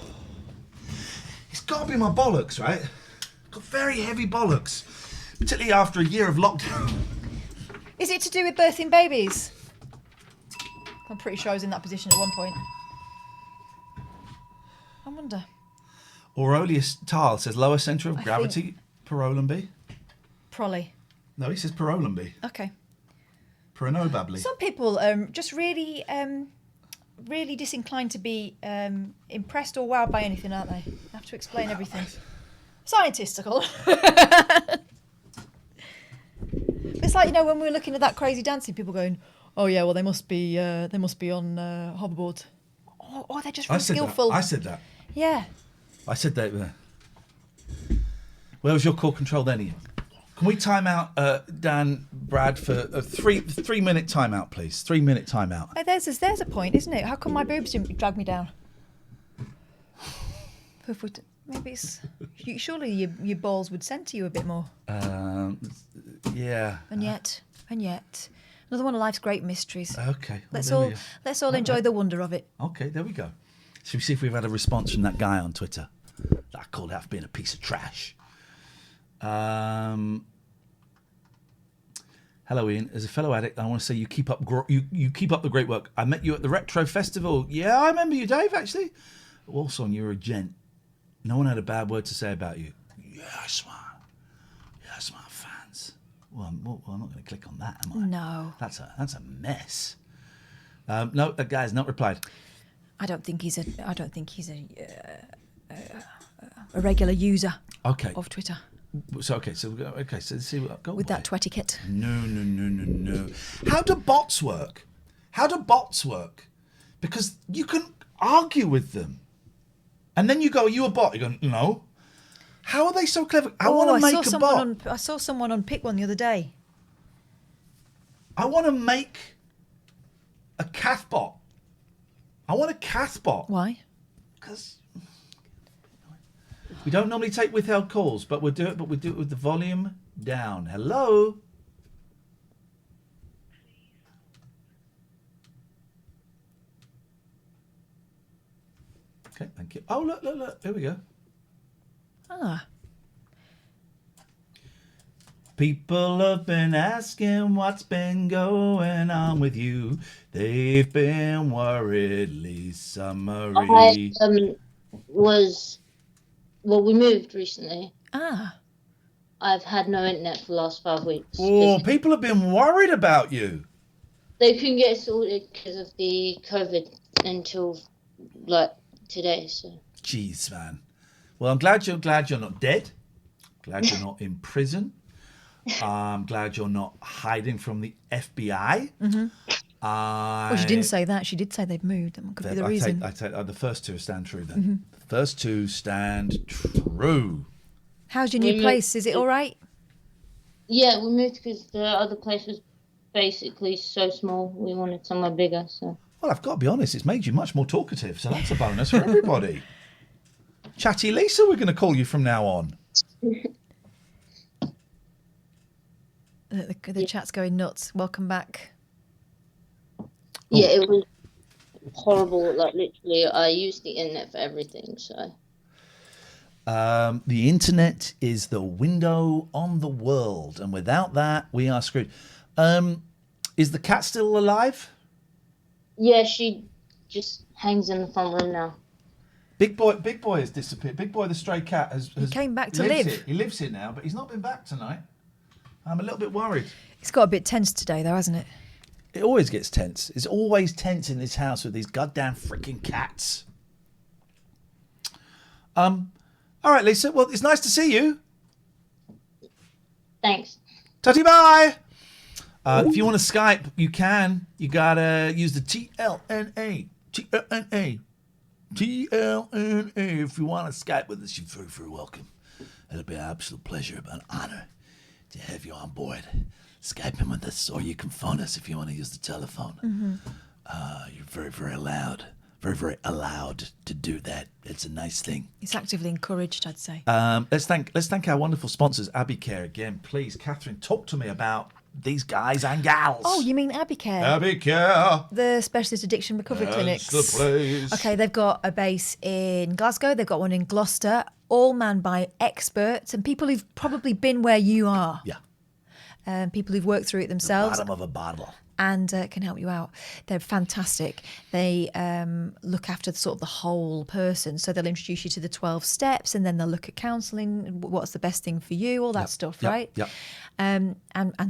It's got to be my bollocks, right? Got very heavy bollocks, particularly after a year of lockdown. Is it to do with birthing babies? I'm pretty sure I was in that position at one point. I wonder. Aurelius Tal says lower centre of gravity, Parolin B. Prolly? No, he says Parolumbi. Okay. Paranobably. Some people just really, really disinclined to be impressed or wowed by anything, aren't they? I have to explain everything. Scientistical. It's like, when we were looking at that crazy dancing, people going, "Oh yeah, well they must be on hoverboard." Or they're just really skillful. I said that. Yeah. I said that. Where was your core control then, Ian? Can we time out Dan, Brad, for a 3-minute timeout, please? 3-minute timeout. Oh, there's a point, isn't it? How come my boobs didn't drag me down? Maybe it's... Surely your balls would centre you a bit more. Yeah. And yet. Another one of life's great mysteries. Okay. Well, let's all enjoy the wonder of it. Okay, there we go. Should we see if we've had a response from that guy on Twitter that I called out for being a piece of trash? Hello, Ian. As a fellow addict, I want to say you keep up you keep up the great work. I met you at the Retro Festival. Yeah, I remember you, Dave, actually. Walsall, you're a gent. No one had a bad word to say about you. Yes, man. Yes, my fans. Well, I'm not going to click on that, am I? No. That's a mess. No, that guy's not replied. I don't think he's a regular user. Okay. Of Twitter. So let's see what go with away. that twetiquette. No. How do bots work? Because you can argue with them, and then you go, "Are you a bot?" You go, "No." How are they so clever? I want to make a bot. I saw someone unpick one the other day. I want to make a cath bot. I want a cath bot. Why? Because we don't normally take withheld calls, but we'll do it. But we do it with the volume down. Hello. Okay, thank you. Oh, look. Here we go. Ah. People have been asking what's been going on with you. They've been worried, Lisa Marie. We moved recently. Ah. I've had no internet for the last 5 weeks. Oh, people have been worried about you. They couldn't get it sorted because of the COVID until today. So. Jeez, man. Well, I'm glad you're not dead. Glad you're not in prison. I'm glad you're not hiding from the FBI. Mm-hmm. Well, she didn't say that. She did say they've moved. That could be the reason. I take the first two stand true then. Mm-hmm. The first two stand true. How's your new place? Is it all right? Yeah, we moved because the other place was basically so small. We wanted somewhere bigger. So. Well, I've got to be honest. It's made you much more talkative, so that's a bonus for everybody. Chatty Lisa, we're going to call you from now on. The chat's going nuts. Welcome back. Yeah, it was horrible. Literally, I used the internet for everything. So. The internet is the window on the world, and without that, we are screwed. Is the cat still alive? Yeah, she just hangs in the front room now. Big boy has disappeared. Big boy, the stray cat, has he came back to lives live. Here. He lives here now, but he's not been back tonight. I'm a little bit worried. It's got a bit tense today, though, hasn't it? It always gets tense. It's always tense in this house with these goddamn freaking cats. All right, Lisa. Well, it's nice to see you. Thanks. Tutty bye. If you want to Skype, you can. You gotta use the TLNA. TLNA. If you want to Skype with us, you're very, very welcome. It'll be an absolute pleasure, an honor to have you on board. Skype in with us, or you can phone us if you want to use the telephone. Mm-hmm. You're very, very allowed. Very, very allowed to do that. It's a nice thing. It's actively encouraged, I'd say. Let's thank our wonderful sponsors, Abbycare again. Please, Catherine, talk to me about these guys and gals. Oh, you mean Abbycare? Abbycare. The specialist addiction recovery clinics. That's the place. Okay, they've got a base in Glasgow. They've got one in Gloucester. All manned by experts and people who've probably been where you are. Yeah. People who've worked through it themselves. Bottom of a bottle. and can help you out. They're fantastic. They look after sort of the whole person. So they'll introduce you to the 12 steps, and then they'll look at counselling, what's the best thing for you, all that stuff, right? Yep. And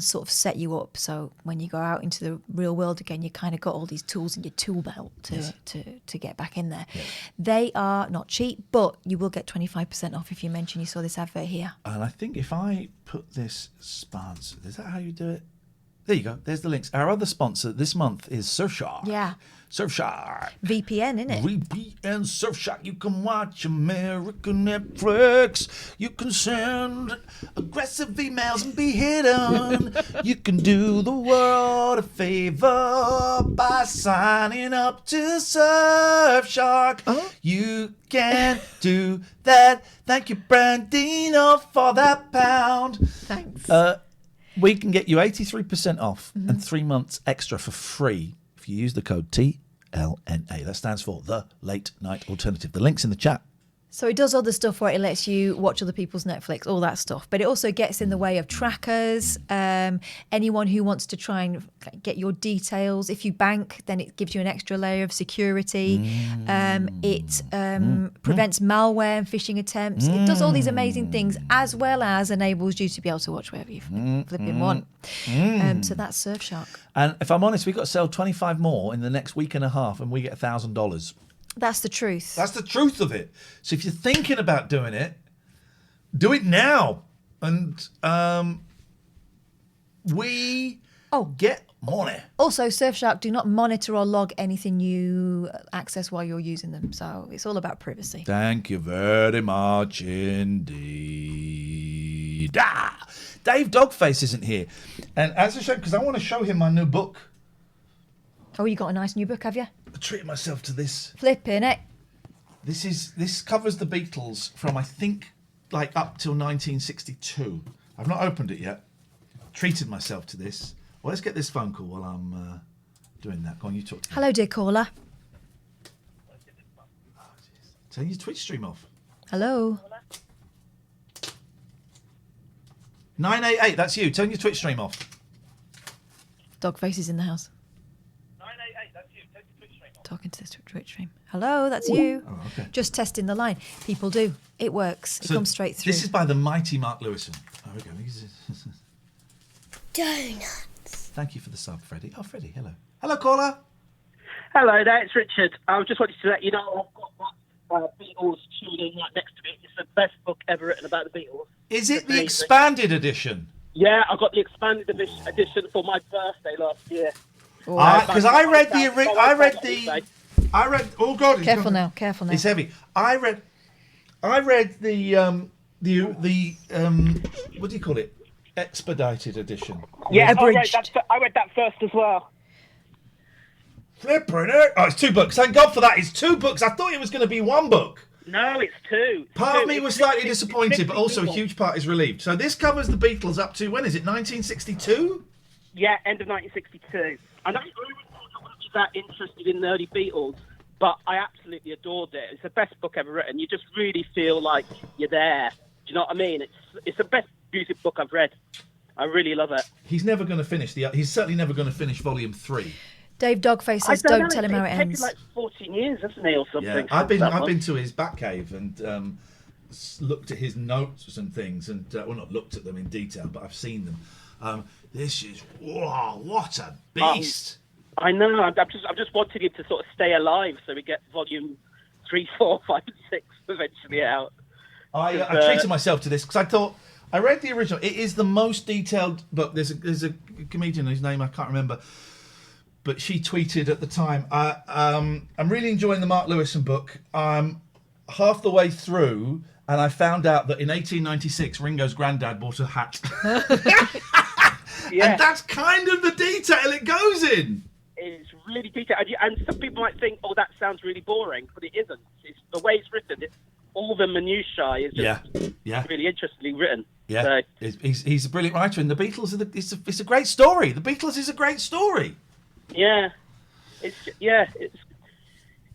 sort of set you up. So when you go out into the real world again, you kind of got all these tools in your tool belt to get back in there. Yes. They are not cheap, but you will get 25% off if you mention you saw this advert here. And I think if I put this sponsor, is that how you do it? There you go. There's the links. Our other sponsor this month is Surfshark. Yeah. Surfshark. VPN, innit? VPN Surfshark. You can watch American Netflix. You can send aggressive emails and be hidden. You can do the world a favor by signing up to Surfshark. You can do that. Thank you, Brandino, for that pound. Thanks. We can get you 83% off and 3 months extra for free if you use the code TLNA. That stands for The Late Night Alternative. The link's in the chat. So it does other stuff where it lets you watch other people's Netflix, all that stuff. But it also gets in the way of trackers. Anyone who wants to try and get your details. If you bank, then it gives you an extra layer of security. It prevents malware and phishing attempts. It does all these amazing things, as well as enables you to be able to watch wherever you flipping want. So that's Surfshark. And if I'm honest, we've got to sell 25 more in the next week and a half, and we get $1,000. That's the truth. That's the truth of it. So if you're thinking about doing it, do it now. And we get money. Also, Surfshark do not monitor or log anything you access while you're using them. So it's all about privacy. Thank you very much indeed. Dave Dogface isn't here. And as I showed, because I want to show him my new book. Oh, you got a nice new book, have you? I treated myself to this. Flipping it. This covers the Beatles from, I think, like up till 1962. I've not opened it yet. Treated myself to this. Well, let's get this phone call while I'm doing that. Go on, you talk to me. Hello, dear caller. Turn your Twitch stream off. Hello. 988, that's you. Turn your Twitch stream off. Dogface is in the house. Talking to this Twitch stream. Hello, that's you. Oh, okay. Just testing the line. People do. It works. It comes straight through. This is by the mighty Mark Lewison. Oh, we go. Donuts. Thank you for the sub, Freddie. Oh, Freddie, hello. Hello, caller. Hello there, it's Richard. I just wanted to let you know I've got that Beatles tuning right next to me. It's the best book ever written about the Beatles. Is it the expanded edition? Yeah, I got the expanded edition for my birthday last year. Because I read the. Oh God! Careful now. Careful now. It's heavy. I read the what do you call it? Expedited edition. Yeah, I read that first as well. Flipping it! Oh, it's 2 books. Thank God for that. It's 2 books. I thought it was going to be 1 book. No, it's 2. Part of me was slightly disappointed, but also a huge part is relieved. So this covers the Beatles up to, when is it, 1962? Yeah, end of 1962. And I really thought I wouldn't be that interested in the early Beatles, but I absolutely adored it. It's the best book ever written. You just really feel like you're there. Do you know what I mean? It's the best music book I've read. I really love it. He's never going to finish he's certainly never going to finish volume 3. Dave Dogface says, don't tell him how it ends. It's taken like 14 years, hasn't he, or something? Yeah, I've been to his Batcave and looked at his notes and things, and well, not looked at them in detail, but I've seen them. This is what a beast! I know. I'm just wanting him to sort of stay alive, so we get volume 3, 4, 5, and 6 eventually out. I treated myself to this because I thought I read the original. It is the most detailed book. There's a comedian whose name I can't remember, but she tweeted at the time, I'm really enjoying the Mark Lewison book. I'm half the way through, and I found out that in 1896 Ringo's granddad bought a hat. Yeah. And that's kind of the detail it goes in. It's really detailed. And some people might think, oh, that sounds really boring, but it isn't. It's the way it's written. All the minutiae is just really interestingly written. Yeah, so, he's a brilliant writer, and the Beatles it's a great story. The Beatles is a great story. Yeah, it's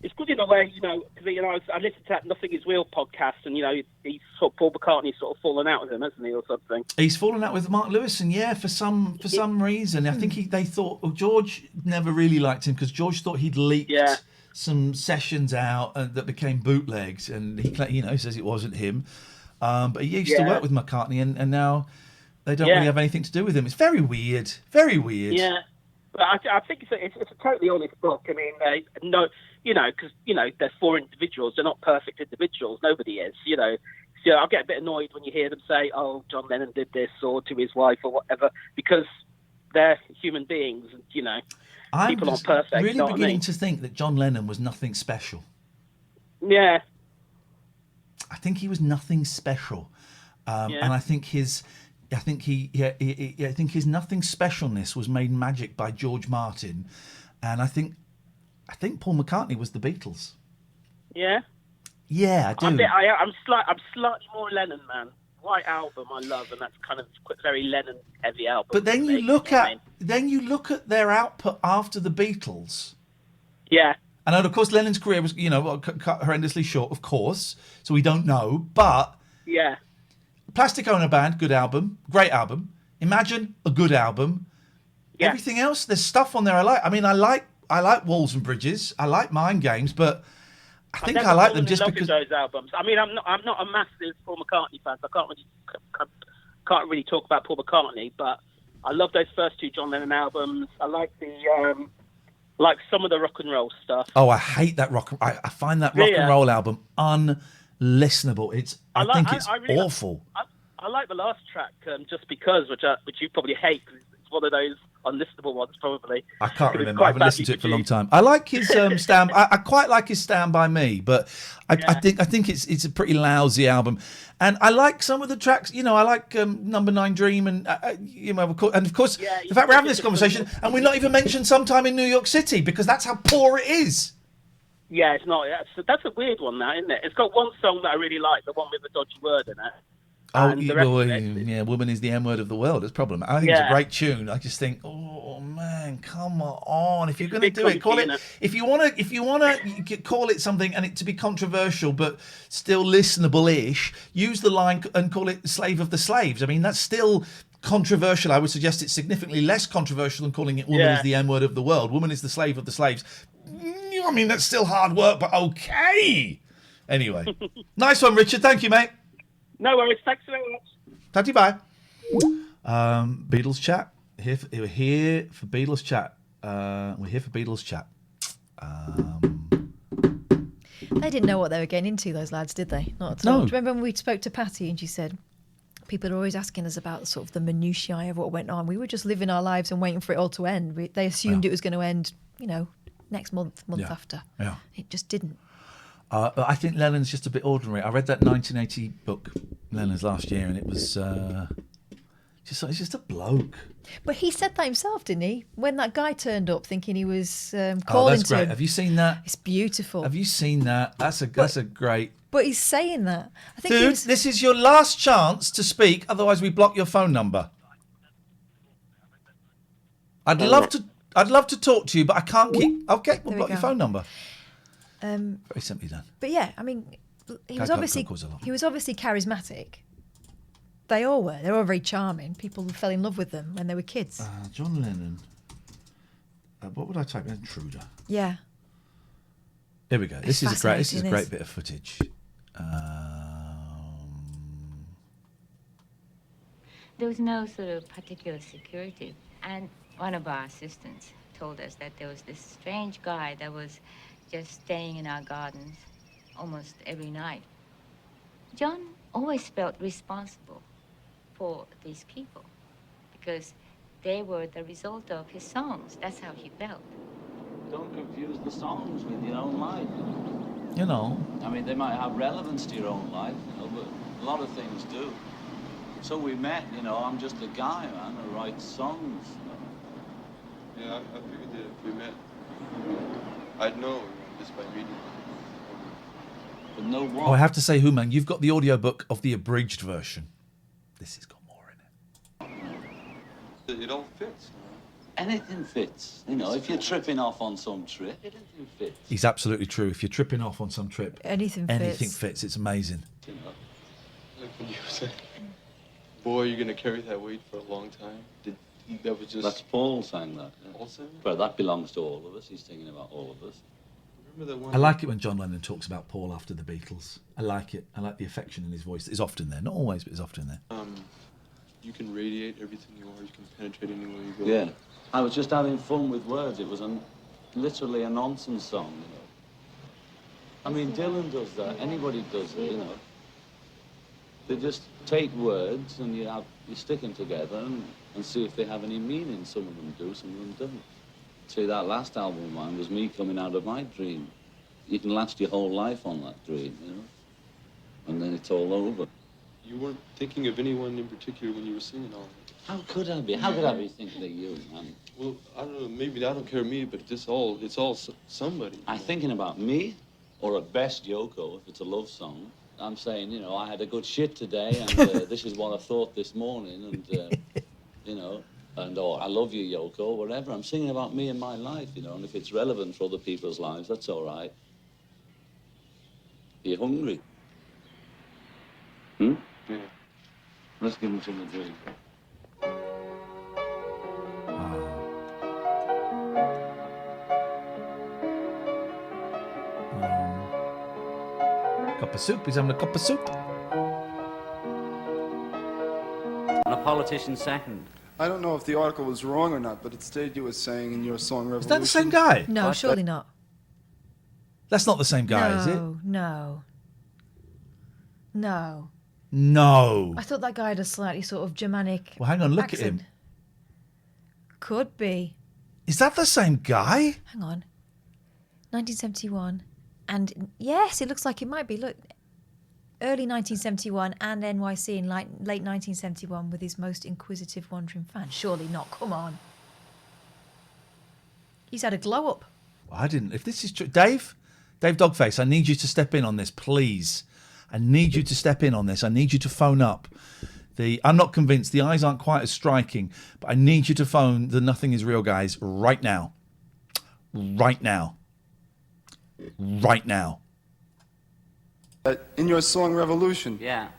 it's good in a way, because I listened to that Nothing Is Real podcast, and he's sort of Paul McCartney's sort of fallen out with him, hasn't he, or something? He's fallen out with Mark Lewison, for some reason. I think they thought George never really liked him because George thought he'd leaked some sessions out that became bootlegs, and he says it wasn't him. But he used to work with McCartney, and now they don't really have anything to do with him. It's very weird, very weird. Yeah, but I think it's a totally honest book. I mean, because they're four individuals. They're not perfect individuals. Nobody is. So I'll get a bit annoyed when you hear them say, "Oh, John Lennon did this," or to his wife, or whatever, because they're human beings, and people aren't perfect. I'm really beginning what I mean? to think that John Lennon was nothing special. Yeah. I think he was nothing special, and I think his nothing specialness was made magic by George Martin, and I think Paul McCartney was the Beatles. Yeah. Yeah, I do. I'm slightly more Lennon man. White Album I love, and that's kind of very Lennon heavy album. But then you look at their output after the Beatles. Yeah. And of course, Lennon's career was, cut horrendously short, of course. So we don't know. But yeah, Plastic Ono Band, good album, great album. Imagine, a good album. Yeah. Everything else, there's stuff on there I like. I mean, I like Walls and Bridges. I like Mind Games, but I think I like them just because those albums. I mean, I'm not a massive Paul McCartney fan, so I can't really talk about Paul McCartney. But I love those first two John Lennon albums. I like the. Like some of the rock and roll stuff. Oh, I hate that rock. I find that rock and roll album unlistenable. I think it's awful. I like the last track, Just Because, which you probably hate because it's one of those unlistenable ones, probably. I can't remember. I haven't listened to it for a long time. I like his Stand. I quite like his Stand By Me, but I think it's a pretty lousy album. And I like some of the tracks. I like Number 9 Dream, and of course, the fact we're having this conversation and we're not even mentioned Sometime in New York City because that's how poor it is. Yeah, it's not. That's a weird one, that, isn't it? It's got one song that I really like, the one with the dodgy word in it. Woman is the M word of the world. It's a problem. I think it's a great tune. I just think, oh man, come on! If you're going to do it, call it. If you want to call it something and it to be controversial but still listenable-ish, use the line and call it "Slave of the Slaves." I mean, that's still controversial. I would suggest it's significantly less controversial than calling it "Woman is the M word of the world." Woman is the slave of the slaves. I mean, that's still hard work, but okay. Anyway, nice one, Richard. Thank you, mate. No worries. Thanks very much. Thank you. Bye. Beatles chat. We're here for Beatles chat. We're here for Beatles chat. They didn't know what they were getting into, those lads, did they? Not at all. Do you remember when we spoke to Patty and she said people are always asking us about sort of the minutiae of what went on. We were just living our lives and waiting for it all to end. They assumed it was going to end, next month after. Yeah. It just didn't. But I think Lennon's just a bit ordinary. I read that 1980 book, Lennon's last year, and it was he's just a bloke. But he said that himself, didn't he? When that guy turned up thinking he was calling to him. Oh, that's great. Have you seen that? It's beautiful. Have you seen that? That's a great... But he's saying that. I think Dude, this is your last chance to speak, otherwise we block your phone number. I'd love to talk to you, but I can't keep... Okay, we'll block your phone number. Very simply done. But yeah, I mean, he was obviously charismatic. They all were. They were all very charming. People fell in love with them when they were kids. John Lennon. What would I type? Intruder. Yeah. Here we go. This is a great bit of footage. There was no sort of particular security, and one of our assistants told us that there was this strange guy that was just staying in our gardens almost every night. John always felt responsible for these people because they were the result of his songs. That's how he felt. Don't confuse the songs with your own life. I mean, they might have relevance to your own life, but a lot of things do. So we met, I'm just a guy, man, who writes songs. Yeah, I figured that if we met, I'd know just by reading. But no one. Oh, I have to say, Human, you've got the audiobook of the abridged version. This has got more in it. It all fits. Anything fits. You know, if you're tripping off on some trip, anything fits. He's absolutely true. If you're tripping off on some trip, Anything fits. It's amazing. You know, like when you say, "Boy, you're gonna carry that weight for a long time." That was just. That's Paul saying that. Yeah. Paul saying that? Well, that belongs to all of us. He's thinking about all of us. Remember that one? I like it when John Lennon talks about Paul after the Beatles. I like it. I like the affection in his voice. It's often there. Not always, but it's often there. You can radiate everything you are. You can penetrate anywhere you go. Yeah. I was just having fun with words. It was literally a nonsense song, you know. I mean, Dylan does that. Anybody does it, you know. They just take words and you stick them together and see if they have any meaning. Some of them do, some of them don't. See, that last album of mine was me coming out of my dream. You can last your whole life on that dream, you know. And then it's all over. You weren't thinking of anyone in particular when you were singing all that. How could I be? How could I be thinking of you, man? Well, I don't know. Maybe I don't care me, but it's all somebody. I'm thinking about me, or at best Yoko, if it's a love song. I'm saying, you know, I had a good shit today, and this is what I thought this morning, and you know, or I love you, Yoko, or whatever. I'm singing about me and my life, you know, and if it's relevant for other people's lives, that's all right. Are you hungry? Yeah. Let's give him something to drink. Cup of soup. He's having a cup of soup. And a politician second. I don't know if the article was wrong or not, but it stated you were saying in your song Revolution. Is that the same guy? No, surely not. That's not the same guy, is it? No. No. I thought that guy had a slightly sort of Germanic Well, hang on, look accent. at him. Could be. Is that the same guy? Hang on. 1971. And yes, it looks like it might be. Look, early 1971 and NYC in late 1971 with his most inquisitive wandering fan. Surely not. Come on. He's had a glow up. I didn't. If this is true, Dave Dogface, I need you to step in on this, please. I need you to step in on this. I need you to phone up. I'm not convinced. The eyes aren't quite as striking, but I need you to phone the Nothing Is Real guys right now. Right now. Right now. In your song Revolution, yeah,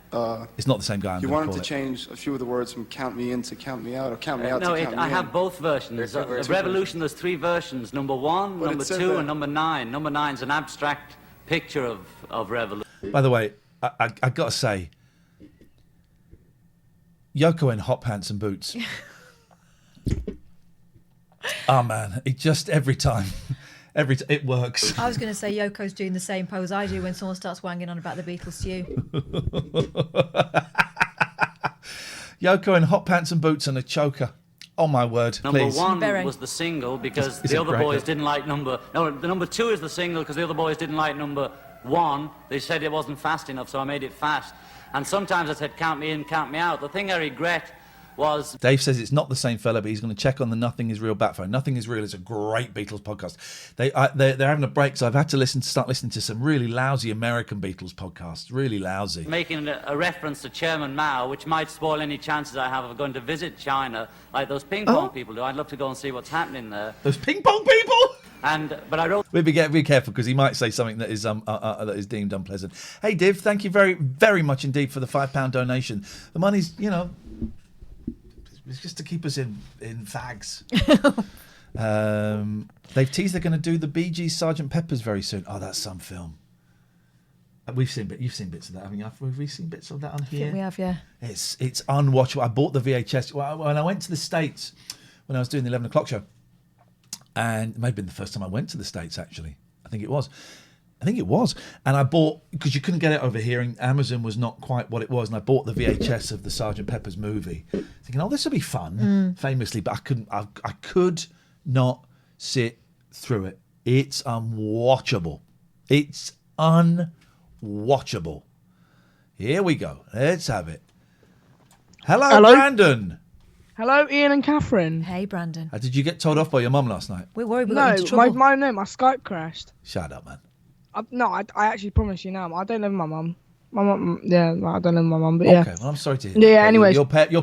it's not the same guy. You wanted to change a few of the words from "count me in" to "count me out," or "count me out" to "count me in. I have both versions. Revolution, there's three versions: number 1, number 2, and number 9. Number 9 is an abstract picture of revolution. By the way, I got to say, Yoko in hot pants and boots. Oh man, it just every time. It works. I was going to say Yoko's doing the same pose I do when someone starts wanging on about the Beatles to you. Yoko in hot pants and boots and a choker. Oh my word, please. Number 1 was the single because the other boys didn't like number... No, the number 2 is the single because the other boys didn't like number 1. They said it wasn't fast enough, so I made it fast. And sometimes I said, count me in, count me out. The thing I regret was... Dave says it's not the same fella, but he's going to check on the Nothing Is Real bat phone. Nothing Is Real is a great Beatles podcast. They're having a break, so I've had to start listening to some really lousy American Beatles podcasts. Really lousy. Making a reference to Chairman Mao, which might spoil any chances I have of going to visit China, like those ping pong people do. I'd love to go and see what's happening there. Those ping pong people? But I wrote... We'll be careful because he might say something that is deemed unpleasant. Hey, Div, thank you very, very much indeed for the £5 donation. The money's, it's just to keep us in fags. They've teased they're going to do the Bee Gees Sgt. Pepper's very soon. Oh, that's some film. You've seen bits of that, haven't you? Have we seen bits of that on here? I think we have, yeah. It's unwatchable. I bought the VHS when I went to the States when I was doing the 11 o'clock show. And it may have been the first time I went to the States, actually. I think it was. And I bought, because you couldn't get it over here, and Amazon was not quite what it was, and I bought the VHS of the Sgt. Pepper's movie, thinking, this will be fun, famously, but I could not sit through it. It's unwatchable. It's unwatchable. Here we go. Let's have it. Hello, Brandon. Hello, Ian and Catherine. Hey, Brandon. Did you get told off by your mum last night? We're worried we got into trouble. my Skype crashed. Shut up, man. I actually promise you now. I don't live with my mum. My mum, yeah, I don't live with my mum, but yeah. Okay, well, I'm sorry to hear that. Yeah, anyways. Your parent, you're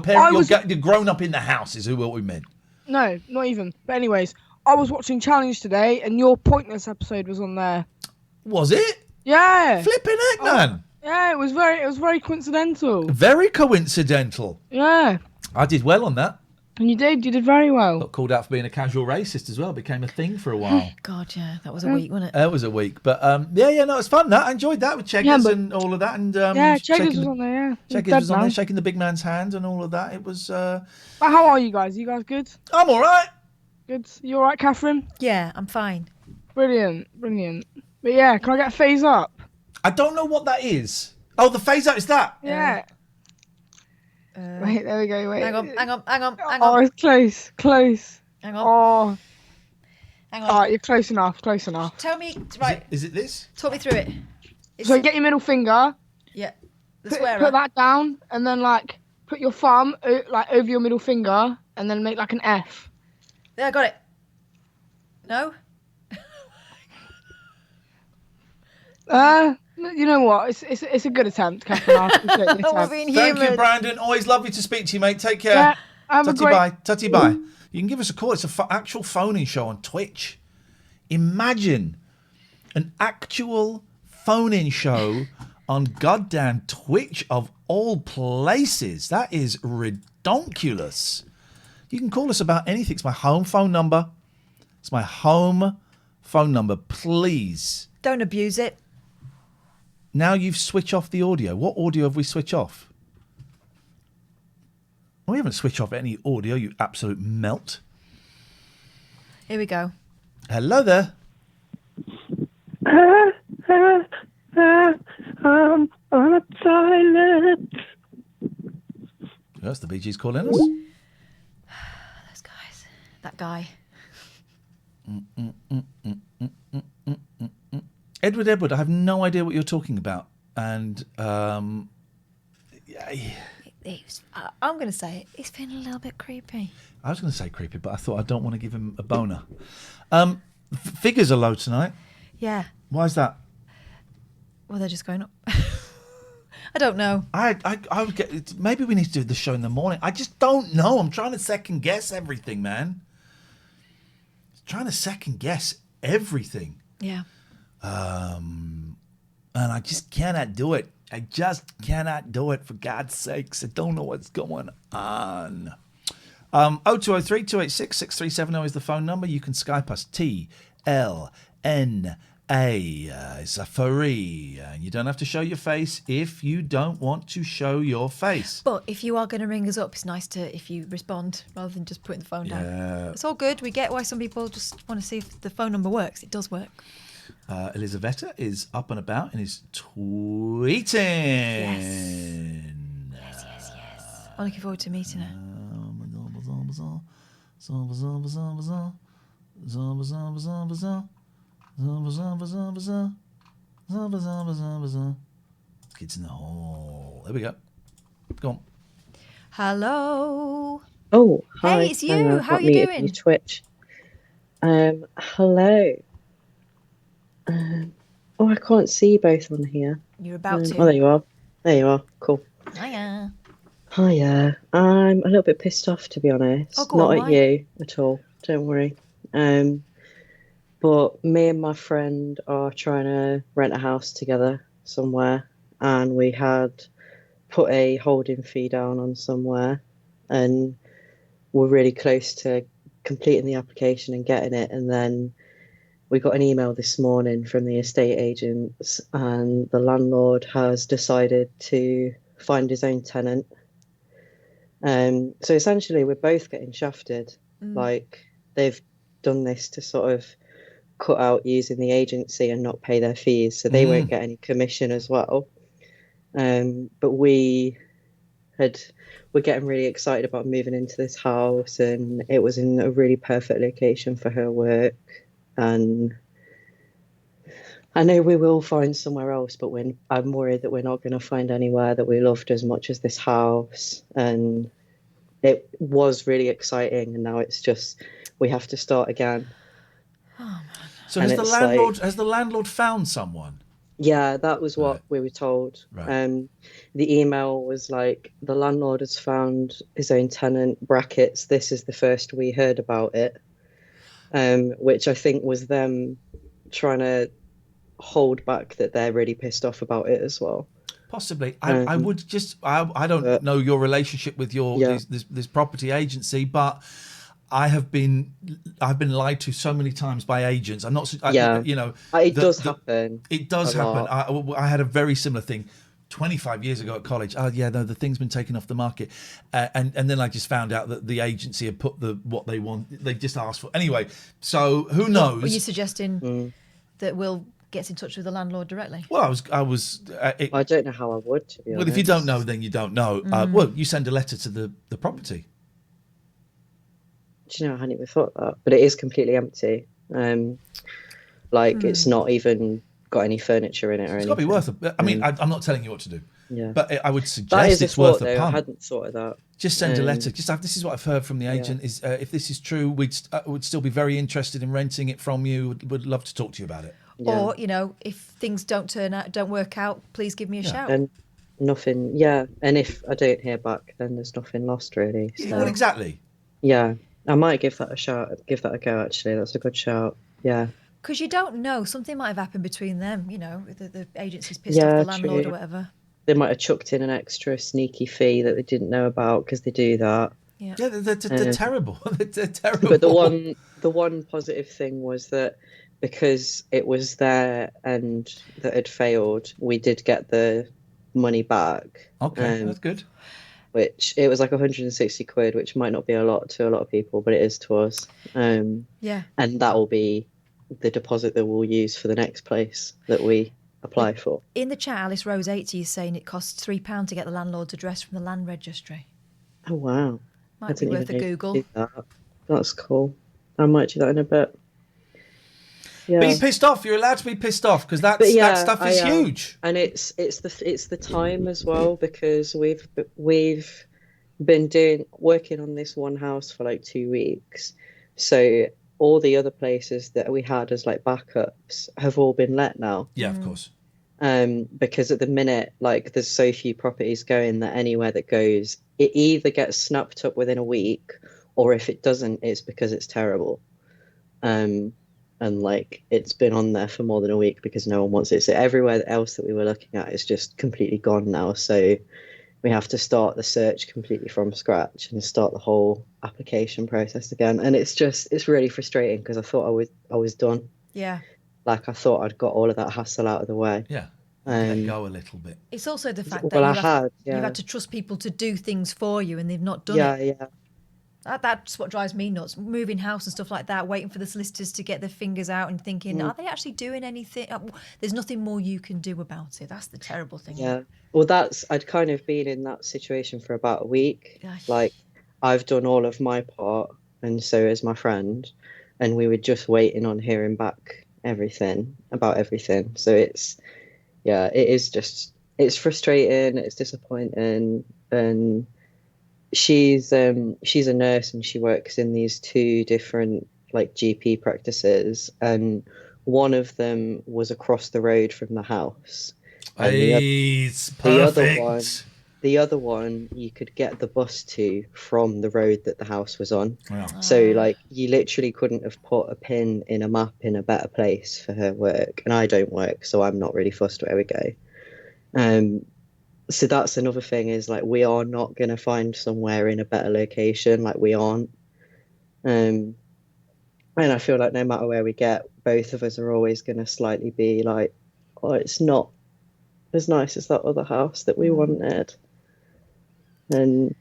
grown up in the house is what we meant. No, not even. But anyways, I was watching Challenge today, and your Pointless episode was on there. Was it? Yeah. Flipping heck, man. Yeah, it was very coincidental. Very coincidental. Yeah. I did well on that. And you did very well. Got called out for being a casual racist as well. Became a thing for a while. God, yeah, that was a week, wasn't it? It was a week, but no, it was fun. That I enjoyed that with Cheggers and all of that, and Cheggers was on there. Yeah, Cheggers was on there, shaking the big man's hand and all of that. It was. But how are you guys? You guys good? I'm all right. Good. You all right, Catherine? Yeah, I'm fine. Brilliant. But yeah, can I get a phase up? I don't know what that is. Oh, the phase up is that? Yeah. Wait, there we go. Wait. Hang on. Oh, it's close. Hang on. Oh. Hang on. All right, you're close enough. Tell me, right. Is it this? Talk me through it. So get your middle finger. Yeah. The Put swearer. that down, and then put your thumb over your middle finger, and then make an F. There, I got it. No? You know what? It's a good attempt, Catherine. I appreciate the attempt. Thank you, Brandon. Always lovely to speak to you, mate. Take care. Yeah, have a great... Tutty bye. You can give us a call. It's an actual phone-in show on Twitch. Imagine an actual phone-in show on goddamn Twitch of all places. That is redonkulous. You can call us about anything. It's my home phone number. Please. Don't abuse it. Now you've switched off the audio. What audio have we switched off? We haven't switched off any audio, you absolute melt. Here we go. Hello there. I'm on a toilet. That's the Bee Gees calling us. Those guys. That guy. Edward, I have no idea what you're talking about. And I'm going to say it. It's been a little bit creepy. I was going to say creepy, but I thought I don't want to give him a boner. Figures are low tonight. Yeah. Why is that? Well, they're just going up. I don't know. I would get. Maybe we need to do the show in the morning. I just don't know. I'm trying to second guess everything, man. Trying to second guess everything. Yeah. And I just cannot do it. I just cannot do it, for God's sakes. I don't know what's going on. 0203 286 6370 is the phone number. You can Skype us. TLNA. It's a free. And you don't have to show your face if you don't want to show your face. But if you are going to ring us up, it's nice if you respond rather than just putting the phone down. Yeah. It's all good. We get why some people just want to see if the phone number works. It does work. Elisaveta is up and about and is tweeting. Yes. I'm looking forward to meeting her. Kids in the hall. There we go. Go on. Hello. Oh, hi. Hey, it's you. How are you doing? Your Twitch. Hello. I can't see you both on here. You're about to. Oh, there you are. Cool. Hiya. Hiya. I'm a little bit pissed off, to be honest. Oh, go Not on, at why? you at all. Don't worry. But me and my friend are trying to rent a house together somewhere, and we had put a holding fee down on somewhere, and we're really close to completing the application and getting it, and then we got an email this morning from the estate agents, and the landlord has decided to find his own tenant. So essentially we're both getting shafted. Like, they've done this to sort of cut out using the agency and not pay their fees, so they won't get any commission as well. But we're getting really excited about moving into this house, and it was in a really perfect location for her work. And I know we will find somewhere else, but I'm worried that we're not going to find anywhere that we loved as much as this house. And it was really exciting, and now it's just we have to start again. Oh man! So has the landlord found someone? Yeah, that was what we were told. Right. The email was like, the landlord has found his own tenant, brackets, this is the first we heard about it, which I think was them trying to hold back that they're really pissed off about it as well. Possibly. I would just, I don't know your relationship with your this property agency, but I've been lied to so many times by agents. I'm not, you know, it does happen. It does a happen. lot. I had a very similar thing 25 years ago at college. Oh yeah, no, the thing's been taken off the market, and then I just found out that the agency had put what they want. They just asked for anyway. So who knows? Were you suggesting that Will gets in touch with the landlord directly? Well, I was. I don't know how I would. To be well, honest. if you don't know, then you don't know. Well, you send a letter to the property. Do you know, I hadn't even thought of that, but it is completely empty. It's not even got any furniture in it or anything. It's got to be worth it. I mean, I'm not telling you what to do. Yeah. But I would That suggest is it's a worth thought, a though. I punt. hadn't thought of that. Just send a letter. Just have, this is what I've heard from the agent. Is if this is true, we'd still be very interested in renting it from you. Would love to talk to you about it. Or, you know, if things don't work out, please give me a shout. And nothing. Yeah. And if I don't hear back, then there's nothing lost, really. So, Well, exactly. Yeah. I might give that a shout. Give that a go. Actually, that's a good shout. Yeah. Because you don't know, something might have happened between them. You know, the agency's pissed off the landlord true. or whatever. They might have chucked in an extra sneaky fee that they didn't know about because they do that. Yeah, they're terrible. They're terrible. But the one positive thing was that because it was their end that had failed, we did get the money back. Okay, that's good. Which it was like 160 quid, which might not be a lot to a lot of people, but it is to us. Yeah. And that will be the deposit that we'll use for the next place that we apply for. In the chat, Alice Rose 80 is saying it costs £3 to get the landlord's address from the land registry. Oh, wow. Might be worth a Google. That's cool. I might do that in a bit. Yeah. Be pissed off. You're allowed to be pissed off because that stuff is huge. And it's the time as well, because we've been working on this one house for like 2 weeks. So all the other places that we had as like backups have all been let now. Yeah, of course. Because at the minute, like, there's so few properties going that anywhere that goes, it either gets snapped up within a week, or if it doesn't, it's because it's terrible. And like, it's been on there for more than a week because no one wants it. So everywhere else that we were looking at is just completely gone now. So we have to start the search completely from scratch and start the whole application process again. And it's really frustrating because I thought I was done. Yeah. Like, I thought I'd got all of that hassle out of the way. Yeah. Let go a little bit. It's also the fact that you've had to trust people to do things for you and they've not done it. Yeah. That's what drives me nuts. Moving house and stuff like that, waiting for the solicitors to get their fingers out and thinking, are they actually doing anything? There's nothing more you can do about it. That's the terrible thing. Yeah. Well, I'd kind of been in that situation for about a week. Gosh. Like, I've done all of my part, and so has my friend, and we were just waiting on hearing back about everything. So it's frustrating, it's disappointing, and she's a nurse and she works in these 2 different like GP practices, and one of them was across the road from the house. And the other one you could get the bus to from the road that the house was on. Wow. So like, you literally couldn't have put a pin in a map in a better place for her work. And I don't work, so I'm not really fussed where we go. So that's another thing, is like, we are not going to find somewhere in a better location. Like, we aren't. And I feel like no matter where we get, both of us are always going to slightly be like, oh, it's not as nice as that other house that we wanted. And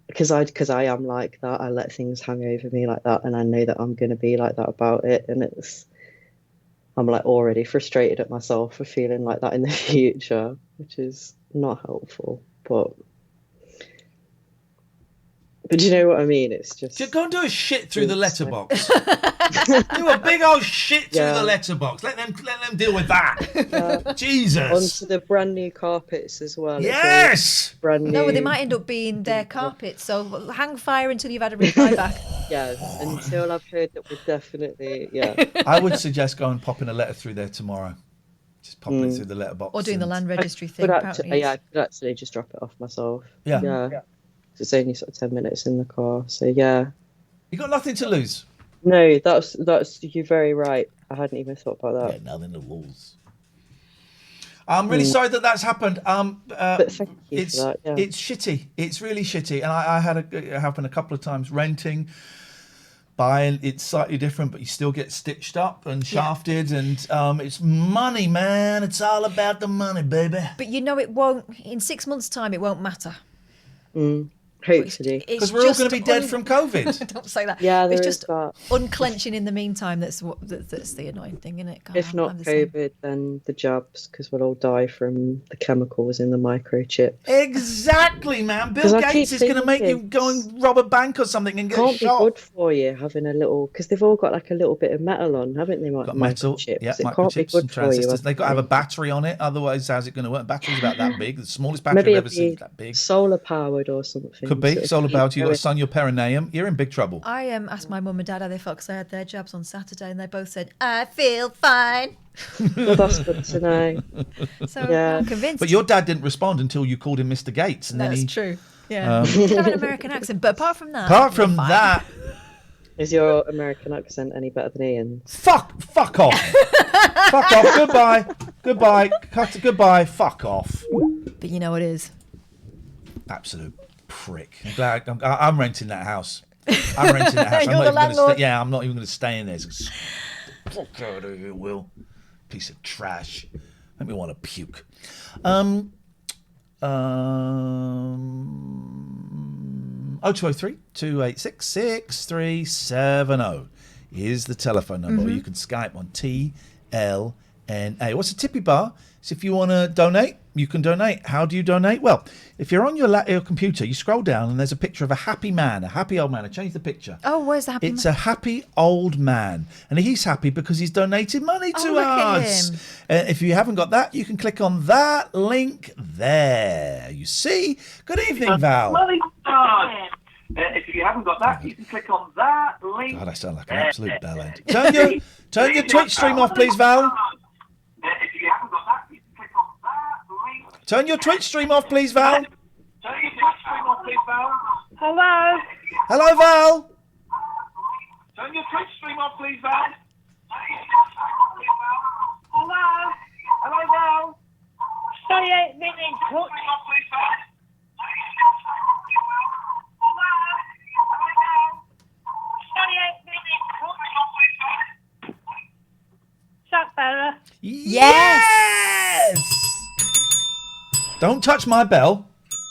because I am like that, I let things hang over me like that, and I know that I'm going to be like that about it. And I'm like already frustrated at myself for feeling like that in the future, which is not helpful. But you know what I mean? It's just go and do a shit through the letterbox. Do a big old shit through the letterbox. Let them deal with that. Jesus. Onto the brand new carpets as well. Yes. Brand new. No, they might end up being their carpets. So hang fire until you've had a reply back. Yeah, until I've heard that we're definitely. Yeah. I would suggest go and pop in a letter through there tomorrow. Just popping it through the letterbox. Or doing the land registry I thing. could Apparently, actually, I could actually just drop it off myself. Yeah. Yeah. It's only sort of 10 minutes in the car. So, yeah. You got nothing to lose. No, that's you're very right. I hadn't even thought about that. Yeah, nothing to lose. I'm really sorry that that's happened. But thank you it's for that, yeah. it's shitty. It's really shitty, and I had it happen a couple of times. Renting, buying, it's slightly different, but you still get stitched up and shafted, and it's money, man. It's all about the money, baby. but you know it won't. In 6 months' time, it won't matter. Hopefully. Because we're all going to be dead from COVID. Don't say that. Yeah, there it's is just that. unclenching in the meantime. That's the annoying thing, isn't it? God, If not I'm the same. COVID, then the jabs, because we'll all die from the chemicals in the microchip. Exactly, man. Bill 'Cause I Gates keep is going to make you thinking, go and rob a bank or something and get Can't shot. be good for you having a little, because they've all got like a little bit of metal on, haven't they? Got metal, Microchips. yeah, It can't be microchips good and for you. transistors. They've got to have a battery on it, otherwise, how's it going to work? Battery's about that big. The smallest battery Maybe I've ever it'd seen be is that big. solar powered or something. Could be so it solar keep powered. You've got going. to sign your perineum. You're in big trouble. I asked my mum and dad how they felt because I had their jabs on Saturday, and they both said, "I feel fine." Well, that's good to know. So Yeah. I'm convinced. But your dad didn't respond until you called him Mr. Gates, and then That's he. true. Yeah, Um, he did have an American accent, but apart from that, Apart you're from fine. that, Is your American accent any better than Ian's? fuck off, fuck off. Goodbye. Cut. Goodbye. Fuck off. But you know it is. Absolute prick. I'm glad I'm renting that house. I'm renting that house. You're I'm the not even gonna landlord. stay, I'm not even going to stay in there. It's fuck out of here, Will. Piece of trash. Make me want to puke. 0203 286 6370 is the telephone number. Or you can Skype on TLNA. What's a tippy bar? So if you want to donate, you can donate. How do you donate? Well, if you're on your computer, you scroll down and there's a picture of a happy man, a happy old man. I changed the picture. Oh, where's the happy It's man? a happy old man, and he's happy because he's donated money to look at us. him. If you haven't got that, you can click on that link there. You see? Good evening, Val. If you haven't got that, you can click on that link. God, I sound like an absolute bellend. Turn your Twitch stream off, please, Val. If you haven't got that, you can click on that link. Turn your Twitch stream off, please, Val. Turn your Twitch stream off, please, Val. Hello. Hello, Val. Turn your Twitch stream off, please, Val. Hello. Hello, Val. 38 minutes. What? Is that better? Yes. Don't touch my bell.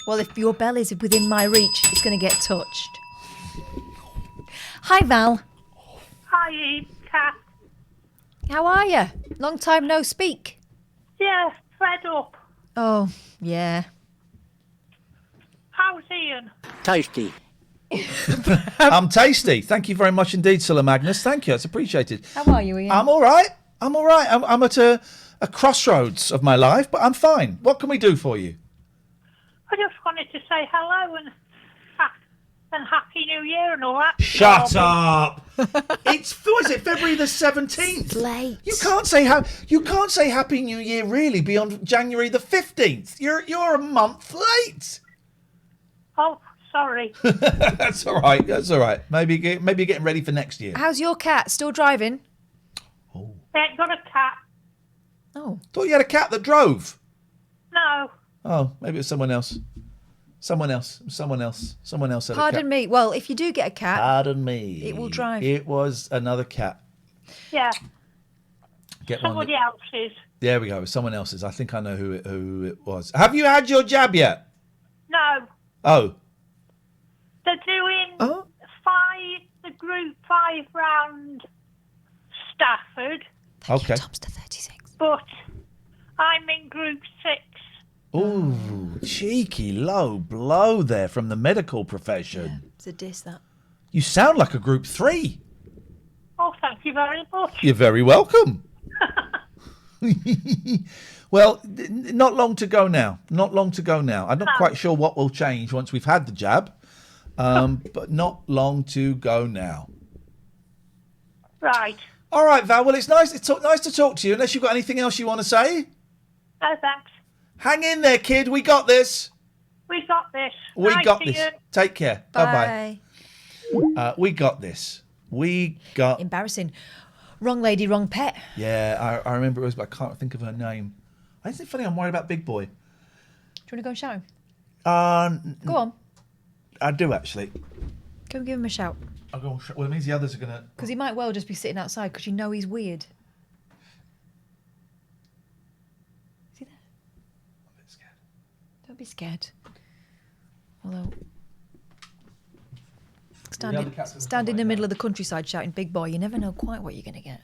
Well, if your bell is within my reach, it's going to get touched. Hi, Val. Hi, Kat. How are you? Long time no speak. Yeah, fed up. Oh, yeah. How's Ian? Tasty. I'm tasty. Thank you very much indeed, Silla Magnus. Thank you. It's appreciated. How are you, Ian? I'm all right. I'm at a crossroads of my life, but I'm fine. What can we do for you? I just wanted to say hello and Happy New Year and all that. Shut up! Was it February the 17th? Late. You can't say Happy New Year really beyond January the 15th. You're a month late. Oh, sorry. That's all right. That's all right. Maybe getting ready for next year. How's your cat? Still driving? They ain't got a cat. Oh. Thought you had a cat that drove. No. Oh, maybe it was someone else. Someone else had a cat. Pardon me. Well, if you do get a cat, Pardon me. it will drive. It was another cat. Yeah. Get one. Somebody else's. There we go. Someone else's. I think I know who it was. Have you had your jab yet? No. Oh. They're doing the group 5 round Stafford. Okay. But I'm in group 6. Ooh, cheeky low blow there from the medical profession. It's a diss, that. You sound like a group 3. Oh, thank you very much. You're very welcome. Well, not long to go now. I'm not quite sure what will change once we've had the jab, but not long to go now. Right. All right, Val. Well, it's nice to talk to you. Unless you've got anything else you want to say. Oh, thanks. Hang in there, kid. We got this. We got this. We Nice got to this. you. Take care. Bye bye. We got this. We got. Embarrassing. Wrong lady, wrong pet. Yeah, I remember it was, but I can't think of her name. Isn't it funny? I'm worried about Big Boy. Do you want to go and shout him? Go on. I do actually. Go and give him a shout. I'll go. Well, it means the others are gonna. Because he might well just be sitting outside because you know he's weird. Is he there? I'm a bit scared. Don't be scared. Although, stand in the middle of the countryside shouting "Big Boy," you never know quite what you're going to get.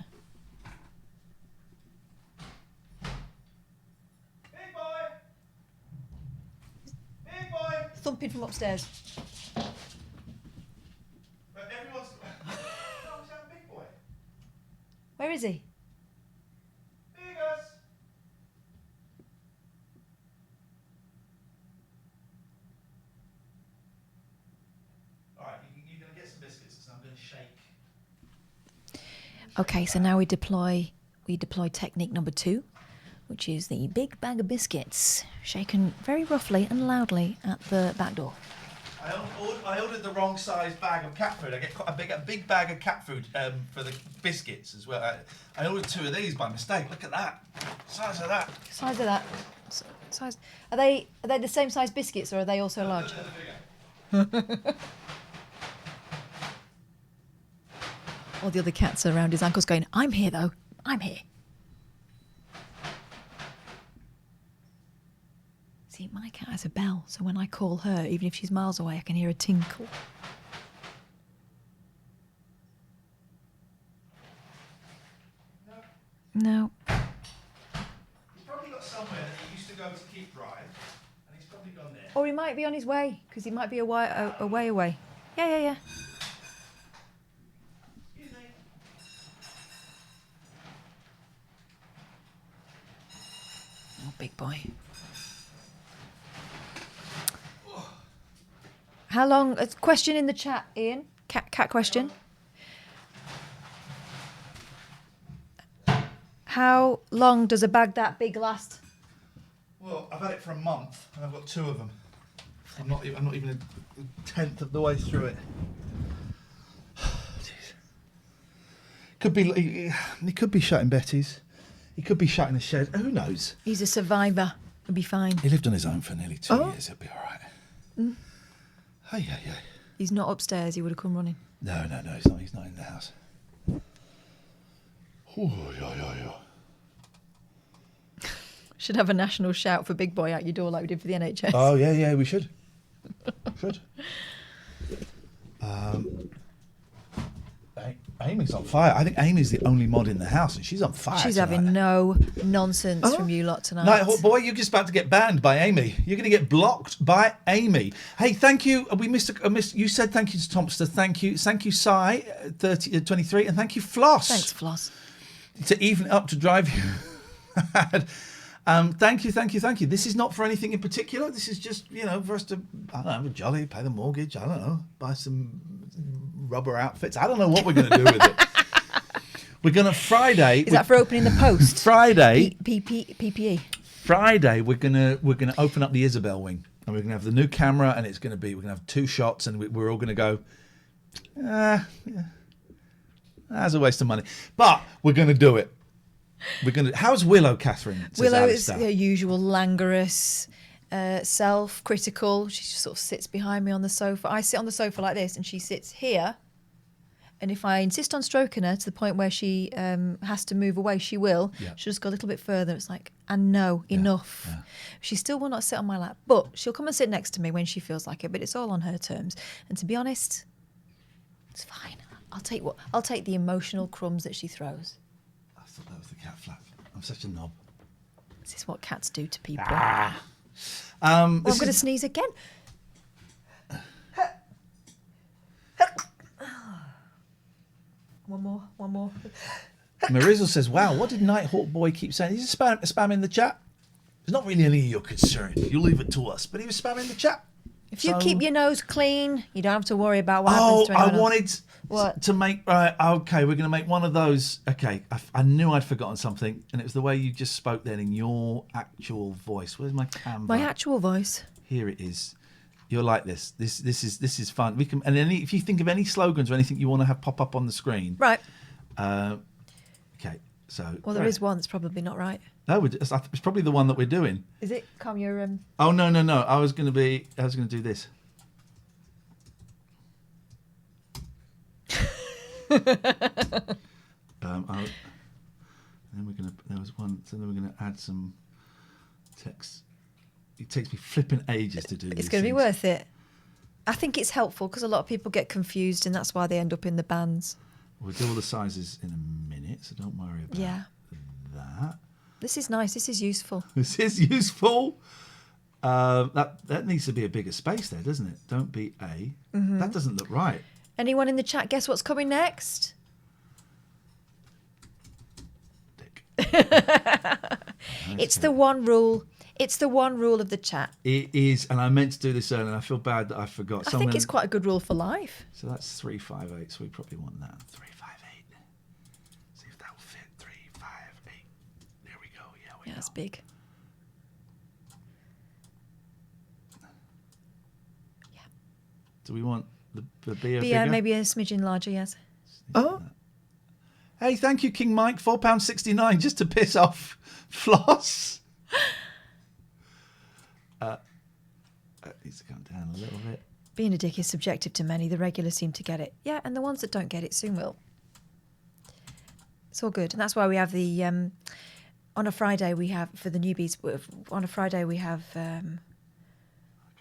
Big Boy. Big Boy. Thumping from upstairs. But everyone's. Big Boy. Where is he? Biggest. All right, you're going to get some biscuits because I'm going to shake. Okay, so now we deploy technique number 2, which is the big bag of biscuits, shaken very roughly and loudly at the back door. I ordered the wrong size bag of cat food. I get quite a big bag of cat food for the biscuits as well. I ordered 2 of these by mistake. Look at that. Size of that. Size of that. Size. Are they the same size biscuits or are they also large? All the other cats are around his ankles going, "I'm here though. I'm here." See, my cat has a bell, so when I call her, even if she's miles away, I can hear a tinkle. No. He's probably got somewhere that he used to go to Keep Drive, and he's probably gone there. Or he might be on his way, because he might be a way away. Yeah. Oh, big boy. How long? A question in the chat, Ian. Cat question. How long does a bag that big last? Well, I've had it for a month, and I've got 2 of them. I'm not even a tenth of the way through it. Jeez. He could be shut in Betty's. He could be shut in a shed. Who knows? He's a survivor. He'll be fine. He lived on his own for nearly 2 years. He'll be all right. Mm. Hey. He's not upstairs. He would have come running. No, he's not in the house. Should have a national shout for Big Boy out your door like we did for the NHS. Oh, yeah, we should. Amy's on fire. I think Amy's the only mod in the house, and she's on fire. She's tonight. having no nonsense from you lot tonight. Night Hawk Boy, you're just about to get banned by Amy. You're going to get blocked by Amy. Hey, thank you. We missed. You said thank you to Tomster. Thank you, Cy, 23, and thank you, Floss. Thanks, Floss. To even it up to drive you. Thank you. This is not for anything in particular. This is just, for us to, I don't know, have a jolly, pay the mortgage, I don't know, buy some rubber outfits. I don't know what we're going to do with it. We're going to Friday. Is that for opening the post? Friday. PPE. Friday, we're gonna open up the Isabel wing, and we're gonna have the new camera, and we're gonna have 2 shots, and we're all gonna go. Yeah, that's a waste of money, but we're gonna do it. How's Willow, Catherine? Willow is her usual languorous, self-critical. She just sort of sits behind me on the sofa. I sit on the sofa like this, and she sits here. And if I insist on stroking her to the point where she has to move away, she will. Yeah. She'll just go a little bit further. It's like, and no, enough. Yeah. She still will not sit on my lap, but she'll come and sit next to me when she feels like it. But it's all on her terms. And to be honest, it's fine. I'll take the emotional crumbs that she throws. I thought that was the cat flap. I'm such a knob. This is what cats do to people. I'm going to sneeze again. One more. Marizzle says, wow, what did Nighthawk Boy keep saying? He's spam in the chat. It's not really any of your concern. You leave it to us. But he was spamming the chat. If you keep your nose clean, you don't have to worry about what happens to I anyone wanted else. What? to make... Right, okay, we're going to make one of those... Okay, I knew I'd forgotten something, and it was the way you just spoke then in your actual voice. Where's my camera? My actual voice. Here it is. You're like this. This is fun. We can, and if you think of any slogans or anything you want to have pop up on the screen... Right. Okay, so... Well, there is one that's probably not right. No, it's probably the one that we're doing. Is it? Calm your... Oh, no. I was going to do this. There was one. So then we're gonna add some text. It takes me flipping ages to do this. It's going to be worth it. I think it's helpful because a lot of people get confused, and that's why they end up in the bands. We'll do all the sizes in a minute, so don't worry about that. This is nice. This is useful. This is useful. That needs to be a bigger space there, doesn't it? Don't be A. Mhm. That doesn't look right. Anyone in the chat guess what's coming next? It's the one rule. It's the one rule of the chat. It is, and I meant to do this earlier, and I feel bad that I forgot. I think it's quite a good rule for life. So that's 358, so we probably want that. 358. See if that will fit. 358. There we go. Yeah, that's big. Do we want the B a Yeah, bigger? maybe a smidgen larger, yes. Oh. Hey, thank you, King Mike. £4.69 just to piss off Floss. Needs to come down a little bit. Being a dick is subjective to many. The regulars seem to get it. Yeah, and the ones that don't get it soon will. It's all good. And that's why we have the... on a Friday, we have... For the newbies, on a Friday, we have... How can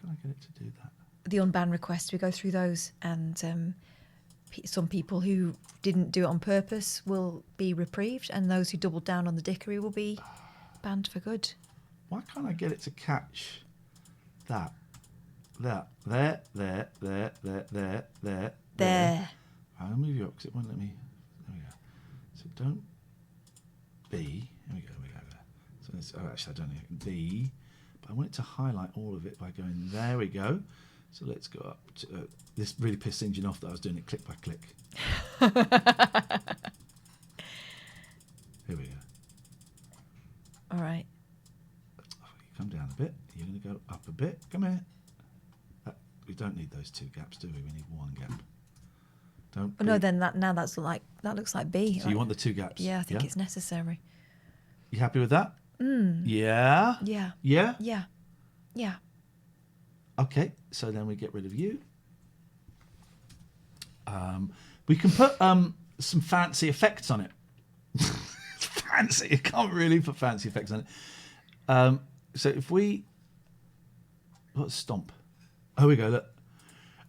I get it to do that? The unban requests. We go through those, and some people who didn't do it on purpose will be reprieved, and those who doubled down on the dickery will be banned for good. Why can't I get it to catch that? There. I'll move you up because it won't let me. There we go. So don't B. Here we go. So it's, actually, I don't know. B. But I want it to highlight all of it by going, there we go. So let's go up to, this really pissed Engine off that I was doing it click by click. Here we go. All right. Come down a bit. You're going to go up a bit. Come here. We don't need those two gaps, do we? We need one gap. Don't. Oh, no, then that looks like B. So you want the two gaps? Yeah, I think it's necessary. You happy with that? Yeah. Yeah. Yeah. Yeah. Yeah. Okay, so then we get rid of you. We can put some fancy effects on it. Fancy. You can't really put fancy effects on it. So if we... What's stomp? Oh, we go, look.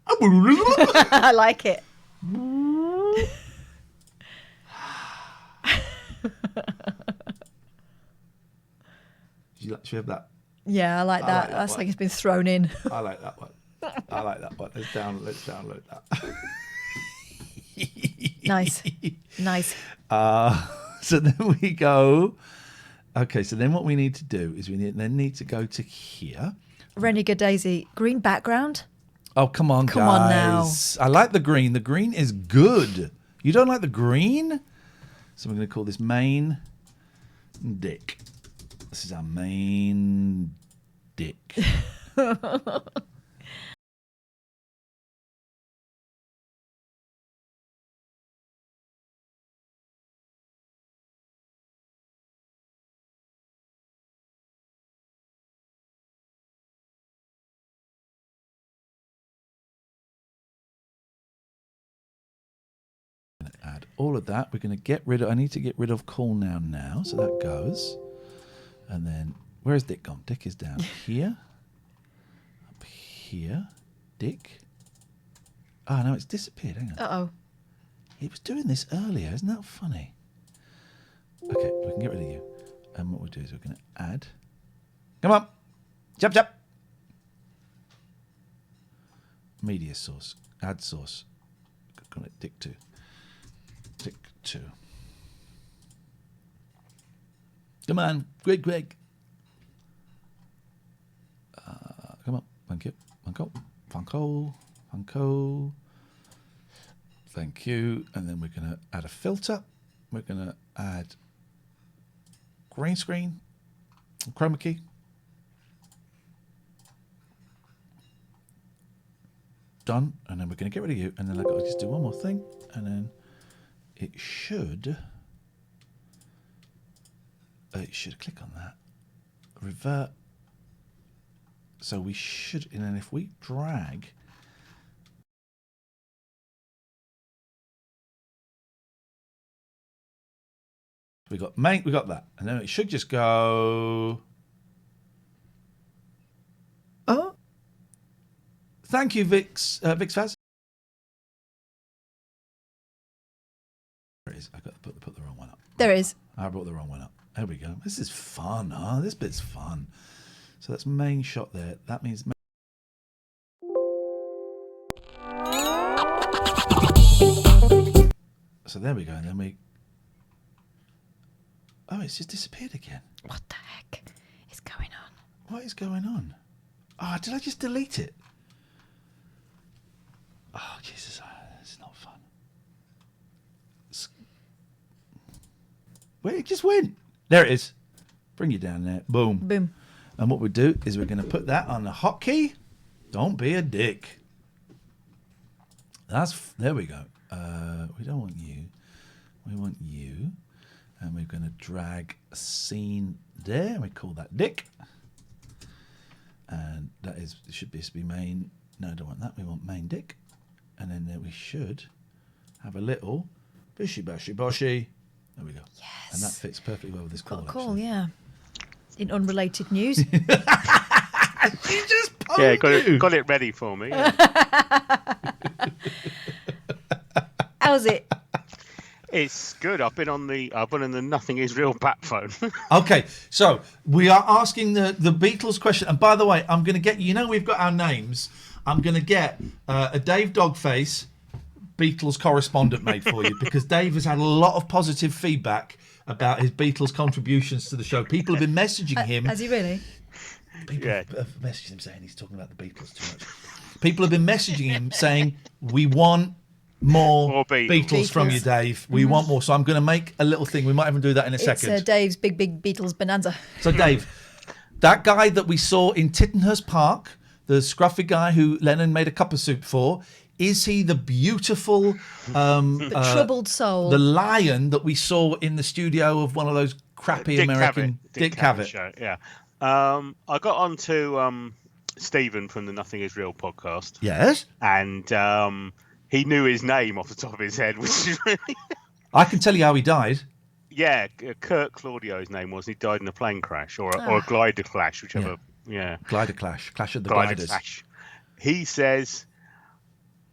I like it. Should we have that? Yeah, I like that. That's like it's been thrown in. I like that one. I like that one. Let's download that. Nice. So then we go. Okay, so then what we need to do is we need to go to here. Renegade Daisy, green background. Oh, come on, Come on now. guys. I like the green. The green is good. You don't like the green? So we're going to call this main dick. This is our main dick. Add all of that. We're going to get rid of... I need to get rid of call now. So that goes. And then... Where's Dick gone? Dick is down here. Up here. Dick. Oh, no, it's disappeared. Hang on. Uh-oh. It was doing this earlier. Isn't that funny? Okay, we can get rid of you. And what we'll do is we're going to add... Come on. Jump. Media source. Add source. Call it Dick 2. Dick 2. Come on. Greg. Thank you. Funko. Thank you. And then we're going to add a filter. We're going to add green screen, chroma key. Done. And then we're going to get rid of you. And then I've got to just do one more thing. And then it should click on that. Revert. So we should, and then if we drag, we got that, and then it should just go. Oh, thank you, Vix Faz. There it is. I got to put the wrong one up. There it is. I brought the wrong one up. There we go. This is fun, huh? This bit's fun. So that's main shot there. That means. So there we go, and then we. Oh, it's just disappeared again. What the heck is going on? What is going on? Oh, did I just delete it? Oh, Jesus, it's not fun. Where it just went? There it is. Bring you down there. Boom. Boom. And what we do is we're going to put that on the hotkey. Don't be a dick. There we go. We don't want you. We want you. And we're going to drag a scene there. We call that Dick. And that is, it should be main. No, I don't want that. We want main Dick. And then there we should have a little bishy bashy boshy. There we go. Yes. And that fits perfectly well with this call. Cool, yeah. In unrelated news. She just yeah, got it ready for me. Yeah. How's it? It's good. I've been on the Nothing Is Real bat phone. Okay, so we are asking the Beatles question, and by the way, I'm going to get, we've got our names. I'm going to get a Dave Dogface Beatles correspondent made for you because Dave has had a lot of positive feedback about his Beatles contributions to the show. People have been messaging him. Has he really? People have messaged him saying he's talking about the Beatles too much. People have been messaging him saying we want more Beatles from you, Dave. We want more. So I'm going to make a little thing. We might even do that in a second. It's Dave's big Beatles bonanza. So Dave, that guy that we saw in Tittenhurst Park, the scruffy guy who Lennon made a cup of soup for, is he the beautiful, the troubled soul, the lion that we saw in the studio of one of those crappy American Dick Cavett show? Yeah. I got on to Stephen from the Nothing Is Real podcast. Yes. And he knew his name off the top of his head, which is really... I can tell you how he died. Yeah, Kirk Claudio, his name was. He died in a plane crash or a glider clash, whichever. Yeah. Glider clash. Clash of the gliders. Clash. He says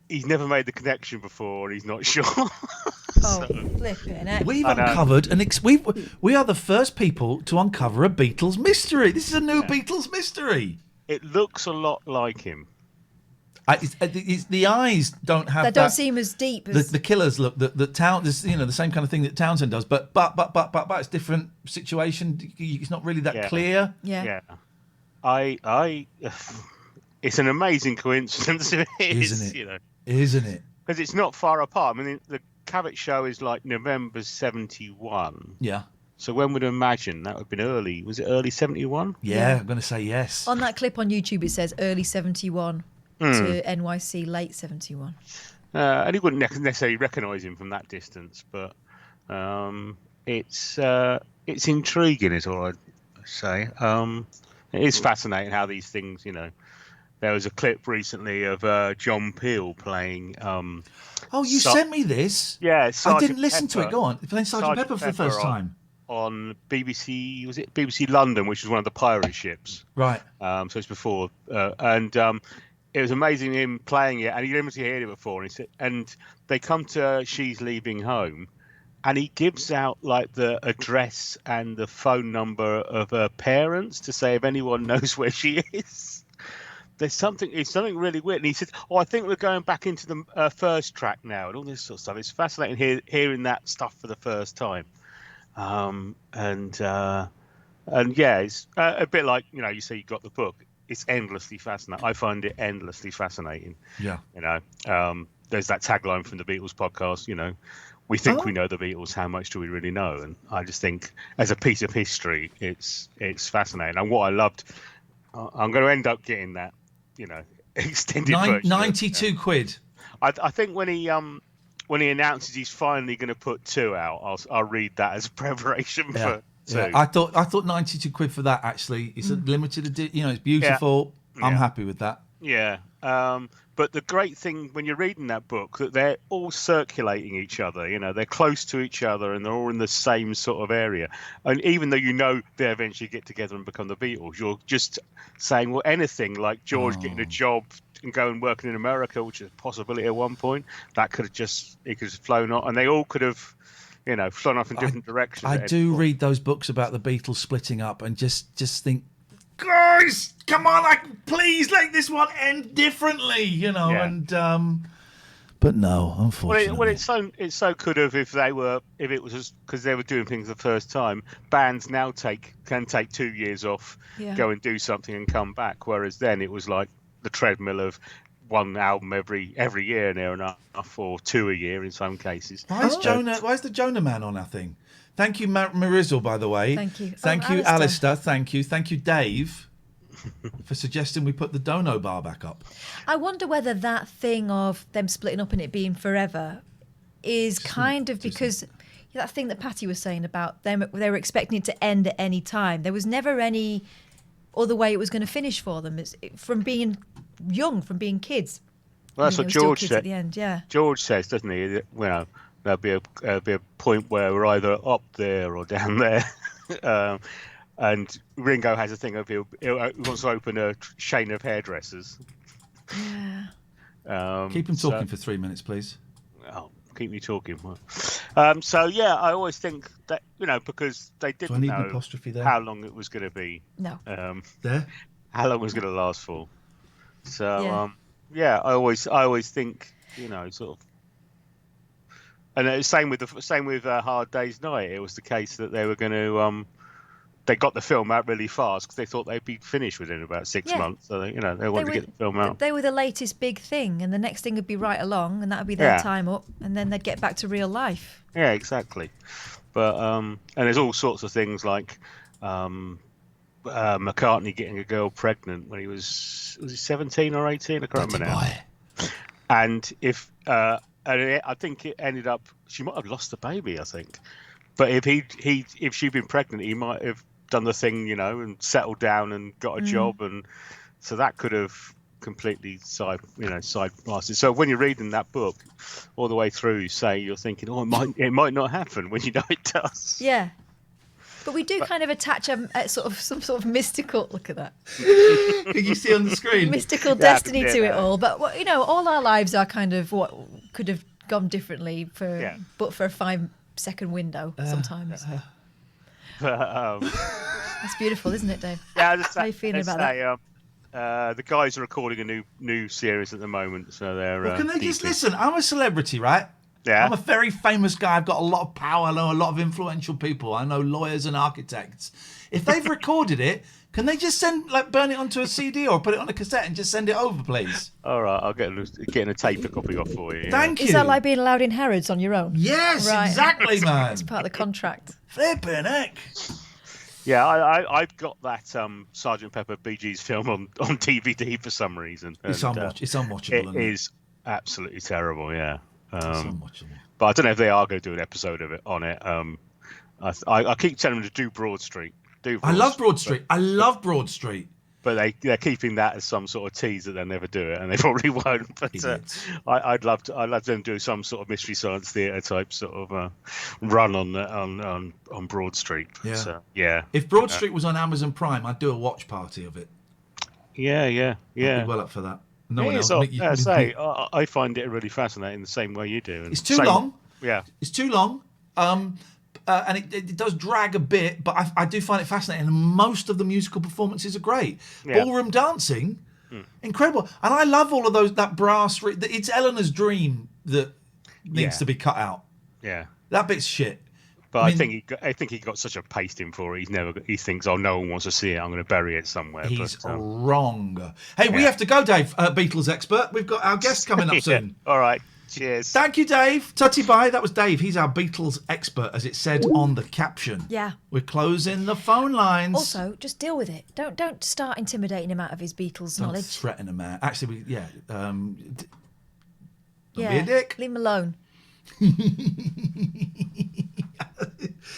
he's never made the connection before and he's not sure. Flipping it. We've uncovered we are the first people to uncover a Beatles mystery. This is a new Beatles mystery. It looks a lot like him. It's the eyes don't have. They don't seem as deep as the Killers look. The the same kind of thing that Townsend does, but it's different situation. It's not really that clear. Yeah. It's an amazing coincidence. Isn't it? Isn't it? Because it's not far apart. I mean, the Cavett show is like November 71. Yeah. So when would you imagine that would have been early? Was it early 71? Yeah, I'm going to say yes. On that clip on YouTube, it says early 71 to NYC late 71. And he wouldn't necessarily recognise him from that distance, but it's intriguing, is all I'd say. It is fascinating how these things, There was a clip recently of John Peel playing. You sent me this? Yeah, I didn't listen to it. Go on, playing Sergeant Pepper for the first time on BBC. Was it BBC London, which was one of the pirate ships? Right. So it's before, and it was amazing him playing it, and he'd never heard it before. And he said, and they come to She's Leaving Home, and he gives out like the address and the phone number of her parents to say if anyone knows where she is. It's something really weird. And he said, I think we're going back into the first track now and all this sort of stuff. It's fascinating hearing that stuff for the first time. And yeah, it's a bit like, you say you got the book. it's endlessly fascinating. I find it endlessly fascinating. Yeah. You know, there's that tagline from the Beatles podcast. You know, we think we know the Beatles. How much do we really know? And I just think, as a piece of history, it's fascinating. And what I loved, I'm going to end up getting that, you know, extended version. 92 quid. I think when he announces he's finally going to put 2 out, I'll read that as preparation for 2. Yeah. I thought 92 quid for that. Actually, it's a limited edition. You know, it's beautiful. I'm happy with that. Yeah. But the great thing when you're reading that book, that they're all circulating each other. You know, they're close to each other and they're all in the same sort of area. And even though you know they eventually get together and become the Beatles, you're just saying, well, anything like George getting a job and going working in America, which is a possibility at one point, that could have flown off, and they all could have, you know, flown off in different directions. I do read those books about the Beatles splitting up and just think, guys, come on, please let this one end differently, you know. Yeah. And but no, unfortunately. Well, it so could have if it was because they were doing things the first time. Bands now can take 2 years off, go and do something and come back, whereas then it was like the treadmill of one album every year near enough, or 2 a year in some cases. Why is the Jonah Man on our thing? Thank you, Marizzle, by the way. Thank you. Thank you, Alistair. Thank you. Thank you, Dave, for suggesting we put the Dono bar back up. I wonder whether that thing of them splitting up and it being forever is kind of because that thing that Patty was saying about them, they were expecting it to end at any time. There was never any other way it was going to finish for them. From being young, from being kids. Well, that's what George said at the end. Yeah. George says, doesn't he? That, you know, there'll be a point where we're either up there or down there. And Ringo has a thing of he wants to open a chain of hairdressers. Yeah. Keep him talking for 3 minutes, please. Oh, keep me talking. So yeah, I always think that, you know, because they didn't know how long it was going to be. No. How long it was going to last for. So yeah, I always think, you know, sort of. And the same with Hard Day's Night. It was the case that they were going to they got the film out really fast because they thought they'd be finished within about 6 months. So they wanted to get the film out. They were the latest big thing, and the next thing would be right along, and that would be their time up, and then they'd get back to real life. Yeah, exactly. But and there's all sorts of things like McCartney getting a girl pregnant when he was he 17 or 18? I can't remember now. And if I think it ended up, she might have lost the baby, I think. But if she'd been pregnant, he might have done the thing, you know, and settled down and got a job, and so that could have completely side blasted. So when you're reading that book all the way through, you're thinking, oh, it might not happen, when you know it does. Yeah. But we do kind of attach some sort of mystical. Look at that. Can you see on the screen? Mystical destiny to it all. But you know, all our lives are kind of what could have gone differently but for a 5-second window sometimes. That's beautiful, isn't it, Dave? Yeah. How are you feeling about that? The guys are recording a new series at the moment, so they're. Well, can they just listen? I'm a celebrity, right? Yeah. I'm a very famous guy. I've got a lot of power. I know a lot of influential people. I know lawyers and architects. If they've recorded it, can they just burn it onto a CD or put it on a cassette and just send it over, please? All right, I'll getting a tape copy off for you. Thank you. Is that like being allowed in Harrods on your own? Yes, exactly, man. It's part of the contract. Flippin' heck. Yeah, I've got that Sgt. Pepper Bee Gees film on DVD for some reason. It's unwatchable. It is absolutely terrible. Yeah. It's unwatchable. But I don't know if they are going to do an episode of it on it. I keep telling them to do Broad Street. I love Broad Street. I love Broad Street. But they're keeping that as some sort of tease that they'll never do it, and they probably won't. But I'd love them to do some sort of Mystery Science Theatre type sort of run on Broad Street. Yeah. So, yeah. If Broad Street was on Amazon Prime, I'd do a watch party of it. Yeah. I'd be well up for that. No one else. I find it really fascinating the same way you do. It's too long. Yeah. It's too long. And it does drag a bit, but I do find it fascinating. And most of the musical performances are great. Yeah. Ballroom dancing, incredible. And I love all of that brass. It's Eleanor's dream that needs to be cut out. Yeah. That bit's shit. But I I, mean- think he got such a pasting for it. He thinks, oh, no one wants to see it. I'm going to bury it somewhere. He's but, wrong. Hey, we yeah. have to go, Dave, Beatles expert. We've got our guest coming up Yeah. soon. All right. Cheers. Thank you, Dave. Tutty bye. That was Dave. He's our Beatles expert, as it said on the caption. Yeah. We're closing the phone lines. Also, just deal with it. Don't start intimidating him out of his Beatles Don't knowledge. threaten a man. Actually, don't Yeah, be a dick. leave him alone.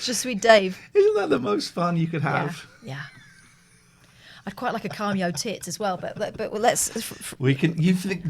Just sweet Dave. Isn't that the most fun you could have? Yeah. I'd quite like a cameo tits as well, but let's. We can.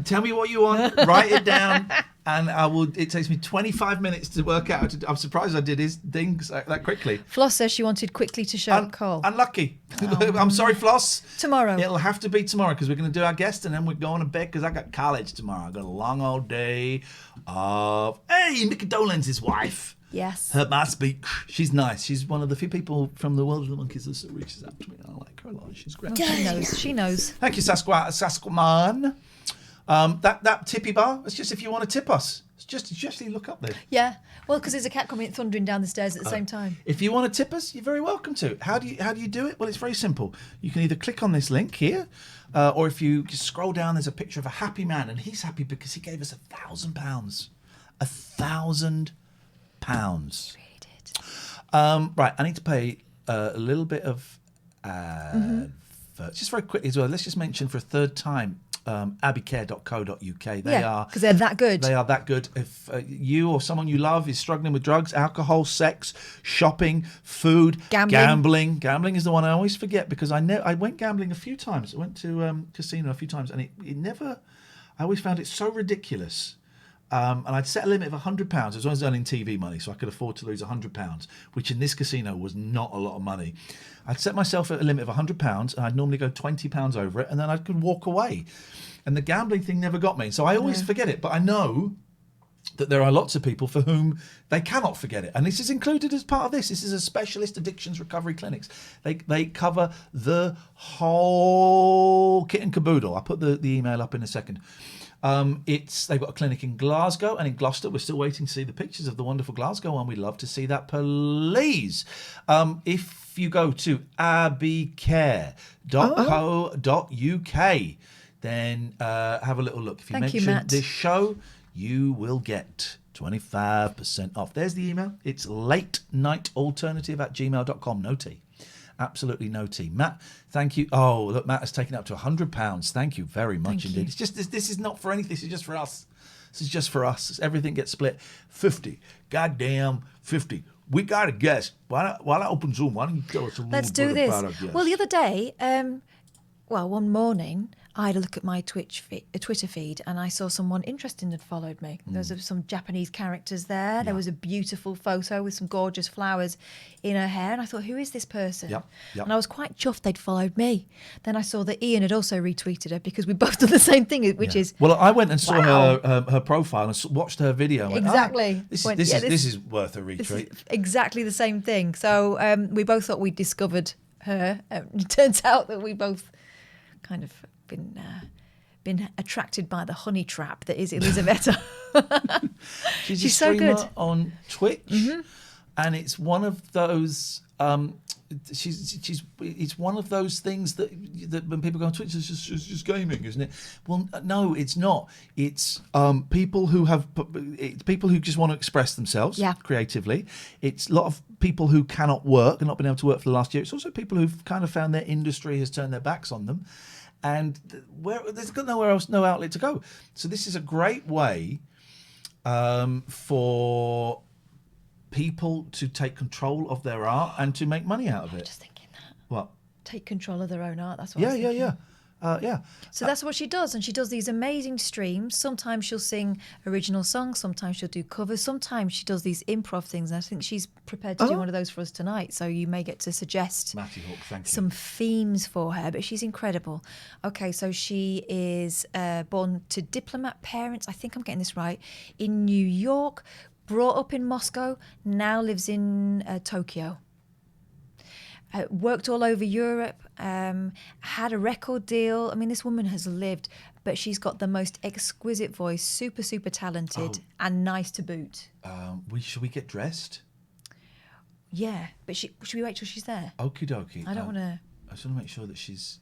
Tell me what you want. Write it down, and I will. It takes me 25 minutes to work out. I'm surprised I did his things that quickly. Floss says she wanted quickly to show Cole. Unlucky. I'm sorry, Floss. Tomorrow. It'll have to be tomorrow because we're going to do our guest and then we're going to bed because I got college tomorrow. I got a long old day of. Hey, Mickey Dolenz' wife. Yes. Her my speak. She's nice. She's one of the few people from the world of the monkeys that still reaches out to me. I like her a lot. She's great. She knows. She knows. Thank you, Sasquatch. That tippy bar. It's just if you want to tip us. It's just look up there. Yeah. Well, because there's a cat coming thundering down the stairs at the same time. If you want to tip us, you're very welcome to. How do you do it? Well, it's very simple. You can either click on this link here, or if you just scroll down, there's a picture of a happy man, and he's happy because he gave us £1,000. £1,000. Right, I need to pay a little bit of just very quickly as well. Let's just mention for a third time abbeycare.co.uk. They are because they're that good. They are that good. If you or someone you love is struggling with drugs, alcohol, sex, shopping, food, gambling is the one I always forget because I went gambling a few times. I went to casino a few times, and it never. I always found it so ridiculous. And I'd set a limit of £100 as long as I was earning TV money, so I could afford to lose £100, which in this casino was not a lot of money. I'd set myself at a limit of £100, and I'd normally go £20 over it, and then I could walk away. And the gambling thing never got me, so I always forget it. But I know that there are lots of people for whom they cannot forget it, and this is included as part of this. This is a specialist addictions recovery clinics. They cover the whole kit and caboodle. I'll put the email up in a second. They've got a clinic in Glasgow and in Gloucester. We're still waiting to see the pictures of the wonderful Glasgow one. We'd love to see that, please. If you go to abbeycare.co.uk, then have a little look. If you mention this show, you will get 25% off. There's the email. It's latenightalternative@gmail.com. No T. Absolutely no tea. Matt, thank you. Oh, look, Matt has taken up to £100. Thank you very much indeed. It's just this is not for anything. This is just for us. This is just for us. Everything gets split. 50. Goddamn 50. We got a guest. Why not open Zoom? Why don't you tell us a little bit about our guest? Well, the other day, one morning, I had a look at my Twitter feed, and I saw someone interesting had followed me. There was some Japanese characters there. Yeah. There was a beautiful photo with some gorgeous flowers in her hair, and I thought, who is this person? Yep. And I was quite chuffed they'd followed me. Then I saw that Ian had also retweeted her because we both did the same thing, which is well, I went and saw her profile and watched her video. And went, exactly. This is worth a retweet. Exactly the same thing. So we both thought we'd discovered her. It turns out that we both kind of been attracted by the honey trap that is Elisabetta. She's She's a so streamer good on Twitch, and it's one of those. It's one of those things that when people go on Twitch, it's just gaming, isn't it? Well, no, it's not. It's people who just want to express themselves creatively. It's a lot of people who cannot work and not been able to work for the last year. It's also people who've kind of found their industry has turned their backs on them. And there's nowhere else, no outlet to go. So this is a great way for people to take control of their art and to make money out of it. Just thinking that. What? Take control of their own art. That's what I was thinking. So that's what she does, and she does these amazing streams. Sometimes she'll sing original songs, sometimes she'll do covers, sometimes she does these improv things, and I think she's prepared to do one of those for us tonight, so you may get to suggest some themes for her, but she's incredible. Okay, so she is born to diplomat parents, I think I'm getting this right, in New York, brought up in Moscow, now lives in Tokyo. Worked all over Europe, had a record deal. I mean, this woman has lived, but she's got the most exquisite voice, super, super talented, and nice to boot. Should we get dressed? Yeah, but should we wait till she's there? Okie dokie. I don't want to. I just want to make sure that she's.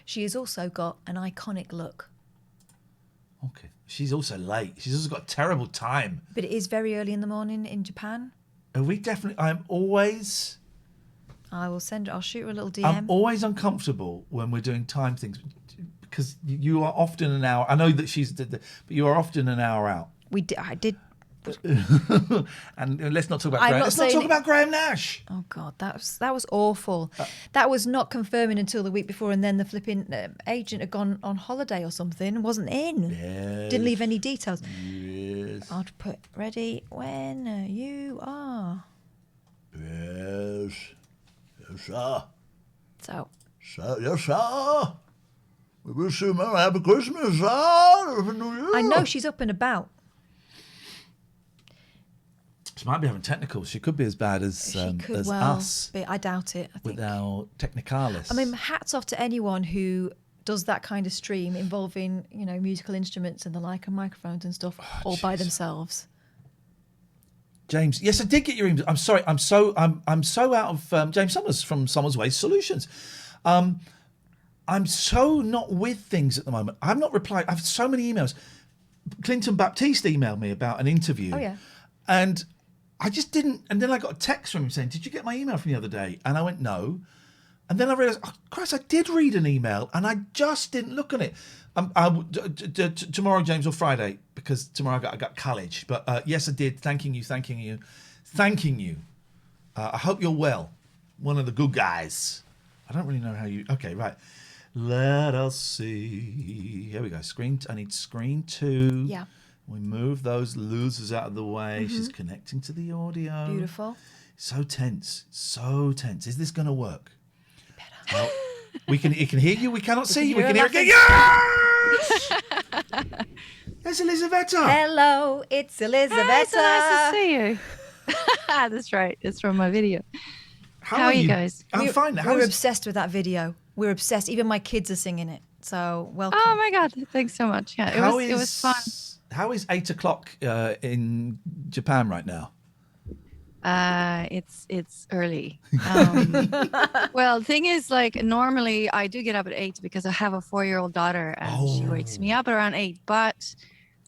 She has also got an iconic look. Okay. She's also late. She's also got a terrible time. But it is very early in the morning in Japan. Are we definitely? I'm always. I'll shoot her a little DM. I'm always uncomfortable when we're doing time things because you are often an hour. I know that but you are often an hour out. I did. And let's not talk about Graham. Let's not talk about Graham Nash. Oh God, that was awful. That was not confirming until the week before, and then the flipping agent had gone on holiday or something and wasn't in. Yes. Didn't leave any details. Yes. I'd put ready when you are. Yes. Yes, sir. So. Yes, sir. We wish you a happy Christmas, sir. Happy New Year. I know she's up and about. She might be having technicals. She could be as bad as us. But I doubt it. I think. With our technicalis. I mean, hats off to anyone who does that kind of stream involving, musical instruments and the like, and microphones and stuff, all by themselves. James, yes, I did get your email. I'm sorry. I'm so out of James Summers from Summers Waste Solutions. I'm so not with things at the moment. I've not replied. I have so many emails. Clinton Baptiste emailed me about an interview. Oh yeah. And I just didn't. And then I got a text from him saying, "Did you get my email from the other day?" And I went, "No." And then I realised, oh, Christ, I did read an email and I just didn't look at it. Tomorrow, James, or Friday, because tomorrow I got college. But yes, I did. Thanking you. I hope you're well. One of the good guys. I don't really know how you. Okay, right. Let us see. Here we go. I need screen 2. Yeah. We move those losers out of the way. She's connecting to the audio. Beautiful. So tense. Is this going to work? Well, it can hear you. We cannot see you. We can hear it. Yes! It's Elisabetta. Hello, it's Elisabetta. Hey, so nice to see you. That's right. It's from my video. How are you guys? I'm fine. We're obsessed with that video. We're obsessed. Even my kids are singing it. So welcome. Oh my God! Thanks so much. Yeah, it was fun. How is 8 o'clock in Japan right now? It's early. Well, the thing is, like, normally I do get up at 8 because I have a 4-year-old daughter and she wakes me up around 8. But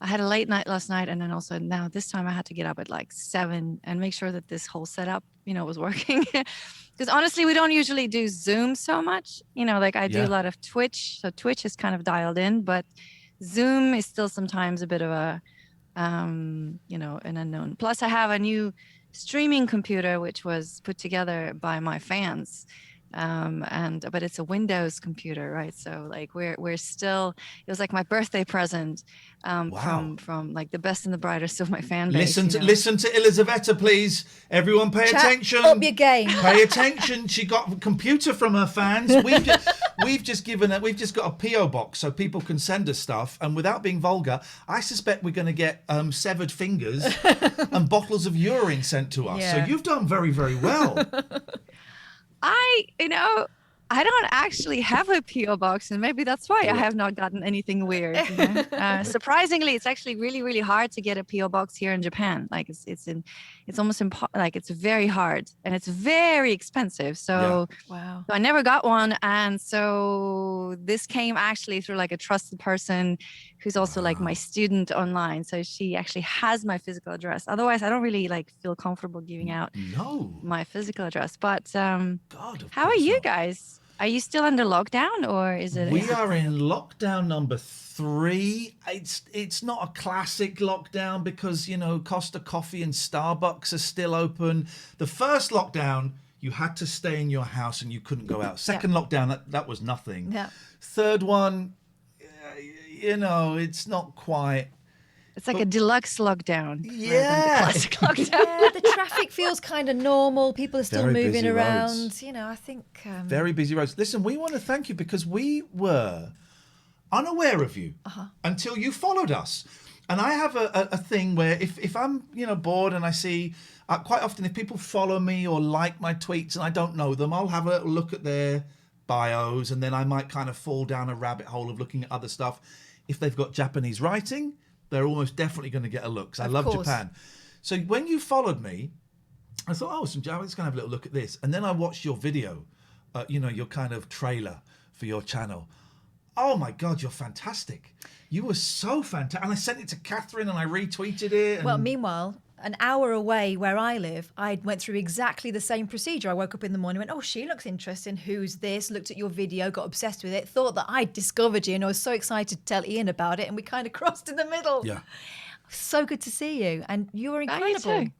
I had a late night last night, and then also now this time I had to get up at like 7 and make sure that this whole setup, was working. Because honestly, we don't usually do Zoom so much. Like I do a lot of Twitch, so Twitch is kind of dialed in, but Zoom is still sometimes a bit of a, an unknown. Plus, I have a new streaming computer which was put together by my fans, but it's a Windows computer, right? So like we're still. It was like my birthday present from like the best and the brightest of my fan base. Listen to Elisabetta, please. Everyone, pay attention. Up your game. Pay attention. She got a computer from her fans. We've just got a PO box so people can send us stuff. And without being vulgar, I suspect we're going to get severed fingers and bottles of urine sent to us. Yeah. So you've done very, very well. I don't actually have a PO box, and maybe that's why I have not gotten anything weird. Surprisingly, it's actually really, really hard to get a PO box here in Japan. Like it's almost like it's very hard and it's very expensive. So wow, so I never got one, and so this came actually through like a trusted person who's also like my student online. So she actually has my physical address. Otherwise, I don't really like feel comfortable giving out my physical address. But how are you guys? Are you still under lockdown, or is it? We are in lockdown number 3. It's not a classic lockdown because Costa Coffee and Starbucks are still open. The first lockdown, you had to stay in your house and you couldn't go out. Second lockdown, that was nothing. Yeah. Third one, it's not quite. It's like a deluxe lockdown. Yeah. Classic lockdown. Yeah, the traffic feels kind of normal. People are still Very moving busy around. roads. I think. Very busy roads. Listen, we want to thank you because we were unaware of you until you followed us. And I have a thing where if I'm bored and I see quite often if people follow me or like my tweets and I don't know them, I'll have a little look at their bios and then I might kind of fall down a rabbit hole of looking at other stuff. If they've got Japanese writing, they're almost definitely going to get a look because I love Japan. So when you followed me, I thought, I'm just going to have a little look at this. And then I watched your video, your kind of trailer for your channel. Oh my God, you're fantastic. You were so fantastic. And I sent it to Catherine and I retweeted it. And... Well, meanwhile, an hour away where I live, I went through exactly the same procedure. I woke up in the morning, went, oh, she looks interesting. Who's this? Looked at your video, got obsessed with it, thought that I'd discovered you, and I was so excited to tell Ian about it, and we kind of crossed in the middle. Yeah. So good to see you, and you were incredible. You too.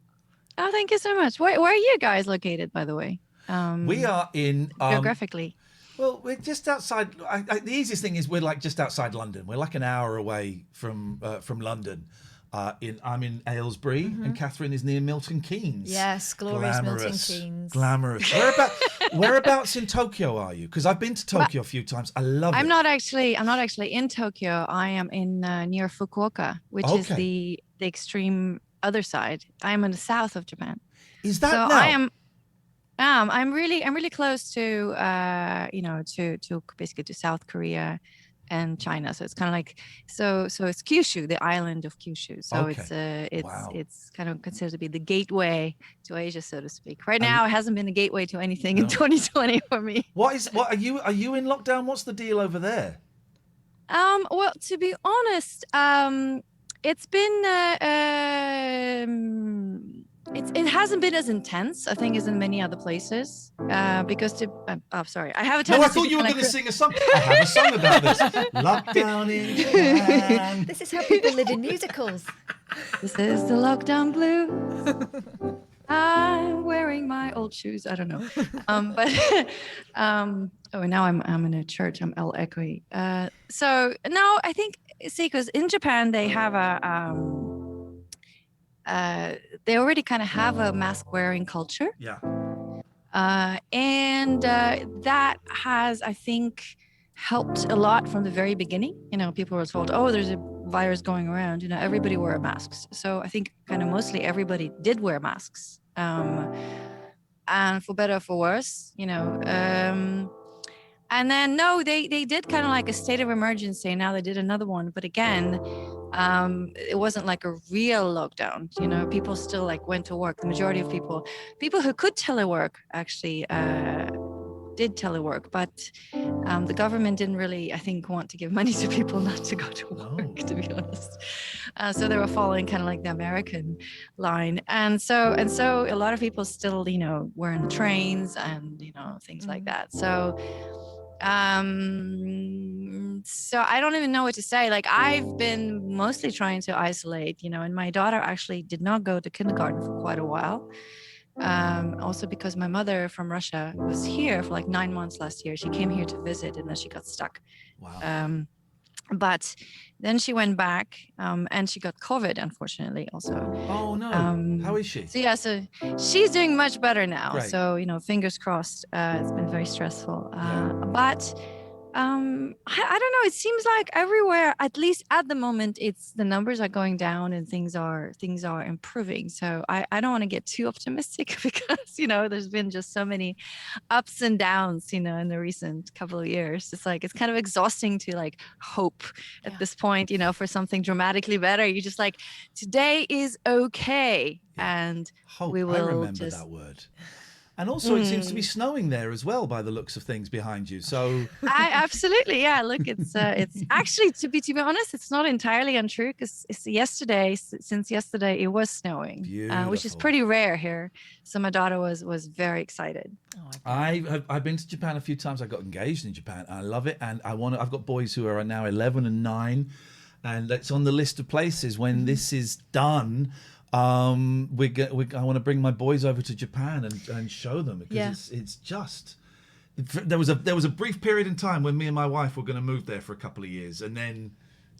Oh, thank you so much. Where are you guys located, by the way? We are in... geographically. Well, we're just outside... the easiest thing is we're like just outside London. We're like an hour away from London. I'm in Aylesbury, and Catherine is near Milton Keynes. Yes, glorious Milton Keynes. Glamorous. Whereabouts in Tokyo are you? Because I've been to Tokyo a few times. I love it. I'm not actually in Tokyo. I am in near Fukuoka, which is the extreme other side. I am in the south of Japan. Is that so now? I am. I'm really close to to basically to South Korea and China. So it's kind of like so it's Kyushu, the island of Kyushu. So it's kind of considered to be the gateway to Asia, so to speak. Right now, it hasn't been the gateway to anything in 2020 for me. What are you in lockdown? What's the deal over there? Well, to be honest, it's been it hasn't been as intense, I think, as in many other places. Because sorry, I have a tendency. No, I thought you were going to sing a song. I have a song about this. Lockdown in Japan. This is how people live in musicals. This is the lockdown blues. I'm wearing my old shoes. I don't know. Now I'm in a church. I'm El Equi. So now I think, because in Japan they have they already kind of have a mask wearing culture. Yeah. And that has, I think, helped a lot from the very beginning. People were told, oh, there's a virus going around. Everybody wore masks. So I think kind of mostly everybody did wear masks. And for better or for worse, and then, they did kind of like a state of emergency. Now they did another one. But again, it wasn't like a real lockdown. People still went to work. The majority of people who could telework actually did telework. But the government didn't really, I think, want to give money to people not to go to work, to be honest. So they were following kind of like the American line. And so a lot of people still, were in the trains and, things like that. So I don't even know what to say. I've been mostly trying to isolate, and my daughter actually did not go to kindergarten for quite a while. Also because my mother from Russia was here for 9 months last year. She came here to visit and then she got stuck. Wow. But then she went back and she got COVID, unfortunately, also. Oh, no. How is she? So she's doing much better now. Great. So, fingers crossed. It's been very stressful. But I don't know. It seems like everywhere, at least at the moment, the numbers are going down and things are improving. So I don't want to get too optimistic because there's been just so many ups and downs in the recent couple of years. It's kind of exhausting to hope at this point for something dramatically better. You just today is okay, and hope. We will. I remember that word. And also, it seems to be snowing there as well, by the looks of things behind you. So, absolutely, yeah. Look, it's actually to be honest, it's not entirely untrue because since yesterday it was snowing, which is pretty rare here. So my daughter was very excited. I've been to Japan a few times. I got engaged in Japan. I love it, and I've got boys who are now 11 and 9, and it's on the list of places when this is done. I want to bring my boys over to Japan and show them because it's just there was a brief period in time when me and my wife were going to move there for a couple of years, and then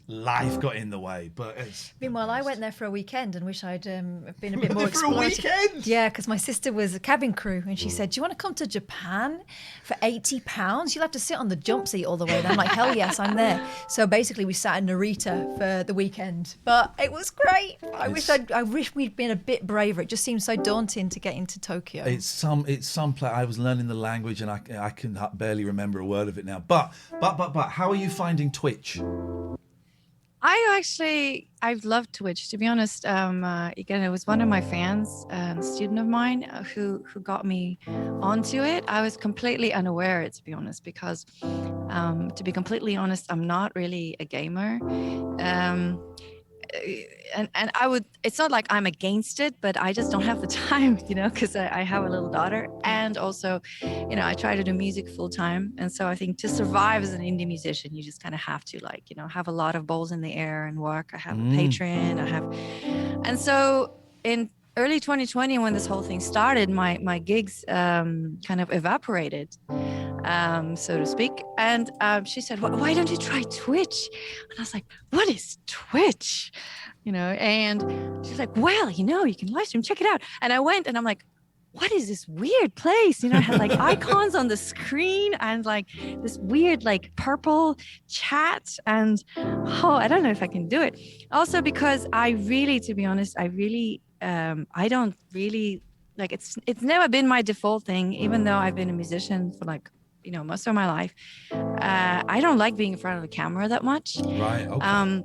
life got in the way. But meanwhile, I went there for a weekend and wish I'd been a bit more for a weekend. Yeah, because my sister was a cabin crew and she said, "Do you want to come to Japan for £80? You'll have to sit on the jump seat all the way." And I'm like, "Hell yes, I'm there." So basically, we sat in Narita for the weekend, but it was great. I wish we'd been a bit braver. It just seems so daunting to get into Tokyo. It's some place. I was learning the language and I can barely remember a word of it now. But how are you finding Twitch? I've loved Twitch, to be honest. Again, it was one of my fans, a student of mine, who got me onto it. I was completely unaware, to be honest, because to be completely honest, I'm not really a gamer. And I would, it's not like I'm against it, but I just don't have the time, because I have a little daughter, and also, I try to do music full time. And so I think to survive as an indie musician, you just kind of have to have a lot of balls in the air and work. I have a Patreon, and so in early 2020, when this whole thing started, my gigs kind of evaporated, so to speak. And she said, why don't you try Twitch? And I was like, what is Twitch? And she's like, well, you can live stream, check it out. And I went, and I'm like, what is this weird place? I had icons on the screen and this weird purple chat, and I don't know if I can do it. Also because I really, to be honest, I don't really it's never been my default thing, even though I've been a musician for most of my life. I don't like being in front of the camera that much. Right. Okay.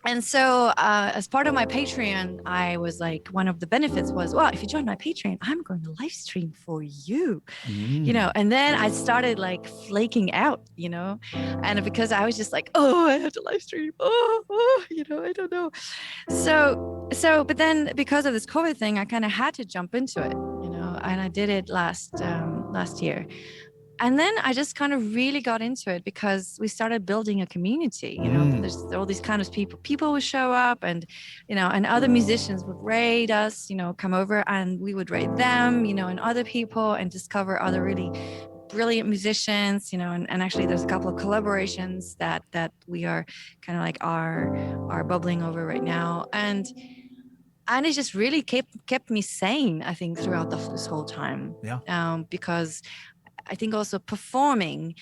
And so as part of my Patreon, I was one of the benefits was, well, if you join my Patreon, I'm going to live stream for you, and then I started flaking out, and because I was just oh, I have to live stream. I don't know. So, but then because of this COVID thing, I kind of had to jump into it, and I did it last year. And then I just kind of really got into it because we started building a community, there's all these kind of people would show up, and, and other musicians would raid us, come over, and we would raid them, and other people, and discover other really brilliant musicians, and actually there's a couple of collaborations that we are kind of are bubbling over right now. And it just really kept me sane, I think, throughout this whole time. Yeah. Because I think also performing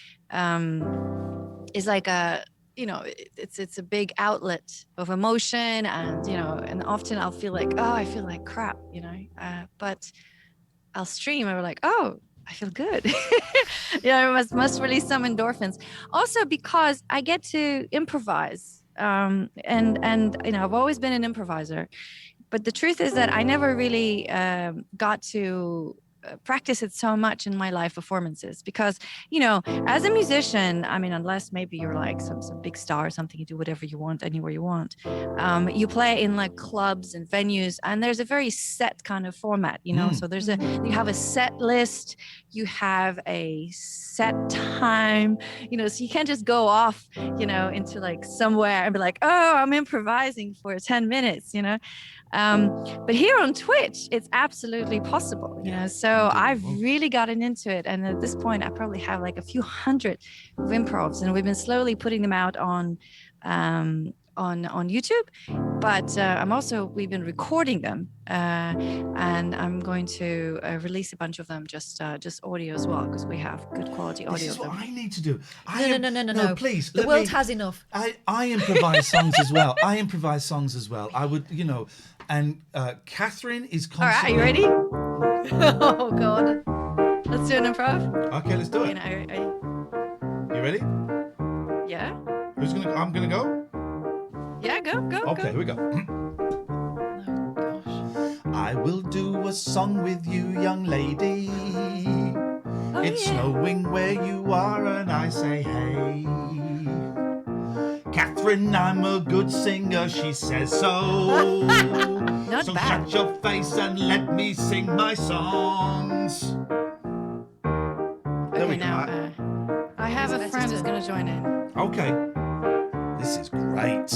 is it's a big outlet of emotion, and and often I'll feel I feel like crap, but I'll stream and we're oh, I feel good. I must release some endorphins. Also because I get to improvise, and I've always been an improviser, but the truth is that I never really got to practice it so much in my live performances, because as a musician, I mean, unless maybe you're some big star or something, you do whatever you want anywhere you want, you play in clubs and venues, and there's a very set kind of format, so you have a set list, you have a set time, so you can't just go off into somewhere and be oh, I'm improvising for 10 minutes, but here on Twitch, it's absolutely possible, so I've really gotten into it. And at this point, I probably have a few hundred of improvs, and we've been slowly putting them out on YouTube. But we've been recording them, and I'm going to release a bunch of them, just audio as well, because we have good quality audio. This is what I need to do. No, please. The world has enough. I improvise songs as well. I would, and Catherine is constantly... All right, are you ready? Oh, God. Let's do an improv. Okay, let's do it. You ready? Yeah. I'm gonna go? Yeah, go. Okay, here we go. Oh, gosh. I will do a song with you, young lady. It's snowing where you are, and I say, hey. Catherine, I'm a good singer, she says so. Not so bad. Shut your face and let me sing my songs. There we go. Now, I have a friend who's going to join in. Okay. This is great.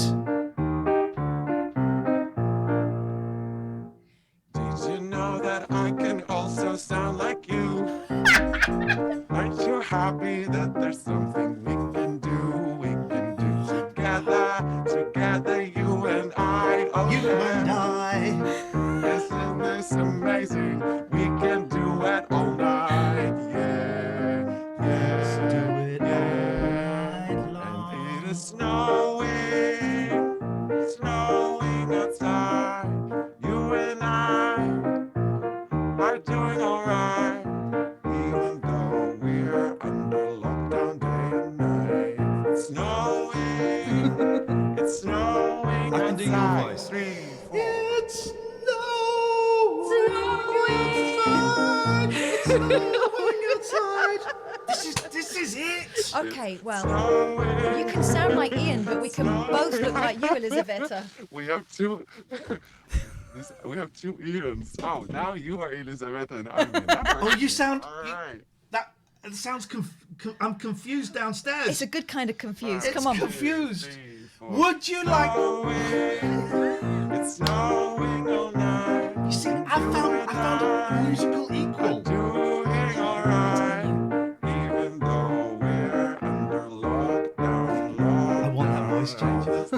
Did you know that I can also sound like you? Aren't you happy that there's something we can do? We can do together, you and I. Oh, you and I. Isn't this amazing? We can do it all night. Yeah. Let's do it all night long. And it is snowing. do your voice. 3, 4. It's snowing outside. It's snowing outside. This is it. Okay, well, you can sound like Ian, but we can both look like you, Elisabetta. We have two. We have two Ians. Oh, now you are Elisabetta and I'm Ian. Oh, you sound. All right. That it sounds. I'm confused downstairs. It's a good kind of confused. It's Come on. confused. Would you like? It's snowing all night. You see, I found a musical equal. Doing all right, even though we're under lockdown. I want that voice change. Yes, I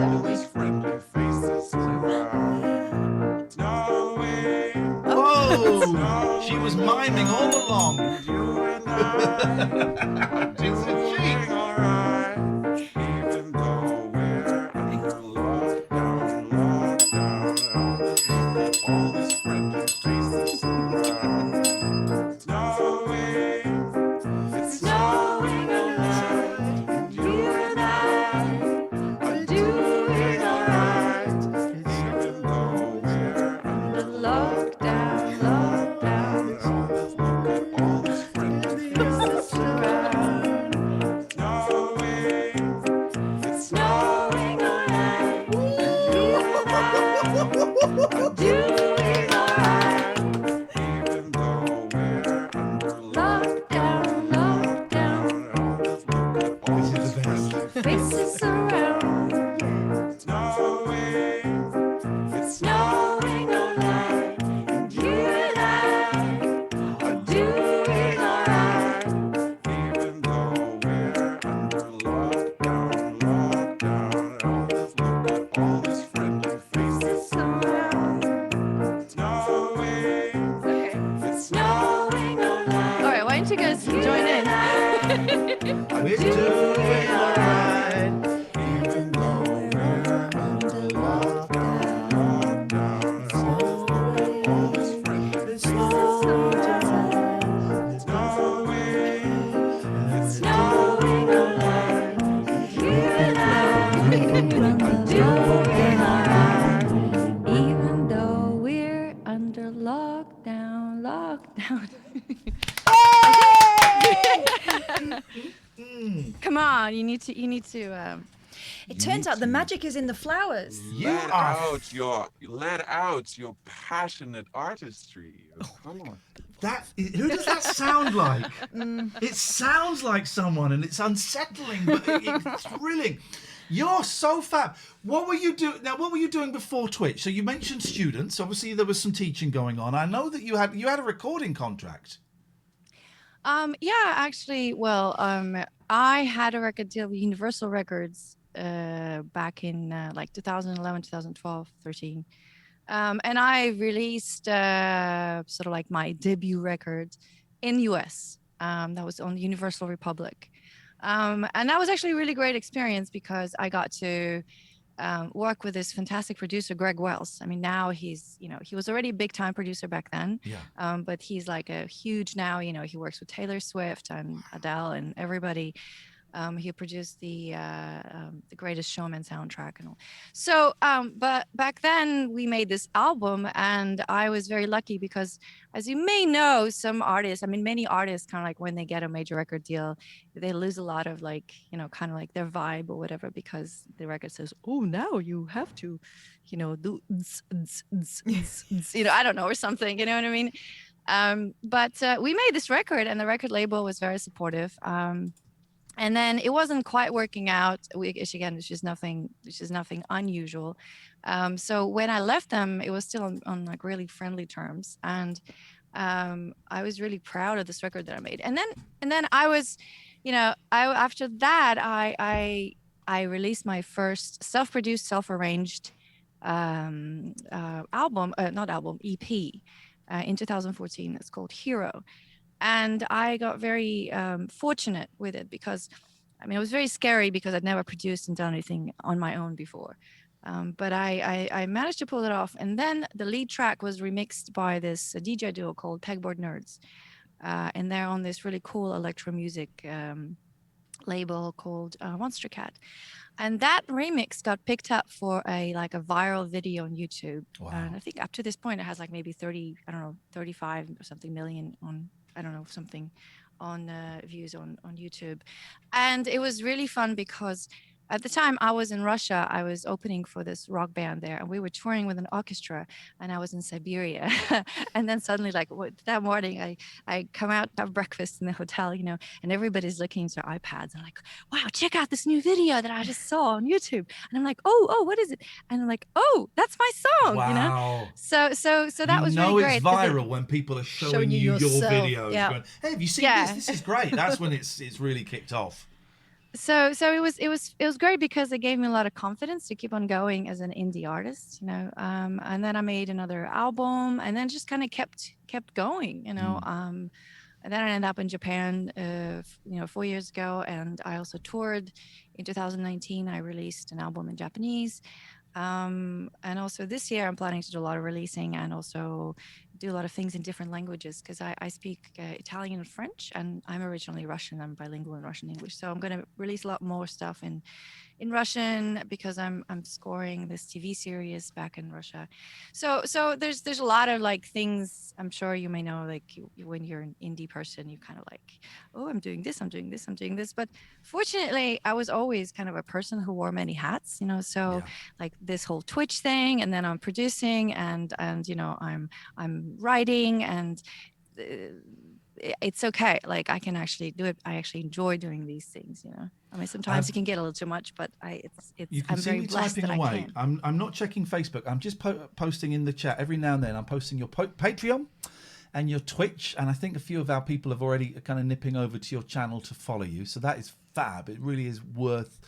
All do. these friendly faces around. Snowing. Oh, she was miming all along. You and I It's a cheat. doing all right, even though we're under lockdown. All these friendly faces around. Snowing. It's snowing outside. You and I are doing all right, even though we're under lockdown. All these friendly faces around. Snowing. It's snowing all right. You and I are doing all right, even though we're under lockdown. All these friendly faces around. Snowing. It's snowing all right. You and I are doing all right, even though we're under lockdown. All these friendly faces around. Snowing. It's snowing all right. All right, why don't you guys join in? We're doing all right. Even though we're under lockdown. All these friendly faces around. Snowing. It's snowing all right. You and I are doing all right. Even though we're under lockdown. Come on, you need to. It turns out the magic is in the flowers. Let out your passionate artistry. Come on. Who does that sound like? It sounds like someone, and it's unsettling, but it's thrilling. You're so fab. What were you doing? Now, what were you doing before Twitch? So you mentioned students. Obviously, there was some teaching going on. I know that you had a recording contract. Yeah, actually, well, I had a record deal with Universal Records back in like 2011, 2012, 13. And I released sort of like my debut record in the US. That was on Universal Republic. And that was actually a really great experience because I got to work with this fantastic producer, Greg Wells. I mean, now he's, he was already a big time producer back then. Yeah. But he's like a huge now, he works with Taylor Swift and Adele and everybody. He produced the Greatest Showman soundtrack and all. So, but back then we made this album, and I was very lucky because, as you may know, some artists, I mean, many artists kind of like when they get a major record deal, they lose a lot of like, kind of like their vibe or whatever, because the record says, oh, now you have to, do, I don't know, or something, you know what I mean? But we made this record, and the record label was very supportive. And then it wasn't quite working out, which again, which is nothing unusual. So when I left them, it was still on like really friendly terms. And I was really proud of this record that I made. And then I was, after that, I released my first self-produced, self-arranged EP in 2014. It's called Hero. And I got very fortunate with it because, I mean, it was very scary because I'd never produced and done anything on my own before. But I managed to pull it off. And then the lead track was remixed by this DJ duo called Pegboard Nerds. And they're on this really cool electro music label called Monster Cat. And that remix got picked up for a viral video on YouTube. Wow. And I think up to this point it has like maybe 35 or something million on, something on views on YouTube. And it was really fun because at the time I was in Russia. I was opening for this rock band there, and we were touring with an orchestra, and I was in Siberia. And then suddenly, that morning, I come out, have breakfast in the hotel, and everybody's looking into their iPads and like, wow, check out this new video that I just saw on YouTube. And I'm like, oh, what is it? And I'm like, oh, that's my song, Wow. So that was really great. It's viral when people are showing you your videos. Yeah. Going, hey, have you seen this? This is great. That's when it's really kicked off. So it was great because it gave me a lot of confidence to keep on going as an indie artist, and then I made another album, and then just kind of kept going, and then I ended up in Japan 4 years ago, and I also toured in 2019. I released an album in Japanese, and also this year I'm planning to do a lot of releasing and also do a lot of things in different languages because I speak Italian and French, and I'm originally Russian. I'm bilingual in Russian and English, so I'm going to release a lot more stuff in Russian because I'm scoring this TV series back in Russia. So there's a lot of things I'm sure you may know, when you're an indie person, you kind of oh, I'm doing this, but fortunately I was always kind of a person who wore many hats, so this whole Twitch thing, and then I'm producing and I'm writing, and it's okay. I can actually do it. I actually enjoy doing these things, I mean, sometimes it can get a little too much, but You can I'm see very me blessed typing that away. I can. I'm not checking Facebook. I'm just posting in the chat every now and then. I'm posting your Patreon and your Twitch, and I think a few of our people have already kind of nipping over to your channel to follow you. So that is fab. It really is worth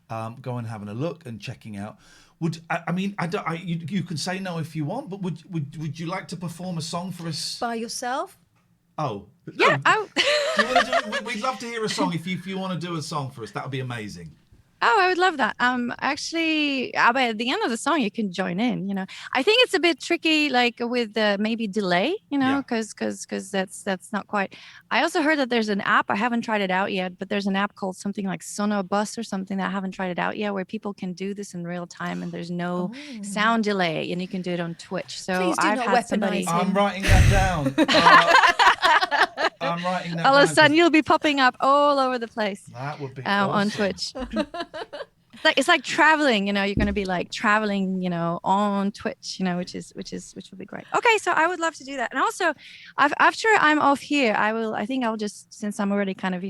going and having a look and checking out. You can say no if you want, but would you like to perform a song for us by yourself? Oh, yeah. We'd love to hear a song if you want to do a song for us. That would be amazing. Oh, I would love that. Actually, at the end of the song, you can join in. I think it's a bit tricky, with maybe delay, because that's not quite. I also heard that there's an app. I haven't tried it out yet, but there's an app called something like Sonobus or something that I haven't tried it out yet, where people can do this in real time and there's no sound delay, and you can do it on Twitch. So please do I've not had somebody. I'm writing that down. I'm writing that all down. of a sudden, you'll be popping up all over the place. That would be on awesome. Twitch. It's like traveling, you're going to be traveling, on Twitch, which would be great. Okay, so I would love to do that. And also, after I'm off here, I think I'll just, since I'm already kind of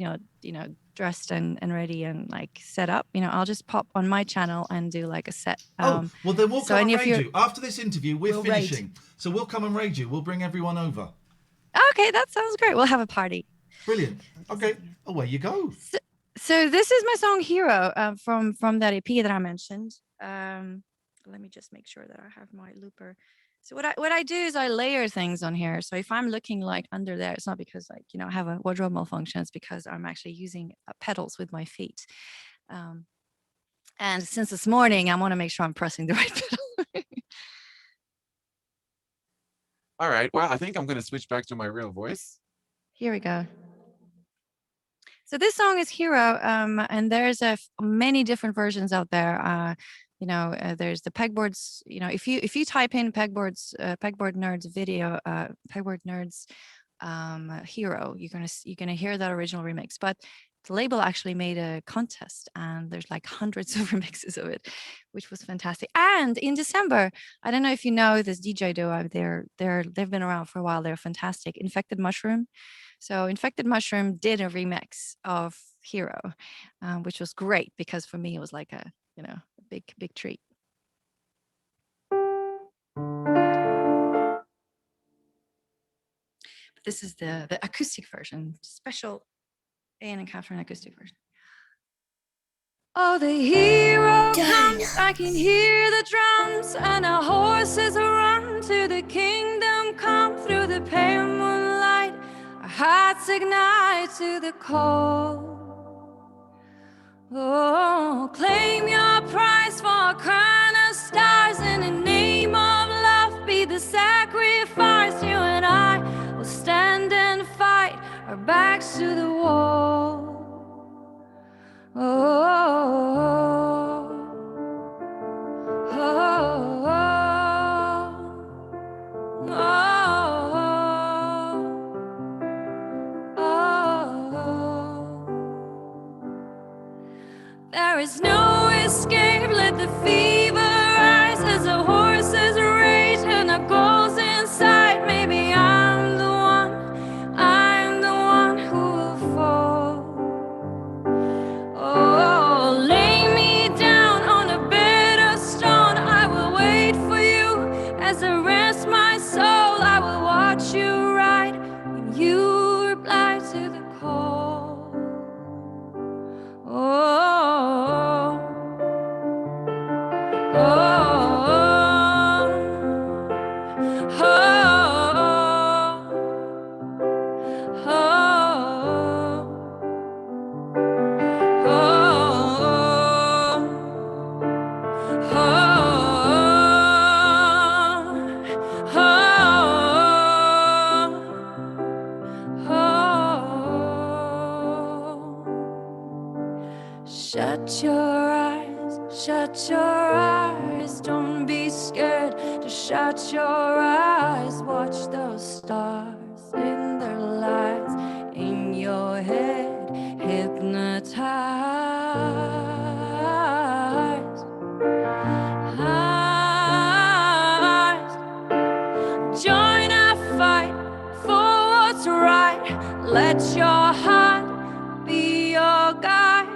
dressed and ready and set up, I'll just pop on my channel and do a set. Well then we'll come and raid you after this interview. We're finishing, so we'll come and raid you. We'll bring everyone over. Okay, that sounds great. We'll have a party. Brilliant. Okay, away you go. So this is my song Hero from that EP that I mentioned. Let me just make sure that I have my looper. So what I do is I layer things on here. So if I'm looking under there, it's not because I have a wardrobe malfunction. It's because I'm actually using pedals with my feet. And since this morning, I want to make sure I'm pressing the right pedal. All right. Well, I think I'm going to switch back to my real voice. Here we go. So this song is Hero, and there's many different versions out there. There's the pegboards. If you type in pegboard nerds video, pegboard nerds Hero, you're gonna hear that original remix. But the label actually made a contest, and there's hundreds of remixes of it, which was fantastic. And in December, I don't know if you know this DJ duo. They've been around for a while. They're fantastic. Infected Mushroom. So Infected Mushroom did a remix of Hero, which was great because for me it was a big treat. But this is the acoustic version, special Ian and Catherine acoustic version. Oh, the hero comes, I can hear the drums, and our horses run to the kingdom come through the pale moonlight. Our hearts ignite to the call. Oh, claim your prize for a crown of stars. In the name of love, be the sacrifice. You and I will stand and fight, our backs to the wall. There is no escape, let the fever rise as the horses rage and the goals inside. Maybe I'm the one who will fall. Oh, lay me down on a bed of stone. I will wait for you as I rest my soul. I will watch you ride when you reply to the call. Oh, oh, oh, oh, shut your eyes, don't be scared to shut your eyes. Watch those stars in their lights in your head, hypnotized. Join a fight for what's right. Let your heart be your guide.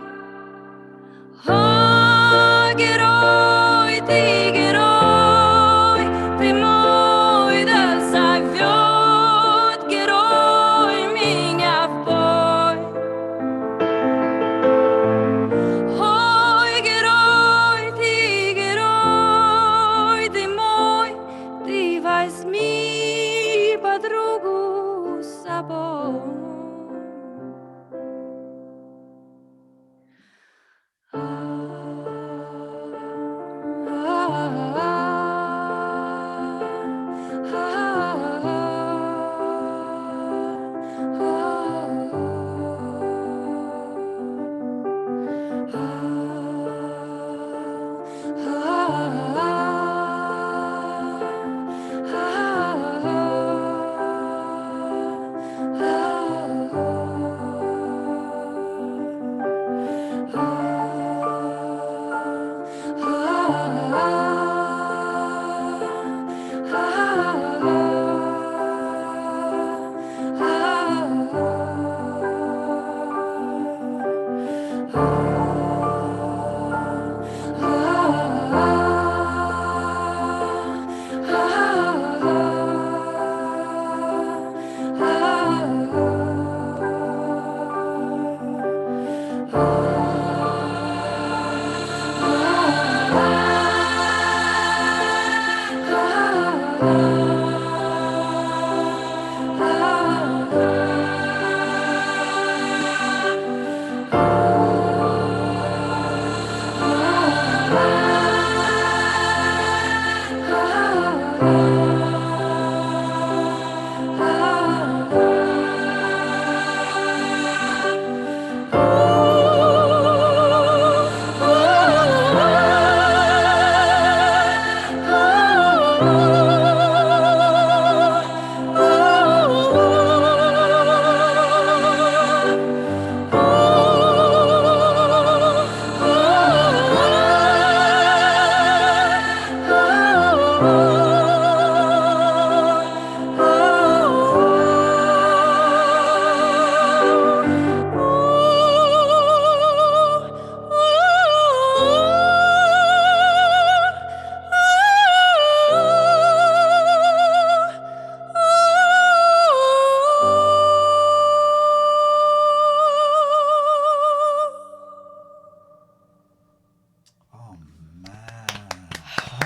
Get oj, tiger oj, ty mój da zawiód. Get oj, меня в бой. Ой, герой, ты мой, ты возьми подругу с собой.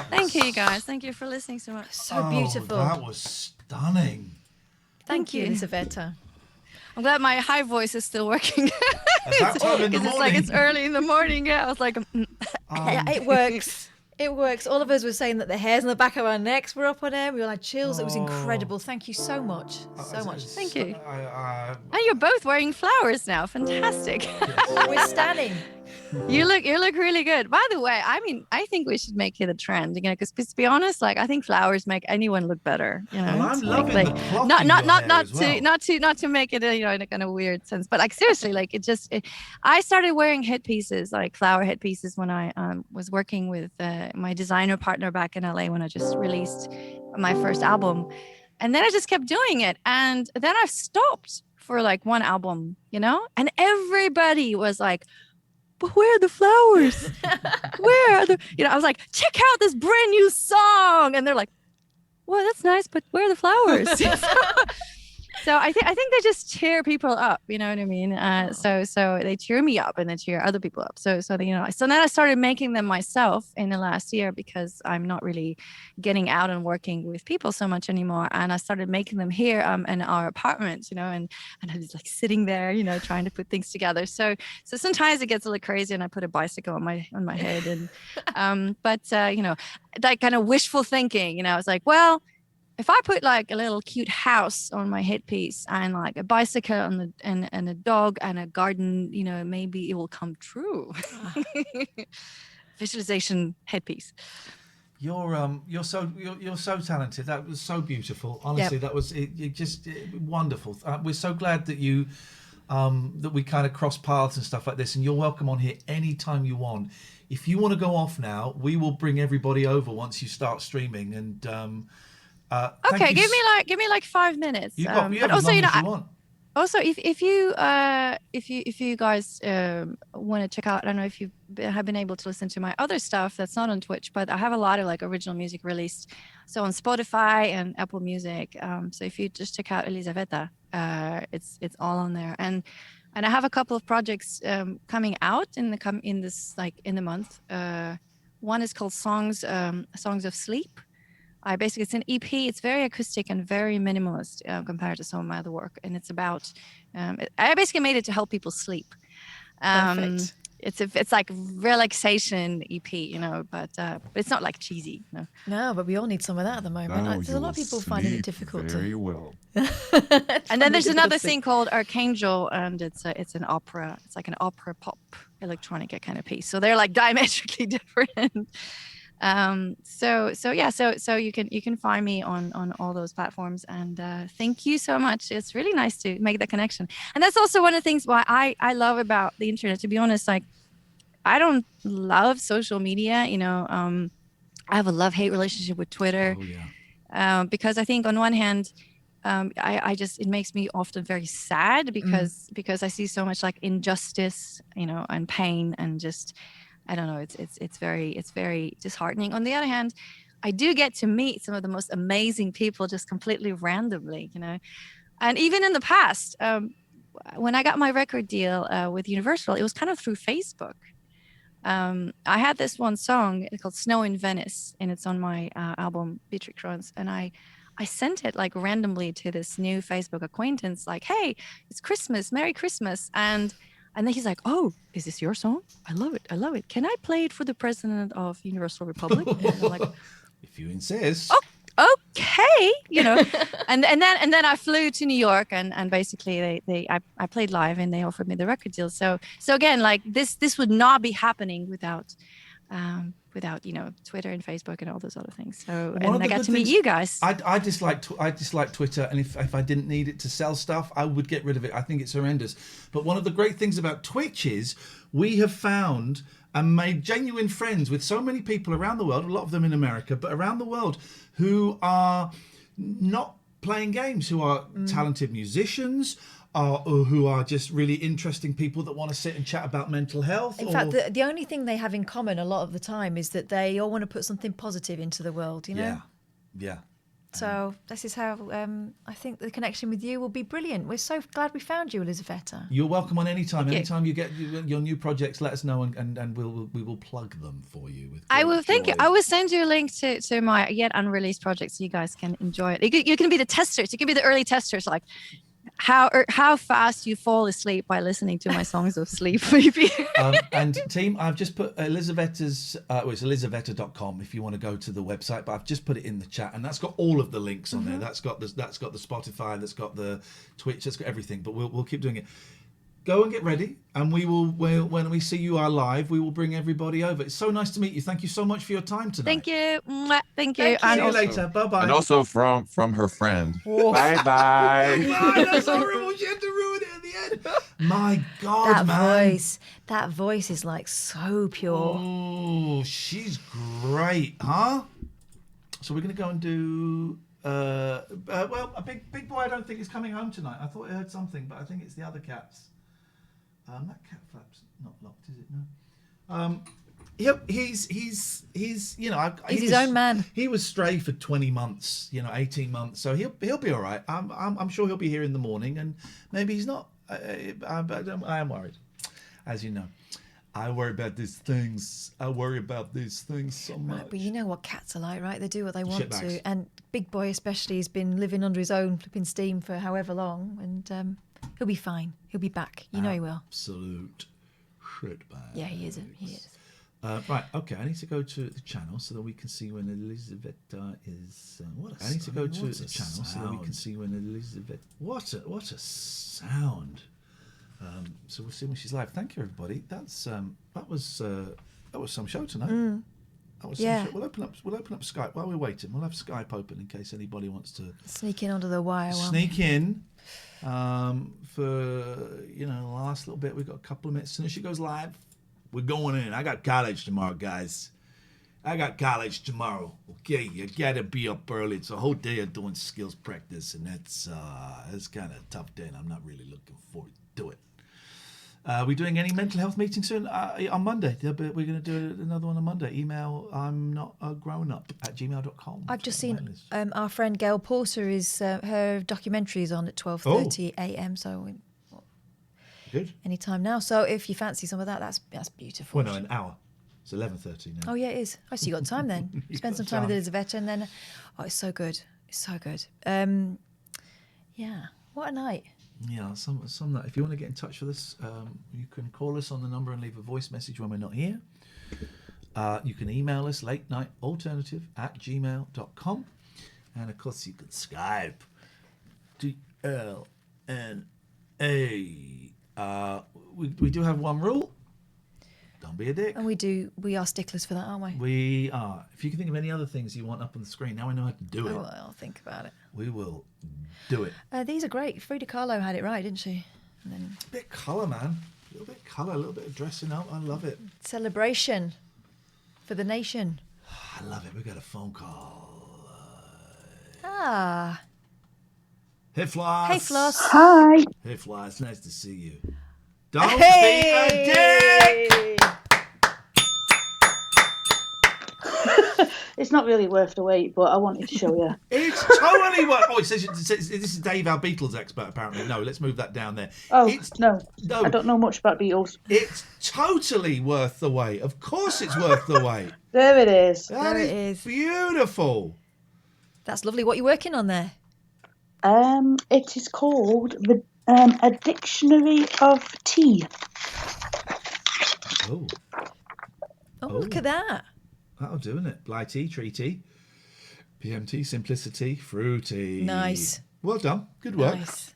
Thank you, guys. Thank you for listening so much. So beautiful. That was stunning. Thank you, Elisabetta. I'm glad my high voice is still working. At that time in the Because it's like morning. it's early in the morning. Yeah, I was like, Yeah, it works. It works. All of us were saying that the hairs on the back of our necks were up on air. We all had chills. It was incredible. Thank you so much. So much. Thank you. And you're both wearing flowers now. Fantastic. We're standing. You look really good. By the way, I mean, I think we should make it a trend, because to be honest, like I think flowers make anyone look better. Well, I'm It's loving like the clock not in not your not hair not as to well. not to make it in a kind of weird sense, but like seriously, like I started wearing headpieces, like flower headpieces, when I was working with my designer partner back in LA when I just released my first album, and then I just kept doing it, and then I stopped for like one album, and everybody was like, but where are the flowers? Where are the, I was like, check out this brand new song. And they're like, well, that's nice, but where are the flowers? So I think they just cheer people up, you know what I mean? So they cheer me up and they cheer other people up. So then I started making them myself in the last year, because I'm not really getting out and working with people so much anymore. And I started making them here in our apartment, and I was like sitting there, trying to put things together. So sometimes it gets a little crazy, and I put a bicycle on my head, and but that kind of wishful thinking, I was like, well, if I put like a little cute house on my headpiece and like a bicycle and a dog and a garden, maybe it will come true. Visualization headpiece. You're so talented. That was so beautiful. Honestly, Yep. that was just wonderful. We're so glad that you that we kind of cross paths and stuff like this. And you're welcome on here anytime you want. If you want to go off now, we will bring everybody over once you start streaming. And Okay, give me like 5 minutes. You got But as also, long as you want. Also, if you guys want to check out, I don't know if you have been able to listen to my other stuff that's not on Twitch, but I have a lot of like original music released, so on Spotify and Apple Music. So if you just check out Elisaveta, it's all on there, and I have a couple of projects coming out in the month. One is called Songs of Sleep. It's an EP. It's very acoustic and very minimalist compared to some of my other work. And it's about, I basically made it to help people sleep. Perfect. It's like relaxation EP, but it's not like cheesy. No, but we all need some of that at the moment. Now There's a lot of you'll people finding it sleep difficult very to. well. And then there's another thing called Archangel, and it's an opera. It's like an opera pop electronica kind of piece. So they're like diametrically different. So you can find me on all those platforms, and thank you so much. It's really nice to make that connection, and that's also one of the things why I love about the internet, to be honest. Like, I don't love social media, I have a love-hate relationship with Twitter. Because I think on one hand, it makes me often very sad because I see so much like injustice, and pain, and just, I don't know, it's very disheartening. On the other hand, I do get to meet some of the most amazing people just completely randomly, and even in the past, when I got my record deal with Universal, it was kind of through Facebook. I had this one song called Snow in Venice, and it's on my album Beatrix Runs, and I sent it like randomly to this new Facebook acquaintance, like, hey, it's Christmas, Merry Christmas. And then he's like, oh, is this your song? I love it. Can I play it for the president of Universal Republic? And I'm like, if you insist. Oh, okay, and then I flew to New York, and basically I played live, and they offered me the record deal. So again, like this would not be happening without Twitter and Facebook and all those other things. So, and I got to meet you guys. I dislike Twitter, and if I didn't need it to sell stuff, I would get rid of it. I think it's horrendous. But one of the great things about Twitch is we have found and made genuine friends with so many people around the world, a lot of them in America, but around the world, who are not playing games, who are talented musicians, or who are just really interesting people that want to sit and chat about mental health. In fact, the only thing they have in common a lot of the time is that they all want to put something positive into the world, Yeah. So this is how I think the connection with you will be brilliant. We're so glad we found you, Elisaveta. You're welcome on any time. Thank you. Anytime you get your new projects, let us know, and we will plug them for you. With I will. great Thank you. joy. I will send you a link to my yet unreleased project so you guys can enjoy it. You can be the testers. You can be the early testers, like how fast you fall asleep by listening to my songs of sleep. And team, I've just put Elisaveta's, it's elisaveta.com if you want to go to the website, but I've just put it in the chat, and that's got all of the links on there. That's got the Spotify, that's got the Twitch, that's got everything, but we'll keep doing it. go and get ready, and when we see you are live, we will bring everybody over. It's so nice to meet you. Thank you so much for your time tonight. Thank you. Mwah. Thank you. See And you also, later. Bye-bye. And also from her friend. Oh. Bye-bye. Bye. That's horrible. She had to ruin it at the end. My God, That man. that voice is like so pure. Oh, she's great, huh? So we're going to go and do... well, a big boy I don't think is coming home tonight. I thought I heard something, but I think it's the other cats. That cat flap's not locked, is it? No. He's you know, He's his own man. He was stray for 20 months, you know, 18 months. So he'll be all right. I'm sure he'll be here in the morning, and maybe he's not. I am worried, as you know. I worry about these things. I worry about these things so much. Right, but you know what cats are like, right? They do what they want Shitbags. to. And Big Boy especially has been living under his own flipping steam for however long, and he'll be fine. He'll be back. You know he will. Absolute shitbag. Yeah, he is. He is. Right, okay. I need to go to the channel so that we can see when Elizabeth is. I need to go to the channel so that we can see when Elizabeth. What a sound! So we'll see when she's live. Thank you, everybody. That was some show tonight. That was some show. We'll open up Skype while we're waiting. We'll have Skype open in case anybody wants to Sneak in under the wire. sneak in. For the last little bit, we've got a couple of minutes. As soon as she goes live, we're going in. I got college tomorrow, guys. I got college tomorrow. Okay, you gotta be up early. It's a whole day of doing skills practice, and that's kind of a tough day, and I'm not really looking forward to it. We doing any mental health meetings soon? On Monday. We're going to do another one on Monday. Email I'm not a grown up at gmail.com. I've just seen our friend Gail Porter is her documentary is on at 12:30 a.m. So good. Anytime now. So if you fancy some of that, that's beautiful. Well, no, an hour. It's 11:30 now. Oh yeah, it is. Oh, so you got time then. Spend some time with Elizabeth, and then it's so good. It's so good. Yeah, what a night. Yeah, some that. If you want to get in touch with us, you can call us on the number and leave a voice message when we're not here. You can email us latenightalternative@gmail.com, and of course you can Skype. TLNA. We do have one rule. Don't be a dick. And we are sticklers for that, aren't we? We are. If you can think of any other things you want up on the screen, now I know how to do it. Oh, I'll think about it. We will do it. These are great. Frida Kahlo had it right, didn't she? And then A bit of colour, man. A little bit of colour, a little bit of dressing up. I love it. celebration for the nation. I love it. We got a phone call. Hey, Floss. Hey, Floss. Hi. Hey, Floss. Nice to see you. Don't be a dick. It's not really worth the wait, but I wanted to show you. It's totally worth. Oh, it says this is Dave, our Beatles expert. Apparently, no. Let's move that down there. Oh, no, I don't know much about Beatles. It's totally worth the wait. Of course, it's worth the wait. There it is. There it is. Beautiful. That's lovely. What are you working on there? It is called a dictionary of tea. Oh. Oh, look at that. That'll do, isn't it? Blighty, treaty, PMT, simplicity, fruity. Nice. Well done. Good work. Nice.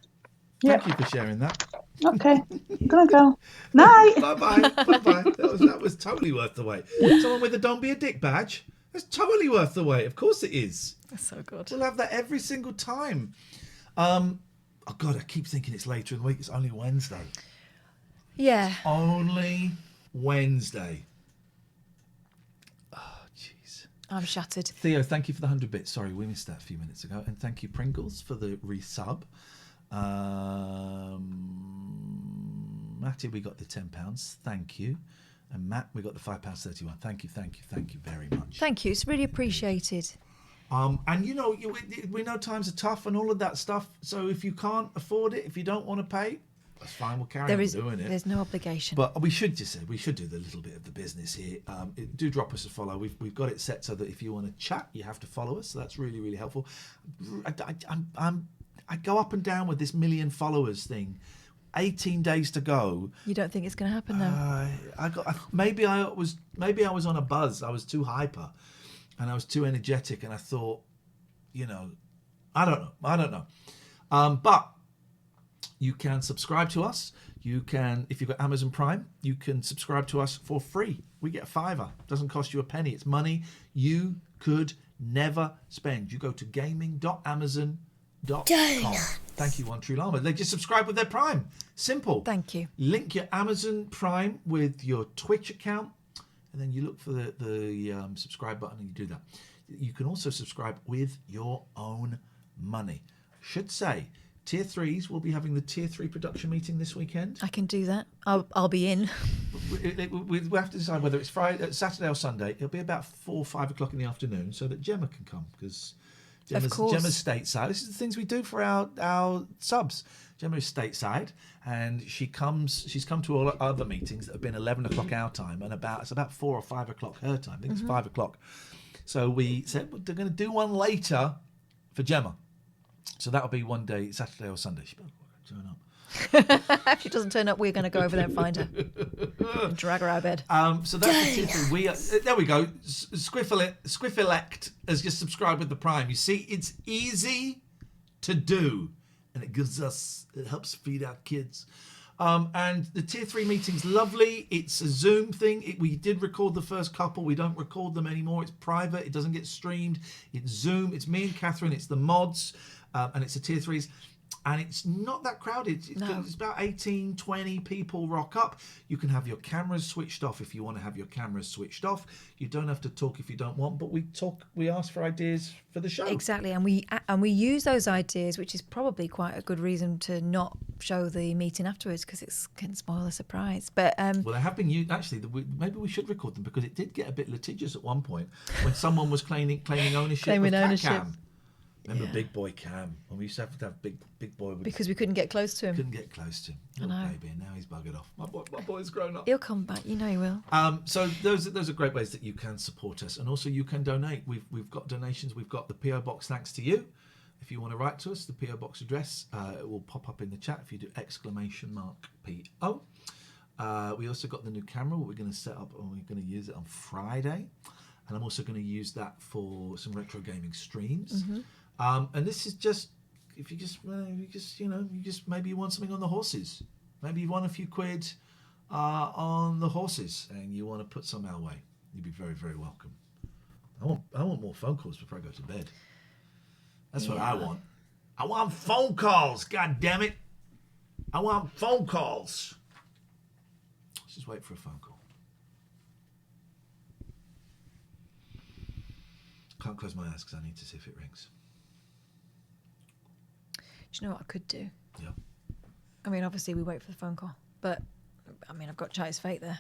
Thank you for sharing that. Okay, I'm gonna go. Night. Bye-bye. Bye-bye. That was totally worth the wait. Someone with a Don't Be a Dick badge? That's totally worth the wait. Of course it is. That's so good. We'll have that every single time. Oh, God, I keep thinking it's later in the week. It's only Wednesday. Yeah. Only Wednesday. I'm shattered. Theo, thank you for the 100 bits. Sorry, we missed that a few minutes ago. And thank you, Pringles, for the resub. Matty, we got the £10. Thank you. And Matt, we got the £5.31. Thank you very much. Thank you. It's really appreciated. And we know times are tough and all of that stuff. So if you can't afford it, if you don't want to pay, that's fine. We'll carry on doing it. There's no obligation. But we should do the little bit of the business here. Do drop us a follow. We've got it set so that if you want to chat, you have to follow us. So that's really, really helpful. I go up and down with this 1 million followers thing. 18 days to go. You don't think it's going to happen though? Maybe I was on a buzz. I was too hyper, and I was too energetic, and I thought, I don't know. But you can subscribe to us. You can, if you've got Amazon Prime, you can subscribe to us for free. We get a $5. Doesn't cost you a penny. It's money you could never spend. You go to gaming.amazon.com. Thank you, One True Llama. They just subscribe with their Prime. Simple. Thank you. Link your Amazon Prime with your Twitch account, and then you look for the subscribe button and you do that. You can also subscribe with your own money. Should say, Tier 3s will be having the Tier 3 production meeting this weekend. I can do that. I'll be in. We have to decide whether it's Friday, Saturday or Sunday. It'll be about 4 or 5 o'clock in the afternoon so that Gemma can come, because Gemma's stateside. This is the things we do for our subs. Gemma is stateside, and she's come to all other meetings that have been 11 o'clock our time, and it's about 4 or 5 o'clock her time. I think it's 5 o'clock. So we said they're going to do one later for Gemma. So that'll be one day, Saturday or Sunday. She better turn up. If she doesn't turn up, we're going to go over there and find her and drag her out of bed. So that's the Tier 3. There we go. Squiffilect has just subscribed with the Prime. You see, it's easy to do, and it helps feed our kids. And the Tier 3 meeting's lovely. It's a Zoom thing. We did record the first couple. We don't record them anymore. It's private. It doesn't get streamed. It's Zoom. It's me and Catherine. It's the mods. And it's a Tier 3s. And it's not that crowded. It's about 18, 20 people rock up. You can have your cameras switched off if you want to have your cameras switched off. You don't have to talk if you don't want, but we ask for ideas for the show. Exactly, and we use those ideas, which is probably quite a good reason to not show the meeting afterwards, because it can spoil the surprise. But well, they have been used. Actually, maybe we should record them, because it did get a bit litigious at one point when someone was claiming ownership of Cam. Remember Big Boy Cam? When we used to have Big Boy. Because we couldn't get close to him. Couldn't get close to him. Little baby, and now he's buggered off. My boy's grown up. He'll come back. You know he will. So those are great ways that you can support us, and also you can donate. We've got donations. We've got the PO box. Thanks to you. If you want to write to us, the PO box address it will pop up in the chat if you do !PO. We also got the new camera. We're going to set up, and we're going to use it on Friday, and I'm also going to use that for some retro gaming streams. And this is just, if you just maybe you want something on the horses. Maybe you want a few quid on the horses, and you want to put some our way. You'd be very, very welcome. I want more phone calls before I go to bed. That's what I want. I want phone calls. God damn it! I want phone calls. Let's just wait for a phone call. Can't close my eyes because I need to see if it rings. Do you know what I could do? Yeah. I mean, obviously we wait for the phone call, but I mean, I've got Chat It's Fate there.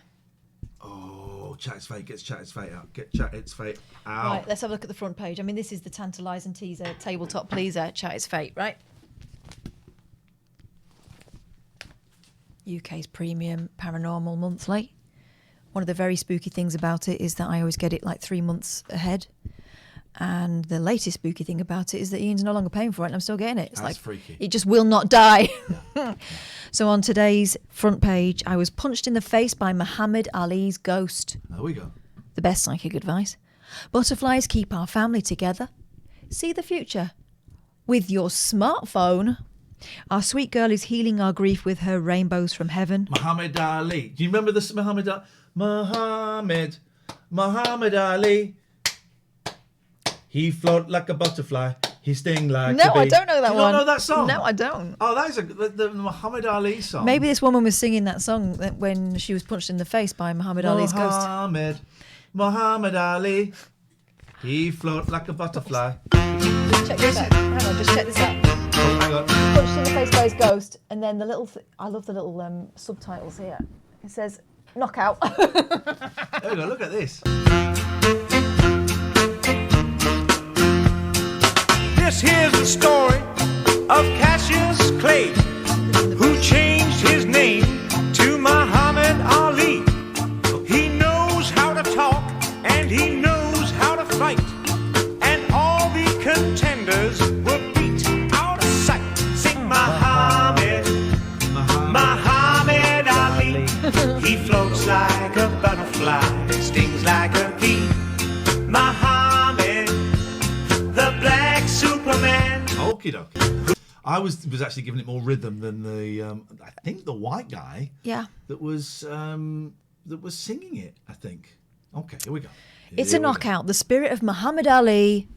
Oh, Chat It's Fate. Get Chat It's Fate out. Get Chat It's Fate out. Right, let's have a look at the front page. I mean, this is the tantalising teaser, tabletop pleaser, Chat It's Fate, right? UK's premium paranormal monthly. One of the very spooky things about it is that I always get it like 3 months ahead. And the latest spooky thing about it is that Ian's no longer paying for it, and I'm still getting it. It's That's like freaky. It just will not die. So on today's front page, I was punched in the face by Muhammad Ali's ghost. There we go. The best psychic advice. Butterflies keep our family together. See the future with your smartphone. Our sweet girl is healing our grief with her rainbows from heaven. Muhammad Ali. Do you remember this Muhammad Ali? He float like a butterfly. He sting like No, a bee. I don't know that Do you one. not know that song? No, I don't. Oh, that is the Muhammad Ali song. Maybe this woman was singing that song when she was punched in the face by Muhammad Ali's ghost. Muhammad Ali. He float like a butterfly. Check this out. Hang on, just check this out. Oh, hang on. Punched in the face by his ghost, and then the little. I love the little subtitles here. It says knockout. There we go. Look at this. This here's the story of Cassius Clay, who changed his name to Muhammad Ali. He knows how to talk and he knows how to fight, and all the contenders were beat out of sight. Sing Muhammad, Muhammad Ali. He floats like a butterfly, stings like a bee. Muhammad, the black Superman. Okie dokie. I was actually giving it more rhythm than the I think the white guy. Yeah. That was singing it. I think. Okay, here we go. It's Here a we go. knockout. The spirit of Muhammad Ali,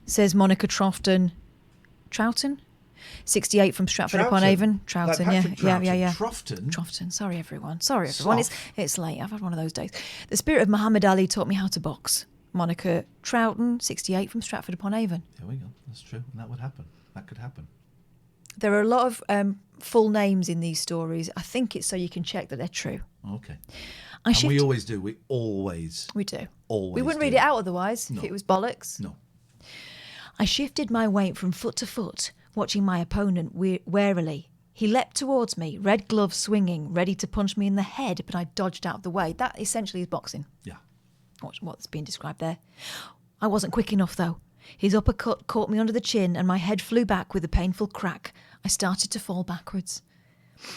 says Monica Troughton. 68 from Stratford upon Avon. Like Troughton, Patrick yeah. Troughton. Troughton. Sorry, everyone. It's late. I've had one of those days. The spirit of Muhammad Ali taught me how to box. Monica Troughton, 68 from Stratford upon Avon. There we go. That's true. And that would happen. That could happen. There are a lot of full names in these stories. I think it's so you can check that they're true. Okay. And we always do. We do. Always. We wouldn't read it out otherwise if it was bollocks. No. I shifted my weight from foot to foot, watching my opponent warily. He leapt towards me, red gloves swinging, ready to punch me in the head, but I dodged out of the way. That essentially is boxing. Yeah. What's being described there. I wasn't quick enough, though. His uppercut caught me under the chin, and my head flew back with a painful crack. I started to fall backwards.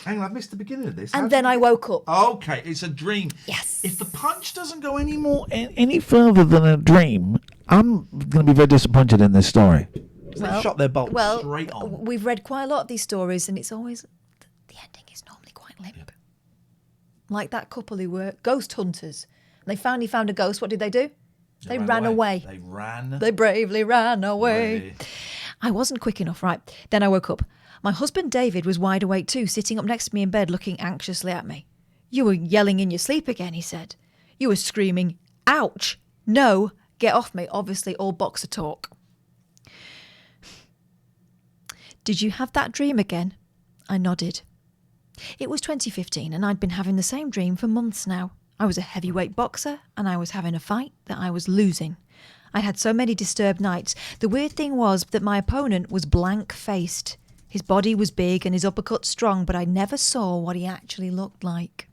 Hang on, I've missed the beginning of this. And then I woke up. Okay, it's a dream. Yes. If the punch doesn't go any further than a dream, I'm going to be very disappointed in this story. They shot their bolt straight on. We've read quite a lot of these stories, and it's always the ending is normally quite limp. Yep. Like that couple who were ghost hunters. They finally found a ghost. What did they do? They ran away. They bravely ran away. I wasn't quick enough, right? Then I woke up. My husband David was wide awake too, sitting up next to me in bed looking anxiously at me. You were yelling in your sleep again, he said. You were screaming, ouch, no, get off me, obviously all boxer talk. Did you have that dream again? I nodded. It was 2015 and I'd been having the same dream for months now. I was a heavyweight boxer and I was having a fight that I was losing. I had so many disturbed nights. The weird thing was that my opponent was blank-faced. His body was big and his uppercut strong, but I never saw what he actually looked like.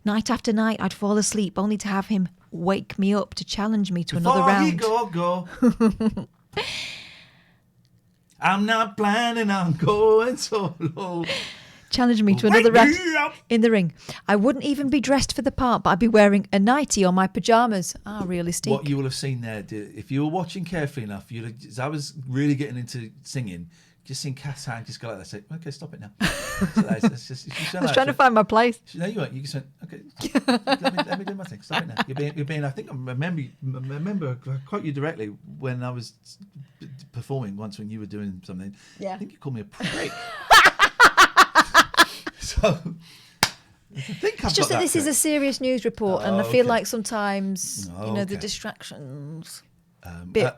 Night after night, I'd fall asleep only to have him wake me up to challenge me to another round. Go. I'm not planning on going solo. Challenge me to another round in the ring. I wouldn't even be dressed for the part, but I'd be wearing a nightie or my pyjamas. Realistic. What you will have seen there, if you were watching carefully enough, as I was really getting into singing, just seen Cass' hand just go like that. Say, okay, stop it now. I was trying to find my place. No, you weren't. You just went, okay, let me do my thing. Stop it now. You're being. I think I remember. I quote you directly when I was performing once when you were doing something. Yeah. I think you called me a prick. So. It's just that this is a serious news report, and I feel like sometimes the distractions. Bit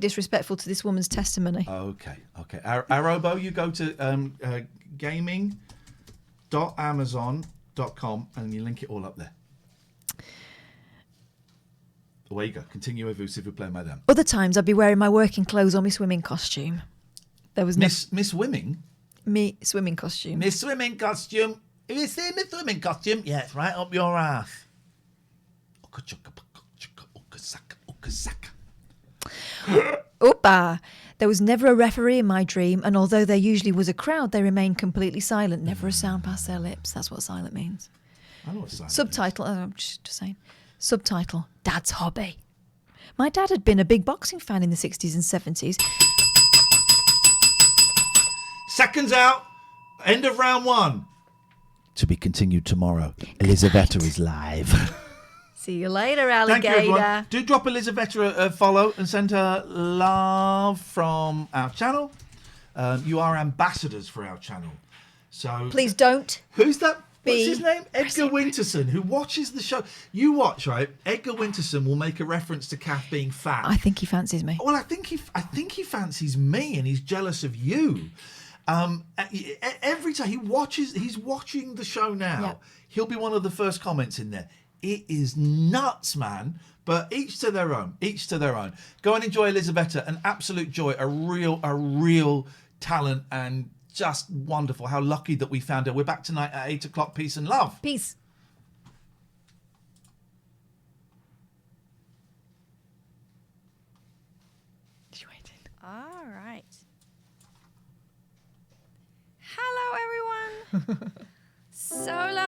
disrespectful to this woman's testimony. Okay. Arobo, you go to gaming.amazon.com and you link it all up there. Away you go. Continue with s'il vous plaît, madame. Other times I'd be wearing my working clothes or my swimming costume. There was Miss Swimming? Me swimming costume. Miss Swimming costume. Have you seen Miss Swimming costume? Yeah, it's right up your ass. Opa! There was never a referee in my dream, and although there usually was a crowd, they remained completely silent. Never a sound past their lips. That's what silent means. I know what silent Subtitle. I'm just saying. Subtitle. Dad's hobby. My dad had been a big boxing fan in the 60s and 70s. Seconds out. End of round 1. To be continued tomorrow. Elisaveta is live. See you later, alligator. Thank you, everyone. Do drop Elisaveta a follow and send her love from our channel. You are ambassadors for our channel. So please don't. Who's that? What's his name? Edgar Winterson, who watches the show. You watch, right? Edgar Winterson will make a reference to Kath being fat. I think he fancies me. Well, I think he fancies me, and he's jealous of you. Every time he's watching the show now. Yeah. He'll be one of the first comments in there. It is nuts, man. But each to their own. Go and enjoy Elisaveta. An absolute joy. A real talent, and just wonderful. How lucky that we found her. We're back tonight at 8 o'clock. Peace and love. Peace. She's waiting. All right. Hello, everyone. So